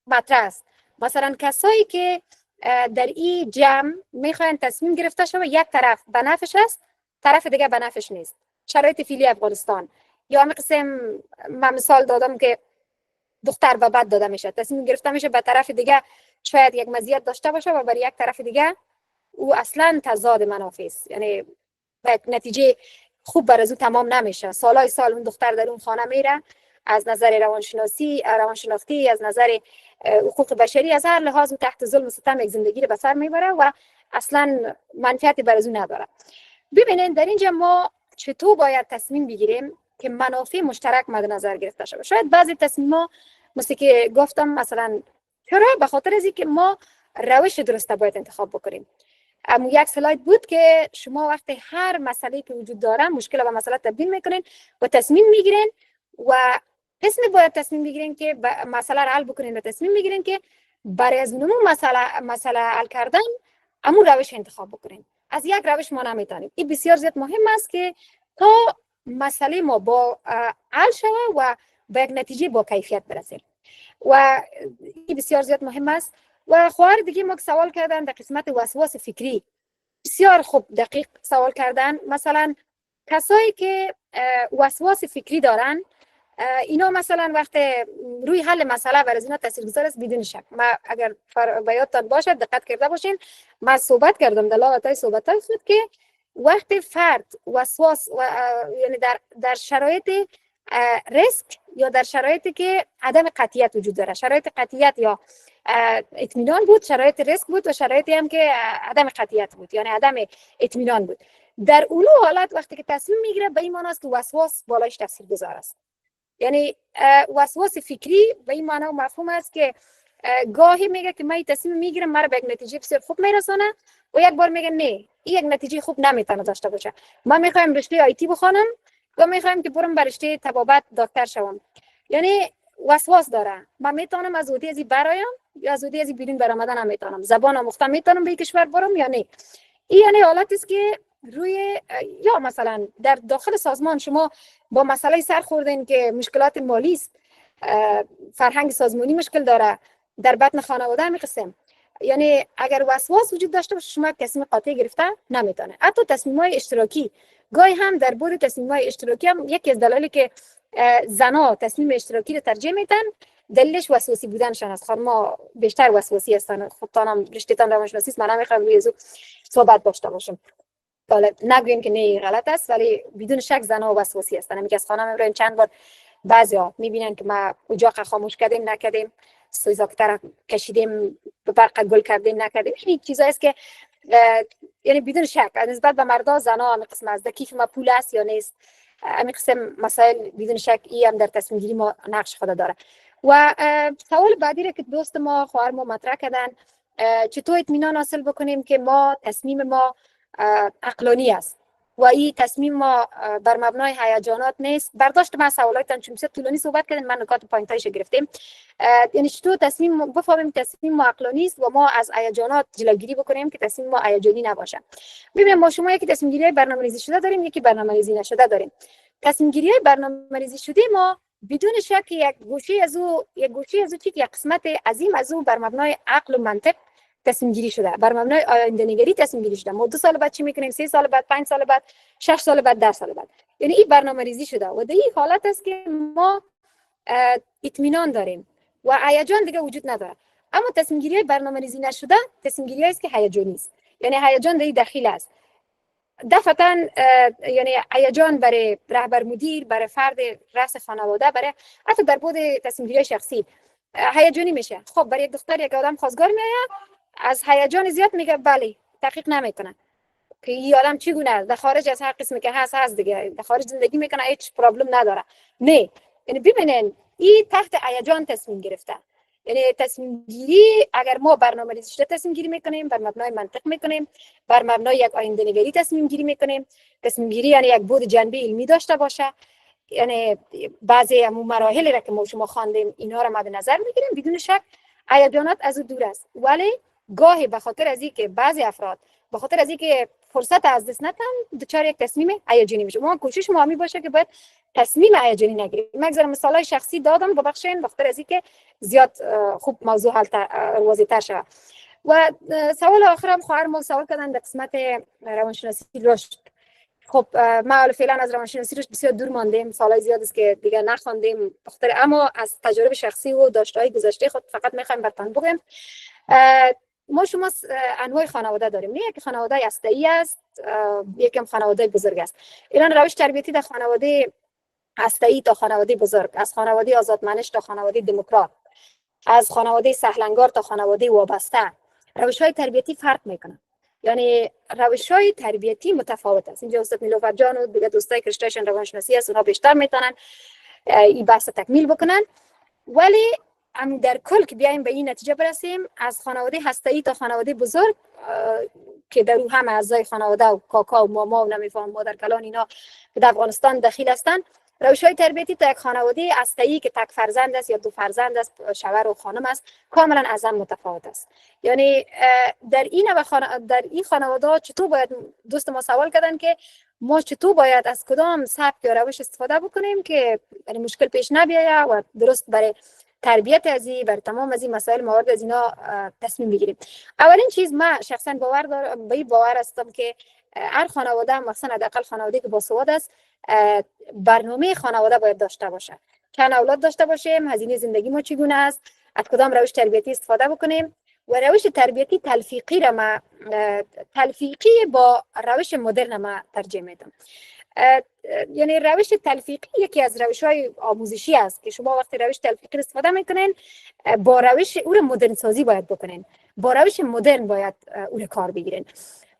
[SPEAKER 6] مطرح است. مثلا کسایی که در این جمع میخواین تصمیم گرفته شود یک طرف به نفعش است، طرف دیگه به نفعش نیست. شرایط فعلی افغانستان یا همین قسم من مثال دادم که دختر و بعد داده میشه، تصمیم گرفته میشه به طرف دیگه شاید یک مزیت داشته باشه و برای یک طرف دیگه او اصلا تضاد منافع است. یعنی به نتیجه خوب بر از او تمام نمیشه. سالهای سال اون دختر در اون خانه میره، از نظر روانشناختی، از نظر حقوق بشری، از هر لحاظ تحت ظلم و ستم یک زندگی رو به سر میبره و اصلا منفعتی بر از او نداره. ببینید در اینجا ما چطور باید تصمیم بگیریم که منافع مشترک مد نظر گرفته شود. شاید بعضی تصمیم‌ها مثل که گفتم مثلا چرا؟ به خاطر از اینکه ما روش درسته باید انتخاب بکنیم. اما یک سلاید بود که شما وقتی هر مسئله که وجود داره مشکل به مسئله تبدیل میکنین و تصمیم میگیرین و قسمی باید تصمیم بگیرین که مسئله رو حل بکنین و تصمیم میگیرین که برای از اون مسئله حل کردن همون روش انتخاب بکنین. از یک روش ما نمیتونیم. این بسیار زیاد مهم است که تا مسئله ما با حل شود و به یک نتیجه با کیفیت برسیم و این بسیار زیاد مهم است. و خواهر دیگه ما سوال کردن در قسمت وسواس فکری، بسیار خوب دقیق سوال کردن. مثلا کسایی که وسواس فکری دارن اینا مثلا وقتی روی حل مسئله بر از اینا تاثیرگذار است بدون شک. ما اگر به یادتان باشد دقت کرده باشین ما صحبت کردم در لابطای صحبتای خود که وقتی فرد وسواس یعنی در شرایط ریسک یا در شرایطی که عدم قطعیت وجود داره، شرایط قطعیت یا اطمینان بود، شرایط ریسک بود و شرایطی هم که عدم قطعیت بود یعنی عدم اطمینان بود. در اون حالت وقتی که تصمیم میگیره به این معنی است که وسواس بالایش تاثیرگذار است. یعنی وسواس فکری به این معنی و مفهوم است که گاهی میگه که من تصمیم میگیرم مرا به یک نتیجه بسیار خوب میرسونه و یک بار میگه نه این یک نتیجه خوب نمیتونه داشته باشه. من میخوایم رشته آیتی بخونم و میخوایم که برم به رشته طبابت دکتر شوم. یعنی وسواس داره. من میتونم از اودی ازی برایم یا از اودی ازی بیرون برآمدن نمیتونم. زبان آموختم میتونم به کشور برم یا نه. این یعنی حالتی است که روی یا مثلا در داخل سازمان شما با مسئله سر خوردین که مشکلات مالی است، فرهنگ سازمانی مشکل داره، در بطن خانواده می قسم. یعنی اگر وسواس وجود داشته باشه شما تصمیم قاطع گرفته نمیتونه. حتی تصمیم‌های اشتراکی گاهی هم در بود تصمیم‌های اشتراکی هم یکی از دلایلی که زنا تصمیم اشتراکی رو ترجیح میدن دلیلش وسواسی بودنشان است. خانم‌ها بیشتر وسواسی هستن. خودتانم رشته‌تان روانشناسی است، من نمیخوام روی این صحبت داشته باشم. حالا نگویم که نه غلط است ولی بدون شک زنا وسواسی هستن. همین که از خانم رو چند بار بعضیا میبینن که ما اجاق خاموش کردیم نکردیم، سوزاکتر کشیدیم، به برق گل کردیم نکردیم. این چیزایی است که یعنی بدون شک نسبت به مردا زنا همین قسم از کیف ما پول است یا نیست، همین قسم مسائل بدون شک ای هم در تصمیم گیری ما نقش خود داره. و سوال بعدی رو که دوست ما خواهر ما مطرح کردن چطور اطمینان حاصل بکنیم که ما تصمیم ما عقلانی است و این تصمیم ما بر مبنای هیجانات نیست. برداشت ما سوالاتتان چون بسیار طولانی صحبت کردیم، من نکات پوینتایش گرفتیم. یعنی چطور تصمیم بفهمیم تصمیم ما عقلانی است و ما از هیجانات جلوگیری بکنیم که تصمیم ما هیجانی نباشه. ببینید ما شما یکی تصمیم گیری برنامه‌ریزی شده داریم، یکی برنامه‌ریزی نشده داریم. تصمیم گیری برنامه‌ریزی شده ما بدون شک یک گوشه از او یک قسمت عظیم از او بر مبنای عقل و منطق تصمیم گیری شده، بر مبنای آینده نگری تصمیم گیری شده. ما 2 سال بعد چی میکنیم، 3 سال بعد، 5 سال بعد، 6 سال بعد، 10 سال بعد. یعنی این برنامه ریزی شده و در این حالت است که ما اطمینان داریم و هیجان دیگه وجود نداره. اما تصمیم گیری برنامه ریزی نشده تصمیم گیری است که هیجانی است، یعنی هیجان در این دخیل است. دفعتاً یعنی هیجان برای رهبر مدیر، برای فرد رأس خانواده، برای حتی در بود تصمیم گیری شخصی هیجانی میشه. خب برای یک دختر یک آدم خواستگار میآید، از هیجان زیاد میگه بله، تحقیق نمیکنه که این آدم چگونه است، در خارج از هر قسمی که هست دیگه، در خارج زندگی میکنه، هیچ پرابلم نداره. نه، یعنی ببینین این تحت هیجان تصمیم گرفته. یعنی تصمیم گیری اگر ما برنامه ریزی شده تصمیم گیری میکنیم، بر مبنای منطق میکنیم، بر مبنای یک آینده نگری تصمیم گیری میکنیم. تصمیم گیری یعنی یک بود جنبه علمی داشته باشه، یعنی بعضی مراحلی را که ما شما خواندیم اینا را مد نظر میگیریم. بدون شک هیجانات از او دور است، ولی گاهی به خاطر از اینکه بعضی افراد به خاطر از اینکه فرصت از دست ندن دچار یک تصمیم هیجانی میشه. ما کوشش ما باشه که باید تصمیم هیجانی نگیریم. مثلا مثالای شخصی دادم ببخشید بخاطر از اینکه زیاد خوب موضوع حل واضح‌تر شود. و سوال آخرم خواهر ما سوال کردن در قسمت روانشناسی رشد. خب ما فعلا از روانشناسی رشد بسیار دور ماندیم، سالای زیاد است که دیگه نخواندیم بخاطر، اما از تجربه شخصی و داشته‌های گذشته خود فقط می‌خوایم براتون بگم. ما شما انواع خانواده داریم، نه یک خانواده هسته‌ای است، یکم خانواده بزرگ است. ایران روش تربیتی در خانواده هسته‌ای تا خانواده بزرگ، از خانواده آزادمنش تا خانواده دموکرات، از خانواده سهلنگار تا خانواده وابسته، روش‌های تربیتی فرق میکنه. یعنی روش‌های تربیتی متفاوت است. اینجا استاد نیلوفر جان و دیگه دوستای کرشتایشان روانشناسی است، اونها بیشتر میتونن این بحث تکمیل بکنن. ولی هم در کل که بیایم به این نتیجه برسیم، از خانواده هسته‌ای تا خانواده بزرگ که در هم اعضای خانواده و کاکا و ماما و نمیفهم مادر کلان اینا که در افغانستان داخل هستند، روش‌های تربیتی تا یک خانواده هسته‌ای که تک فرزند است یا 2 فرزند است، شوهر و خانم است، کاملا از هم متفاوت است. یعنی در این خانواده چطور باید، دوست ما سوال کردن که ما چطور باید از کدام سبک یا روش استفاده بکنیم که مشکل پیش نبیاید و درست برای تربیت ازی بر تمام از این مسائل موارد از اینا تصمیم بگیریم. اولین چیز ما شخصا باور دارم، به این باور هستم که هر خانواده، مثلا حداقل خانواده که باسواد است، برنامه خانواده باید داشته باشه. چند اولاد داشته باشیم، هزینه زندگی ما چگونه است، از کدام روش تربیتی استفاده بکنیم و روش تربیتی تلفیقی را ما تلفیقی با روش مدرن ما ترجمه میدم. یعنی روش تلفیقی یکی از روش‌های آموزشی است که شما وقتی روش تلفیقی استفاده میکنین با روش او رو مدرن سازی باید بکنین، با روش مدرن باید او رو کار بگیرین.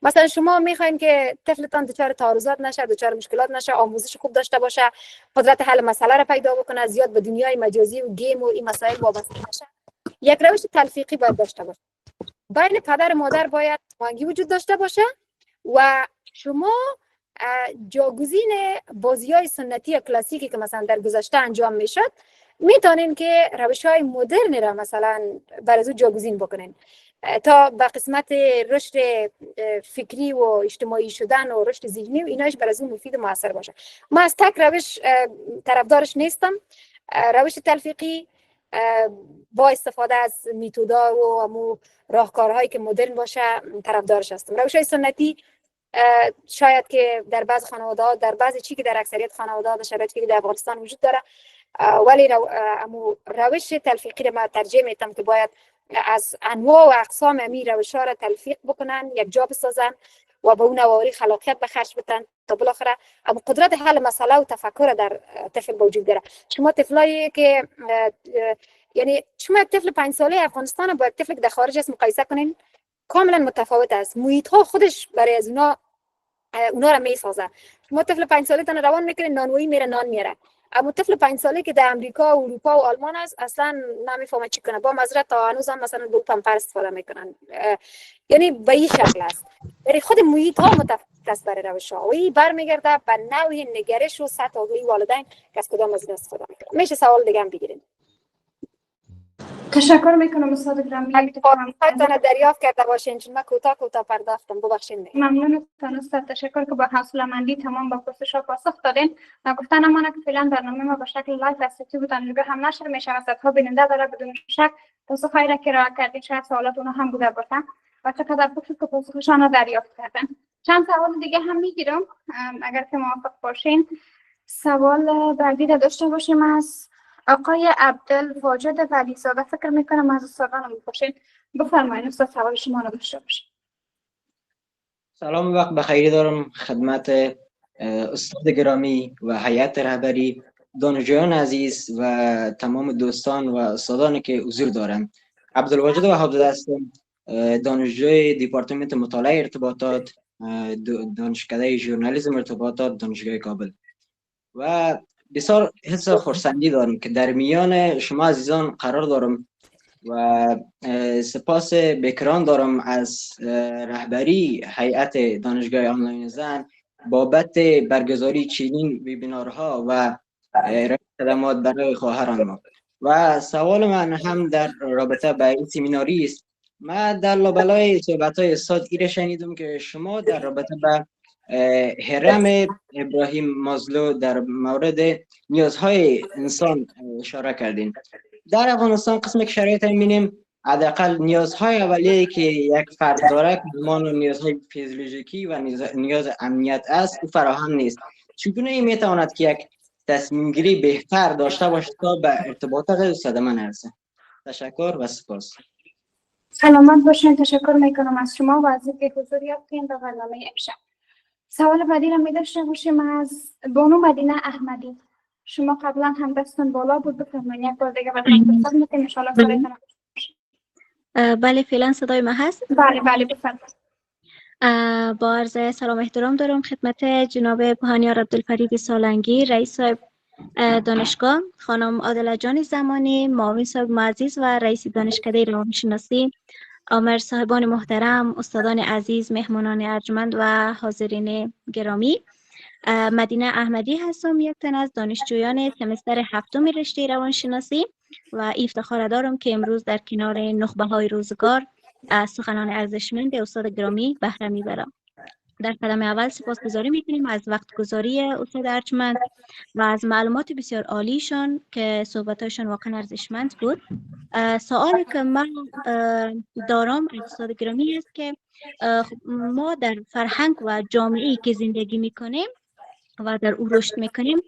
[SPEAKER 6] مثلا شما میخواین که طفلتان دچار تعارضات نشه، دچار مشکلات نشه، آموزش خوب داشته باشه، قدرت حل مسئله را پیدا بکنه، زیاد به دنیای مجازی و گیم و این مسائل وابسته نشه، یک روش تلفیقی باید داشته باشه. بین پدر و مادر باید هماهنگی وجود داشته باشه و شما جاگزین بازی‌های سنتی یا کلاسیکی که مثلا در گذشته انجام میشد میتونین که روش‌های مدرن را مثلا برای او جاگزین بکنین تا به قسمت رشد فکری و اجتماعی شدن و رشد ذهنی و ایناش برای او مفید و موثر باشه. ما از تک روش طرفدارش نیستم. روش تلفیقی با استفاده از میتودا و همو راهکارهایی که مدرن باشه طرفدارش هستم. روش‌های سنتی شاید که در بعض خانواده‌ها، در بعضی چی که در اکثریت خانواده‌ها در شرایطی که در افغانستان وجود داره، ولی روش تلفیقی رو ما ترجیح میدم که باید از انواع و اقسام امی روش‌ها را تلفیق بکنن، یک جا بسازن و به اون نواری خلاقیت به خرج بدن تا بالاخره اما قدرت حل مسئله و تفکر در طفل وجود داره. شما طفلایی که یعنی شما یک طفل 5 ساله افغانستان با یک طفل که در خارج است مقایسه کنین، کاملا متفاوت است. محیط ها خودش برای از اونا را میسازه. شما طفل 5 ساله تن روان میکنین نانوایی میره نان میاره، اما طفل 5 ساله که در امریکا و اروپا و آلمان است اصلا نمیفهمه چی کنه، با معذرت تا هنوز هم مثلا دو پمپر استفاده میکنن. یعنی به این شکل است. برای خود محیط ها متفاوت است برای روش ها و این برمیگرده به نوع نگرش و سطح آگاهی والدین که از کدام از این استفاده میکنن. میشه سوال دیگه هم بگیرین.
[SPEAKER 1] تشکر میکنم استاد گرامی.
[SPEAKER 6] پاسختان دریافت کرده باشین چون من کوتاه پرداختم، ببخشید.
[SPEAKER 1] ممنونتون استاد، تشکر که با حوصله‌مندی تمام با پرسش‌ها پاسخ دادین. گفتن من که فعلا برنامه ما به شکل لایو دسترسی بود، دانشگاه هم نشر میشه و صدها بیننده داره، بدون شک پاسخ‌هایی را که ارائه کردین شاید سوالات اونها هم بوده باشه و چقدر خوب شد که پاسخشان را دریافت کردن. چند سوال دیگه هم میگیرم اگر که موافق باشین. سوال بعدی را داشته باشیم از آقای عبدالواجد ولیزاده. فکر میکنم از استادان میپرسین. بفرمایید استاد سوال شما رو داشته باشین.
[SPEAKER 14] سلام، وقت بخیری دارم خدمت استاد گرامی و هیئت رهبری، دانشجویان عزیز و تمام دوستان و استادانی که حضور دارند. عبدالواجد وهابزاده هستم، دانشجوی دیپارتمنت مطالعه ارتباطات، دانشکده ژورنالیسم ارتباطات دانشگاه کابل. و بسیار حس خرسندی دارم که در میان شما عزیزان قرار دارم و سپاس بکران دارم از رهبری هیئت دانشگاه آنلاین زن بابت برگزاری چنین وبینارها و خدمات برای خواهران ما. و سوال من هم در رابطه با این سمیناری است. من در لابلای صحبت‌های استاد ایره شنیدم که شما در رابطه با هرم ابراهیم مازلو در مورد نیازهای انسان اشاره کردین. در افغانستان قسم که شرایط می‌بینیم حداقل نیازهای اولیه‌ای که یک فرد داره همان نیازهای فیزیولوژیکی و نیاز امنیت است او فراهم نیست. چگونه این میتواند که یک تصمیم گیری بهتر داشته باشد تا به ارتباطات صدمه نرسه؟ تشکر و سپاس.
[SPEAKER 1] سلامت باشین. تشکر میکنم از شما و از اینکه حضور یافتین به برنامه امشب. سوال بعدی را می داشته باشیم از بانو مدینه احمدی. شما قبلا هم دستون بالا بود، بفرمایید یک بار دیگه برنامه فرصت میدیم ان شاء الله سرتون.
[SPEAKER 8] بله فعلا صدای ما هست؟
[SPEAKER 1] بله بفرمایید.
[SPEAKER 8] با عرض سلام احترام دارم خدمت جناب پهانیار عبدالفرید سالنگی، رئیس صاحب دانشگاه، خانم عادله جان زمانی، معاون صاحب معزز و رئیس دانشکده روانشناسی، آمر صاحبان محترم، استادان عزیز، مهمانان ارجمند و حاضرین گرامی. مدینه احمدی هستم، یک تن از دانشجویان سمستر هفتم رشته روانشناسی و افتخار دارم که امروز در کنار نخبه های روزگار از سخنان ارزشمند استاد گرامی بهره میبرم. در قدم اول سپاسگزاری میکنیم از وقت گذاری استاد ارجمند و از معلومات بسیار عالیشان که صحبتاشون واقعا ارزشمند بود. سوالی که من دارم از استاد گرامی است که ما در فرهنگ و جامعه‌ای که زندگی میکنیم و در او رشد میکنیم،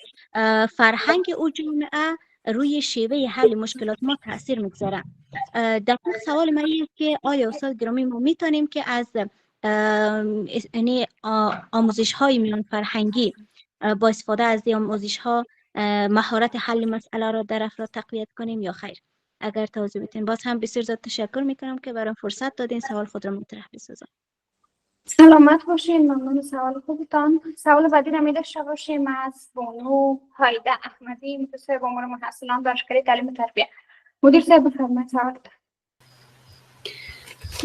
[SPEAKER 8] فرهنگ او جامعه روی شیوه حل مشکلات ما تاثیر میگذاره. دقیق سوال من اینه که آیا استاد گرامی ما میتونیم که از آموزش های میان فرهنگی با استفاده از این آموزش ها مهارت حل مسئله را در افراد تقویت کنیم یا خیر؟ اگر توضیح بدین. باز هم بسیار زیاد تشکر میکنم که برام فرصت دادین سوال خود را مطرح بسازم.
[SPEAKER 1] سلامت باشین. ممنون سوال خوبتان. سوال بعدی را می داشته باشیم از بانو هایده احمدی، مدیر صاحب امور محصلان دانشکده تعلیم و تربیت. مدیر صاحب بفرمایید سوال.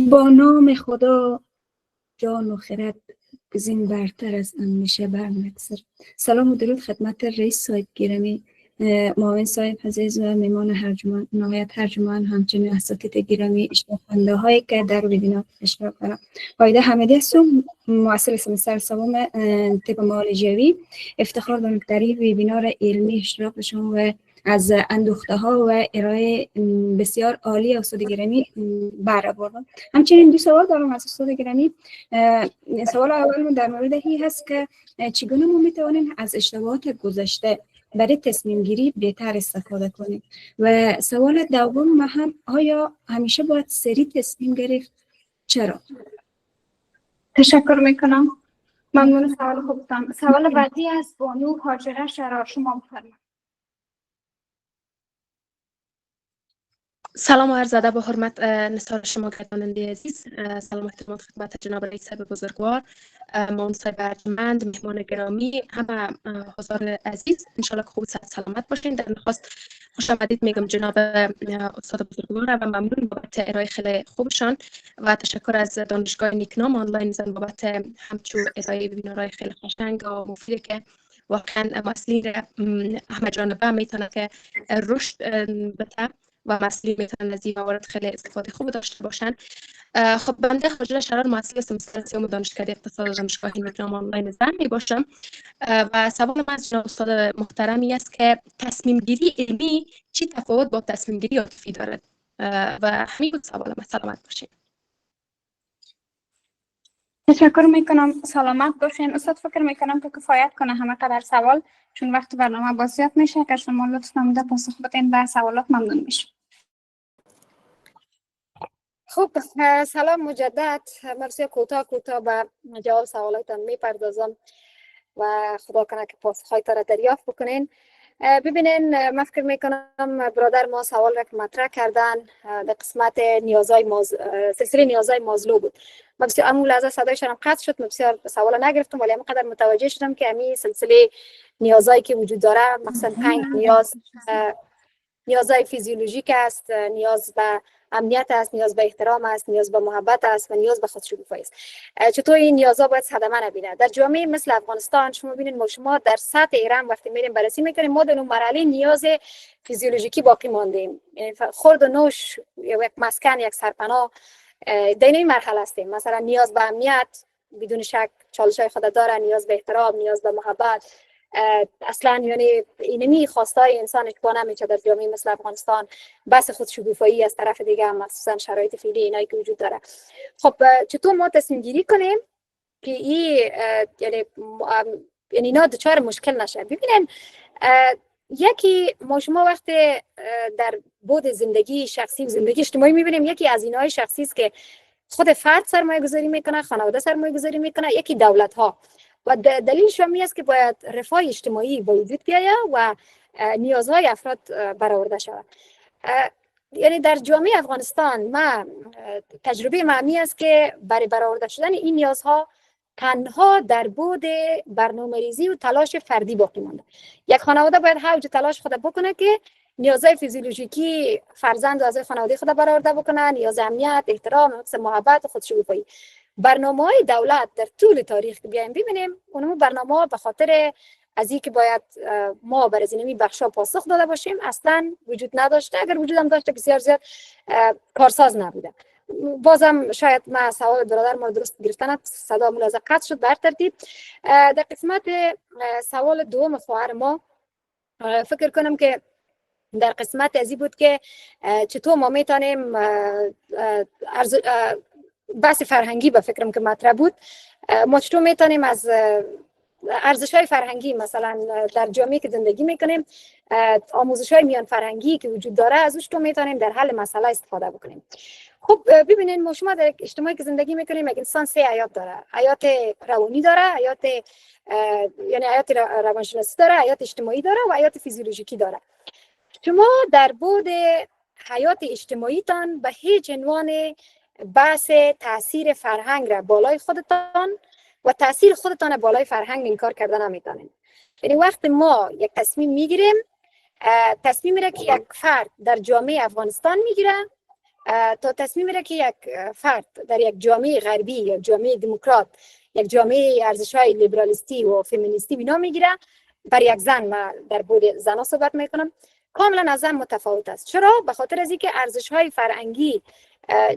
[SPEAKER 15] با نام خدا جان و خرد زین برتر از اندیشه برمگذر. سلام و درود خدمت رئیس صاحب گرامی، معاون صاحب عزیز و مهمان ارجمند، نهایت ارجمند، همچنین اساتید گرامی، اشتراکنده هایی که در وبینار اشتراک دارند. هایده حمیدی هستم، مؤثر سمستر سوم طب معالجوی. افتخار دارم که در این وبینار علمی اشتراک داشتم و از اندوخته ها و ارائه بسیار عالی استاد گرامی بهره بردم. همچنین دو سوال دارم از استاد گرامی. سوال اول در مورد این هست که چگونه ما میتوانیم از اشتباهات گذشته برای تصمیم گیری بهتر استفاده کنیم؟ و سوال دوم هم آیا همیشه باید سریع تصمیم گرفت؟ چرا؟
[SPEAKER 1] تشکر میکنم. ممنون سوال خوبتان. سوال بعدی از بانو هاجره شرار. شما بفرمایید.
[SPEAKER 16] سلام و عرض ادب و حرمت نثار شما گرداننده عزیز. سلام و احترام خدمت جناب رئیس صاحب بزرگوار، معاون صاحب ارجمند، مهمان گرامی، همه حضار عزیز. ان شاء الله که خوب سلامت باشین. در نخست خوش آمدید میگم جناب استاد بزرگوار و ممنون بابت ارائه خیلی خوبشان و تشکر از دانشگاه نیکنام آنلاین زن بابت همچون ارائه وبینارهای خیلی قشنگ و مفیدی که واقعا مسئولین همه جانبه میتونه که رشد بده و مسئولی میتونن از این موارد خیلی استفاده خوب داشته باشن. خب بنده حاجره شرار محصل هستم، سیاسیوم دانشکده اقتصاد دانشگاه میتونم آنلاین زن می باشم و سوال من از جناب استاد محترمی است که تصمیم گیری علمی چی تفاوت با تصمیم گیری عاطفی دارد و همین بود سوالم. سلامت باشین.
[SPEAKER 17] تشکر میکنم. سلامت باشین. استاد فکر میکنم که کفایت کنه همه قدر سوال، چون وقت برنامه باز زیاد میشه. اگر شما لطف نموده پاسخ بدین به سوالات ممنون میشه.
[SPEAKER 6] خب سلام مجدد. مرسی. کوتاه به جواب سوالاتتان میپردازم و خدا کنه که پاسخهایتان را دریافت بکنین. ببینین من فکر میکنم برادر ما سوال را که مطرح کردن در قسمت سلسله نیازهای مازلو بود. من بسیار امون لحظه صدایشان هم قطع شد، من بسیار سوال نگرفتم، ولی همینقدر متوجه شدم که همین سلسله نیازهایی که وجود داره مثلا 5 نیازهای فیزیولوژیک است، نیاز به امنیت است، نیاز به احترام است، نیاز به محبت است و نیاز به خودشکوفایی است. چطور این نیازها باید صدمه نبینه؟ در جامعه مثل افغانستان شما ببینید ما شما در سطح ایران وقتی میریم بررسی میکنیم ما در اون مرحله نیاز فیزیولوژیکی باقی ماندیم، یعنی خورد و نوش، یک مسکن، یک سرپناه، در این مرحله هستیم. مثلا نیاز به امنیت بدون شک چالش‌های خود داره، نیاز به احترام، نیاز به محبت، اصلا یعنی اینمی خواستای انسان اشباه نمیشه در جامعه مثل افغانستان. بس خودشکوفایی از طرف دیگه هم مخصوصا شرایط فعلی اینایی که وجود داره. خب چطور ما تصمیم گیری کنیم که این یعنی اینا دچار مشکل نشه؟ ببینن یکی ما شما وقتی در بود زندگی شخصی و زندگی اجتماعی میبینیم یکی از اینهای شخصی است که خود فرد سرمایه گذاری میکنه، خانواده سرمایه گذاری میکنه، یکی دولت ها. و دلیلش هم است که باید رفاه اجتماعی با وجود بیاید و نیازهای افراد برآورده شود. یعنی در جامعه افغانستان ما تجربه معمی است که برای برآورده شدن این نیازها تنها در بود برنامه‌ریزی و تلاش فردی باقی مانده. یک خانواده باید اوج تلاش خود بکنه که نیازهای فیزیولوژیکی فرزند و اعضای خانواده خود برآورده بکنه، نیاز امنیت، احترام، محبت و خودشکوفایی. برنامه‌های دولت در طول تاریخ که بیایم ببینیم اونم برنامه‌ها به خاطر از اینکه باید ما بر از اینمی بخشا پاسخ داده باشیم اصلا وجود نداشته. اگر وجود هم داشته بسیار زیاد کارساز نبوده. بازم شاید ما سوال برادر ما درست گرفتن صدا ملاحظه قطع شد. بر ترتیب در قسمت سوال دوم خواهر ما فکر کنم که در قسمت ازی بود که چطور ما میتونیم بحث فرهنگی به فکرم که مطرح بود، ما چطور میتونیم از ارزش‌های فرهنگی مثلا در جامعه که زندگی میکنیم، آموزش‌های میان فرهنگی که وجود داره از اونش تو میتونیم در حل مسئله استفاده بکنیم. خب ببینید ما شما در اجتماعی که زندگی میکنیم یک انسان 3 حیات داره. حیات روانی داره، حیات یعنی حیات روانشناسی داره، حیات اجتماعی داره و حیات فیزیولوژیکی داره. شما در بود حیات اجتماعی تان به هیچ عنوان بحث تاثیر فرهنگ را بالای خودتان و تاثیر خودتان بالای فرهنگ انکار کردن نمیتونید. یعنی وقتی ما یک تصمیم میگیریم، تصمیمی را که یک فرد در جامعه افغانستان میگیره تا تصمیمی را که یک فرد در یک جامعه غربی یا جامعه دموکرات، یک جامعه ارزش‌های لیبرالیستی و فمینیستی بنا میگیره، بر یک زن ما در بود زنها صحبت میکنم، کاملا از زن متفاوت است. چرا؟ به خاطر از اینکه ارزش‌های فرهنگی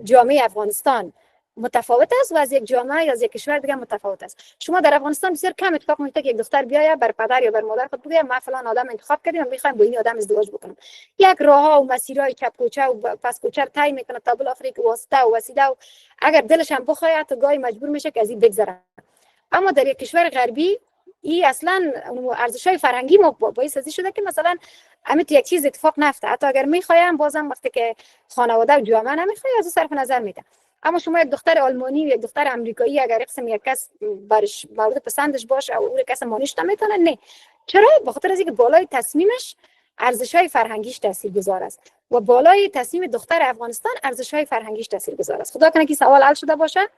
[SPEAKER 6] جامعه افغانستان متفاوت است و از یک جامعه یا از یک کشور دیگه متفاوت است. شما در افغانستان بسیار کم اتفاق میفته که یک دختر بیاید بر پدر یا بر مادر خود بگه ما فلان آدم انتخاب کردیم و میخوایم با این آدم ازدواج بکنم. یک راهها و مسیرهای چپ کوچه و پس کوچه طی میکنه تا بالاخره که واسطه و وسیله و اگر دلش هم بخواد تا گاهی مجبور میشه که از این بگذره. اما در یک کشور غربی این اصلا ارزش‌های فرهنگی ما باعث ازی شده که مثلا امیت یک چیز اتفاق نفته، حتی اگر میخوایم بازم وقتی که خانواده و جامعه نمیخواد از صرف نظر میده. اما شما یک دختر آلمانی و یک دختر آمریکایی اگر قسم یک کس برش مورد پسندش باشه او کس مانیش نمیتونه، نه. چرا؟ به خاطر اینکه بالای تصمیمش ارزش‌های فرهنگیش تاثیرگذار است و بالای تصمیم دختر افغانستان ارزش‌های فرهنگیش تاثیرگذار است. خدا کنه که سوال حل شده باشه.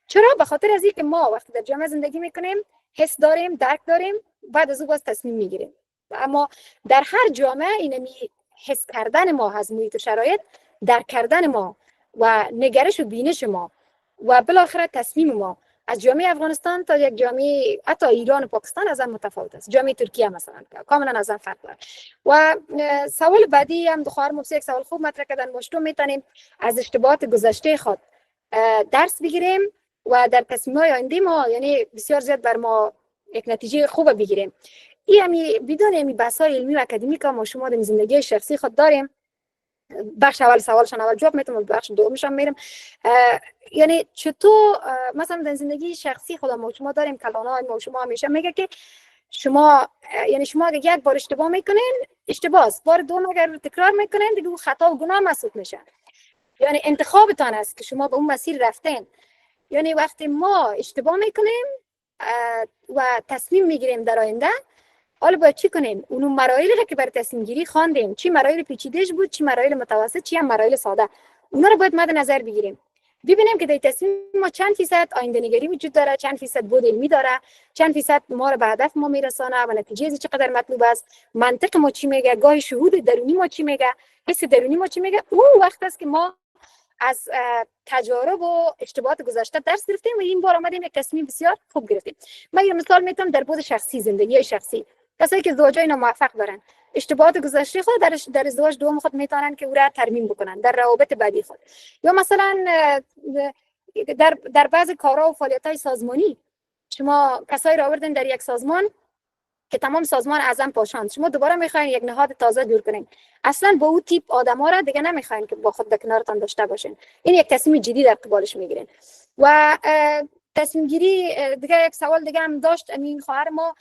[SPEAKER 6] چرا؟ به خاطر اینکه ما وقتی در جامعه زندگی میکنیم حس داریم، درک داریم، بعد از اون باز تصمیم میگیریم. اما در هر جامعه اینمی حس کردن ما از محیط و شرایط، درک کردن ما و نگرش و بینش ما و بالاخره تصمیم ما از جامعه افغانستان تا یک جامعه حتی ایران و پاکستان از هم متفاوت است. جامعه ترکیه مثلا کاملا از هم فرق داره. و سوال بعدی هم دختر مفسی یک سوال خوب مطرح کردن، ما چطور میتونیم از اشتباهات گذشته خود درس بگیریم و در تصمیم‌های آینده ما یعنی بسیار زیاد بر ما یک نتیجه خوب بگیریم. این بدون این بحث‌های علمی و اکادمیک ما شما در زندگی شخصی خود داریم. بخش اول سوالشان اول جواب میتونم، بخش دومش هم میرم. یعنی چطور مثلا در زندگی شخصی خود ما شما داریم کلانای ما شما همیشه میگه که شما یعنی شما اگه یک بار اشتباه میکنین اشتباه است، بار دوم اگر تکرار میکنین دیگه خطا و گناه محسوب میشه. یعنی انتخابتان است که شما به اون مسیر رفتین. یعنی وقتی ما اشتباه میکنیم و تصمیم میگیریم در آینده، حالا باید چی کنیم؟ اون مراحلی را که برای تصمیم گیری خواندیم، چی مراحل پیچیده‌اش بود، چی مراحل متوسط، چی هم مراحل ساده، اونا رو باید مد نظر بگیریم. ببینیم که در تصمیم ما چند فیصد آینده نگری وجود داره، چند فیصد بود علمی داره، چند فیصد ما رو به هدف ما میرسانه و نتیجه چقدر مطلوب است، منطق ما چی میگه، گاهی شهود درونی ما چی میگه، حس درونی ما چی میگه. اون وقت است که ما از تجارب و اشتباهات گذشته درس گرفتیم و این بار آمدیم یک تصمیم بسیار خوب گرفتیم. من یه مثال میتونم در بود شخصی، زندگی شخصی. کسایی که زوجای ناموفق دارن، اشتباهات گذشته خود در ازدواج دوم خود میتونن که او را ترمیم بکنن در روابط بعدی خود. یا مثلا در بعض کارها و فعالیت‌های سازمانی شما کسایی را آوردن در یک سازمان که تمام سازمان اعظم پاشاند، شما دوباره میخواین یک نهاد تازه جور کنین، اصلا با او تیپ آدما را دیگه نمیخواین که با خود در کنارتان داشته باشین. این یک تصمیم جدی در قبالش میگیرین. و تصمیم گیری دیگه یک سوال دیگه هم داشت امین خواهر ما،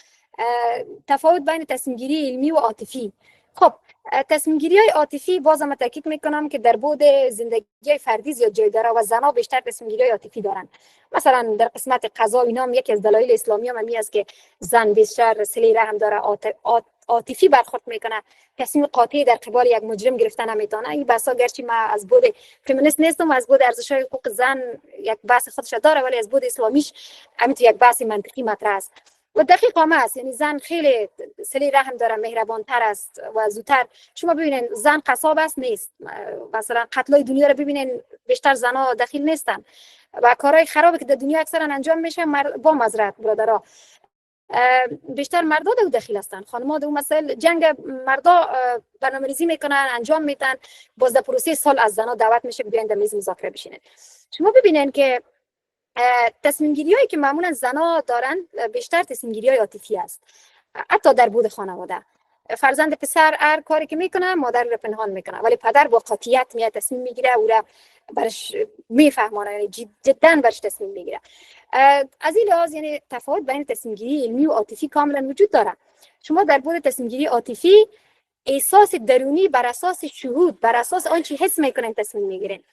[SPEAKER 6] تفاوت بین تصمیم گیری علمی و عاطفی. خب تصمیم گیری های عاطفی بازم تاکید میکنم که در بود زندگی فردی زیاد جای داره و زنا بیشتر تصمیم گیری های عاطفی دارن. مثلا در قسمت قضا اینا هم یکی از دلایل اسلامی هم می است که زن بیشتر صله رحم داره، عاطفی برخورد میکنه، تصمیم قاطعی در قبال یک مجرم گرفتن نمیتونه. این بحثا گرچه ما از بود فمینیست نیستم و از بود ارزش‌های حقوق زن یک بحث خودش داره، ولی از بود اسلامیش همین یک بحث منطقی مطرح است و دقیق هم است. یعنی زن خیلی صله رحم داره، مهربان تر است و زودتر. شما ببینید زن قصاب است نیست، مثلا قتلای دنیا رو ببینید بیشتر زنها دخیل نیستن و کارهای خرابی که در دنیا اکثرا انجام میشه با معذرت برادرها بیشتر مردا در دخیل هستن. خانم‌ها در اون مسئله جنگ مردا برنامه‌ریزی میکنن، انجام میدن، باز در پروسه سال از زنها دعوت میشه که بیاین در میز مذاکره بشینن. شما ببینید که تصمیم گیری هایی که معمولا زنها دارن بیشتر تصمیم گیری های عاطفی است. حتی در بود خانواده فرزند پسر هر کاری که میکنه مادر رو پنهان میکنه، ولی پدر با قاطعیت میاد تصمیم میگیره، او را برش میفهمونه، یعنی جدا برش تصمیم میگیره. از این لحاظ یعنی تفاوت بین تصمیم گیری علمی و عاطفی کاملا وجود داره. شما در بود تصمیم گیری عاطفی احساس درونی بر اساس شهود، بر اساس آنچه حس میکنین تصمیم میگیرین،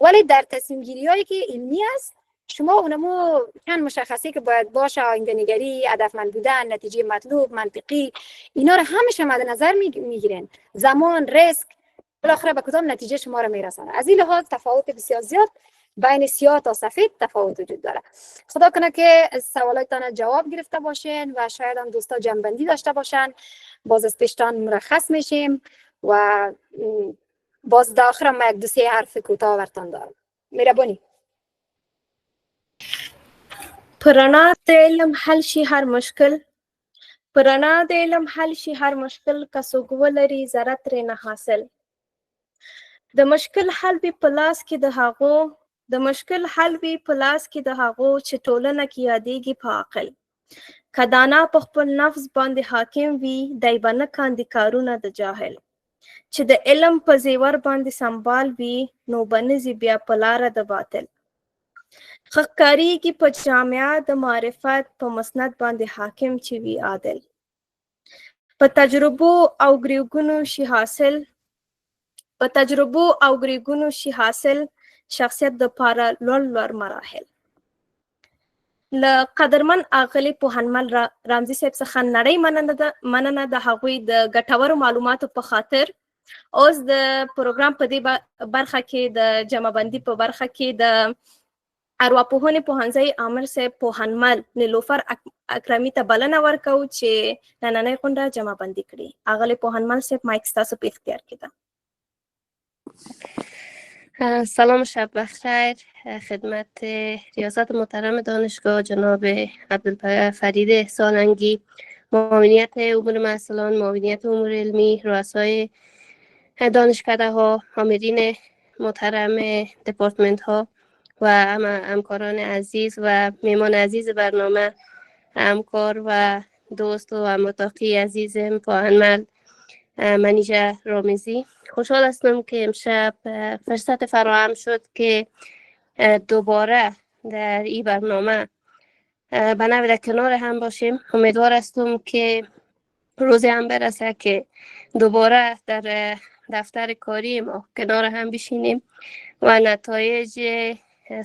[SPEAKER 6] ولی در تصمیم گیری هایی که علمی است شما اونمو چند مشخصی که باید باشه، آینده نگری، هدفمند بودن، نتیجه مطلوب، منطقی، اینا رو همیشه مد نظر میگیرین، زمان، ریسک، بالاخره به کدام نتیجه شما رو میرسونه. از این لحاظ تفاوت بسیار زیاد بین سیاه تا سفید تفاوت وجود داره. خدا کنه که سوالاتتان جواب گرفته باشین و شاید هم دوستا جنبندی داشته باشن. باز از پیشتان مرخص میشیم و باز در آخر ما یک دو سه حرف کوتاه ورتان دارم. مهربانی.
[SPEAKER 3] پرانا د علم حل شي هر مشکل، پرانا د علم حل شي هر مشکل، که څوک ولري ضرر ترې نه حاصل. د مشکل حل وي په لاس کې د هغو، د مشکل حل وي په لاس کې د هغو چې ټولنه کې یادېږي په عقل. که دانا په خپل نفس باندې حاکم وي دی به نه کاندي کارونه د جاهل. چې د علم په زیور باندې سنبال وي نو به نه ځي بیا په لاره د باطل. خکاریږي په جامعه د معرفت په مسند باندې حاکم چې وي عادل. په تجربو او ګریګونو شي حاصل، په تجربو او ګریګونو شي حاصل شخصیت د پاره لوړ مراحل. له قدرمن اغلي پوهنمل رمزي صاحب څخه نړۍ مننه د هغوی د ګټورو معلوماتو په خاطر. اوس د پروګرام په دې برخه کې د جمعبندي په برخه کې د ارواپوهنې پوهنځی عامر صاحب پوهنمل نیلوفر اکرمي ته بلنه ورکوو چې نننۍ غونډه جمعبندي کړي. اغلې پوهنمل صاحب مایک ستاسو په اختیار کې ده.
[SPEAKER 18] سلام شب بخیر خدمت ریاست محترم دانشگاه جناب عبدالفرید سالنگی، معاونیت امور محصلان، معاونیت امور علمی، رؤسای دانشکده ها، آمرین محترم دپارتمنت ها و همکاران عزیز و میمان عزیز برنامه، همکار و دوست و متاقی عزیزم پاهنمل منیژه رامزی. خوشحال هستم که امشب فرصت فراهم شد که دوباره در این برنامه به نوع در کنار هم باشیم. امیدوار هستم که روزی هم برسه که دوباره در دفتر کاری ما کنار هم بشینیم و نتایج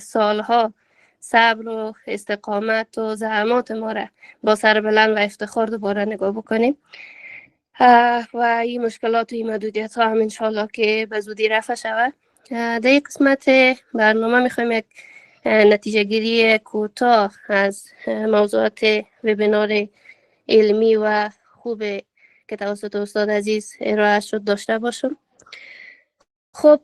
[SPEAKER 18] سالها صبر و استقامت و زحمات ما را با سر بلند و افتخار دوباره نگاه بکنیم و این مشکلات و این محدودیت ها هم انشاءالله که به زودی رفع شود. در یک قسمت برنامه میخوایم یک نتیجه گیری کوتاه از موضوعات وبینار علمی و خوب که توسط استاد عزیز ارائه شد داشته باشم. خب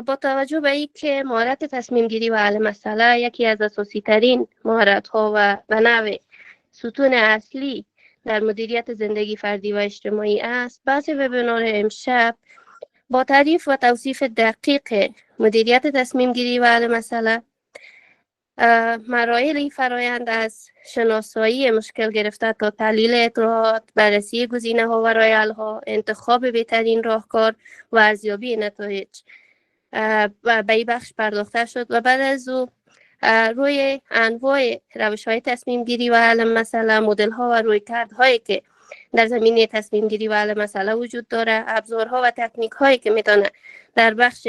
[SPEAKER 18] با توجه به این که مهارت تصمیم گیری و حل مسئله یکی از اساسی ترین مهارت ها و به نوع ستون اصلی در مدیریت زندگی فردی و اجتماعی است، بحث وبینار امشب با تعریف و توصیف دقیق مدیریت تصمیم گیری و حل مسئله، مراحل این فرایند از شناسایی مشکل گرفته تا تحلیل اطلاعات، بررسی گزینه‌ها و راه حل‌ها، انتخاب بهترین راهکار و ارزیابی نتایج به این بخش پرداخته شد و بعد از او روی انواع روش‌های تصمیم گیری و حل مسئله، مدل‌ها و رویکردهایی که در زمینه تصمیم گیری و حل مسئله وجود داره، ابزارها و تکنیک‌هایی که میتونه در بخش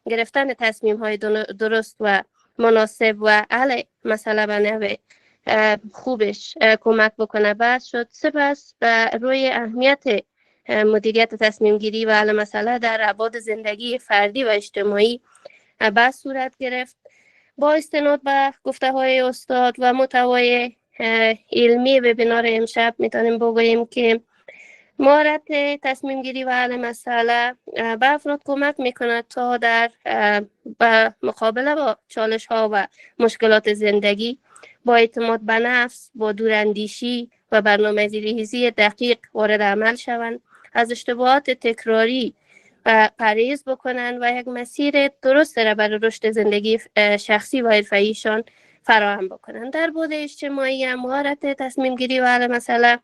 [SPEAKER 18] گرفتن تصمیم‌های درست و مناسب و حل مسئله به نوع خوبش کمک بکنه بحث شد. سپس روی اهمیت مدیریت تصمیم گیری و حل مسئله در ابعاد زندگی فردی و اجتماعی بحث صورت گرفت. با استناد به گفته های استاد و محتوای علمی وبینار امشب میتونیم بگوییم که مهارت تصمیم گیری و حل مسئله به افراد کمک میکنه تا در مقابله با چالش ها و مشکلات زندگی با اعتماد به نفس، با دوراندیشی و برنامه‌ریزی دقیق وارد عمل شوند، از اشتباهات تکراری پرهیز بکنن و یک مسیر درست را برای رشد زندگی شخصی و حرفه‌ایشان فراهم بکنن. در بعد اجتماعی هم مهارت تصمیم گیری و حل مسئله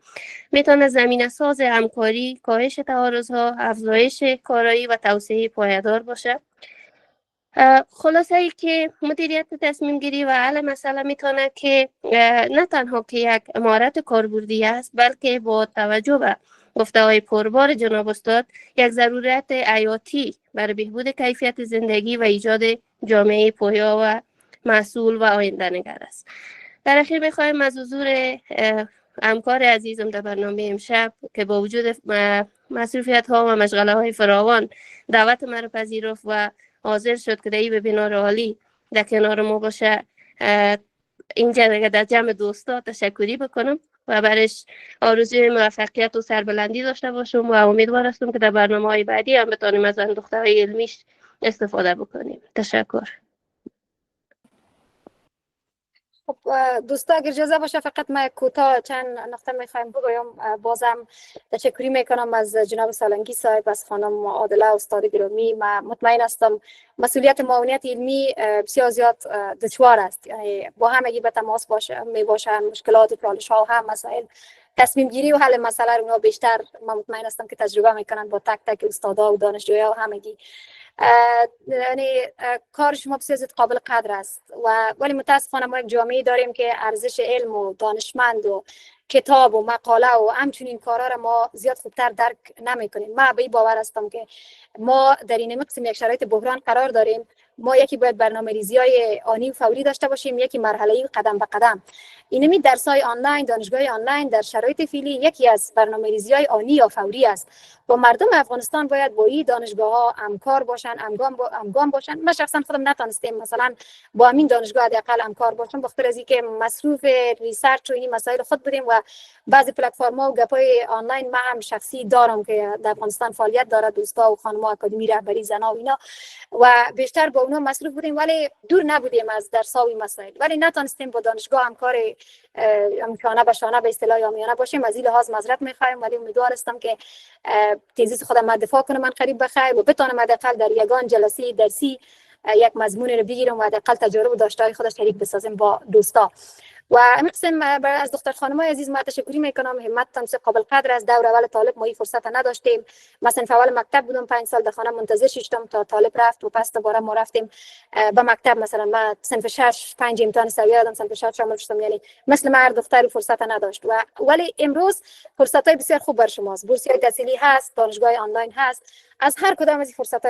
[SPEAKER 18] میتونه زمینه ساز همکاری، کاهش تعارض‌ها، افزایش کارایی و توسعه پایدار باشه. خلاصه ای که مدیریت تصمیم گیری و حل مسئله میتونه که نه تنها که یک مهارت کاربردی است، بلکه با توجه به گفته‌های پربار جناب استاد یک ضرورت حیاتی برای بهبود کیفیت زندگی و ایجاد جامعه پویا و مسئول و آینده نگر است. در اخیر میخوایم از حضور همکار عزیزم در برنامه امشب که با وجود مصروفیت ها و مشغله های فراوان دعوت مرا پذیرفت و حاضر شد که در این وبینار عالی در کنار ما باشه، اینجا در جمع دوستا تشکری بکنم و برش آرزوی موفقیت و سربلندی داشته باشم و امیدوار هستم که در برنامه‌های بعدی هم بتونیم از اندوخته‌های علمیش استفاده بکنیم. تشکر.
[SPEAKER 6] خب دوستا اگر اجازه باشه فقط من کوتاه چند نقطه میخوایم بگویم. بازم تشکری میکنم از جناب سالنگی صاحب، از خانم عادله استاد گرامی. من مطمئن هستم مسئولیت معاونیت علمی بسیار زیاد دشوار است، یعنی با همگی به تماس میباشن، مشکلات و چالش ها و هم مسائل تصمیم گیری و حل مسئله رو بیشتر من مطمئن هستم که تجربه میکنن با تک تک استادا و دانشجویا و همگی. یعنی کار شما بسیار زیاد قابل قدر است ولی متاسفانه ما یک جامعه داریم که ارزش علم و دانشمند و کتاب و مقاله و همچنین کارا را ما زیاد خوبتر درک نمیکنیم. من به این باور هستم که ما در این قسم یک شرایط بحران قرار داریم ما یکی باید برنامه‌ریزی‌های آنی و فوری داشته باشیم، یکی مرحله‌ای و قدم به قدم. اینمی درس‌های آنلاین، دانشگاه آنلاین در شرایط فعلی یکی از برنامه‌ریزی‌های آنی یا فوری است. با مردم افغانستان باید با این دانشگاه‌ها همکار باشن، همگام باشن. من شخصا خودم نتونستم مثلا با همین دانشگاه حداقل همکار باشم، بخاطر از اینکه مصروف ریسرچ و این مسائل خود بودیم و بعضی پلتفرم‌ها و گپ‌های آنلاین ما هم شخصی دارم که در افغانستان فعالیت داره، دوستا و خانم‌ها اکادمی رهبری زنا و اینا، و بیشتر با اونها مصروف بودیم ولی دور نبودیم از درس‌ها و مسائل، ولی نتونستیم با دانشگاه همکار شانه به شانه به اصطلاح عامیانه باشیم. از این لحاظ معذرت می‌خوایم، ولی امیدوار هستم که تزیس خودم من دفاع کنم من قریب بخیر و بتونم حداقل در یگان جلسه درسی یک مضمون رو بگیرم و حداقل تجارب و داشته‌های خودش شریک بسازیم با دوستا. و همین قسم از دختر خانم‌های عزیز ما تشکری میکنم، همتتان قابل قدر از دور اول طالب ما این فرصت نداشتیم. مثلا اول مکتب بودم 5 سال در خانه منتظر شدم تا طالب رفت و پس دوباره ما رفتیم به مکتب. مثلا ما صنف 6 5 امتحان سویه دادم، صنف 6 شامل شدم، یعنی مثل ما هر دختری فرصت نداشت. و ولی امروز فرصت‌های بسیار خوب بر شماست، بورسیه تحصیلی هست، دانشگاه آنلاین هست، از هر کدام از این فرصت‌ها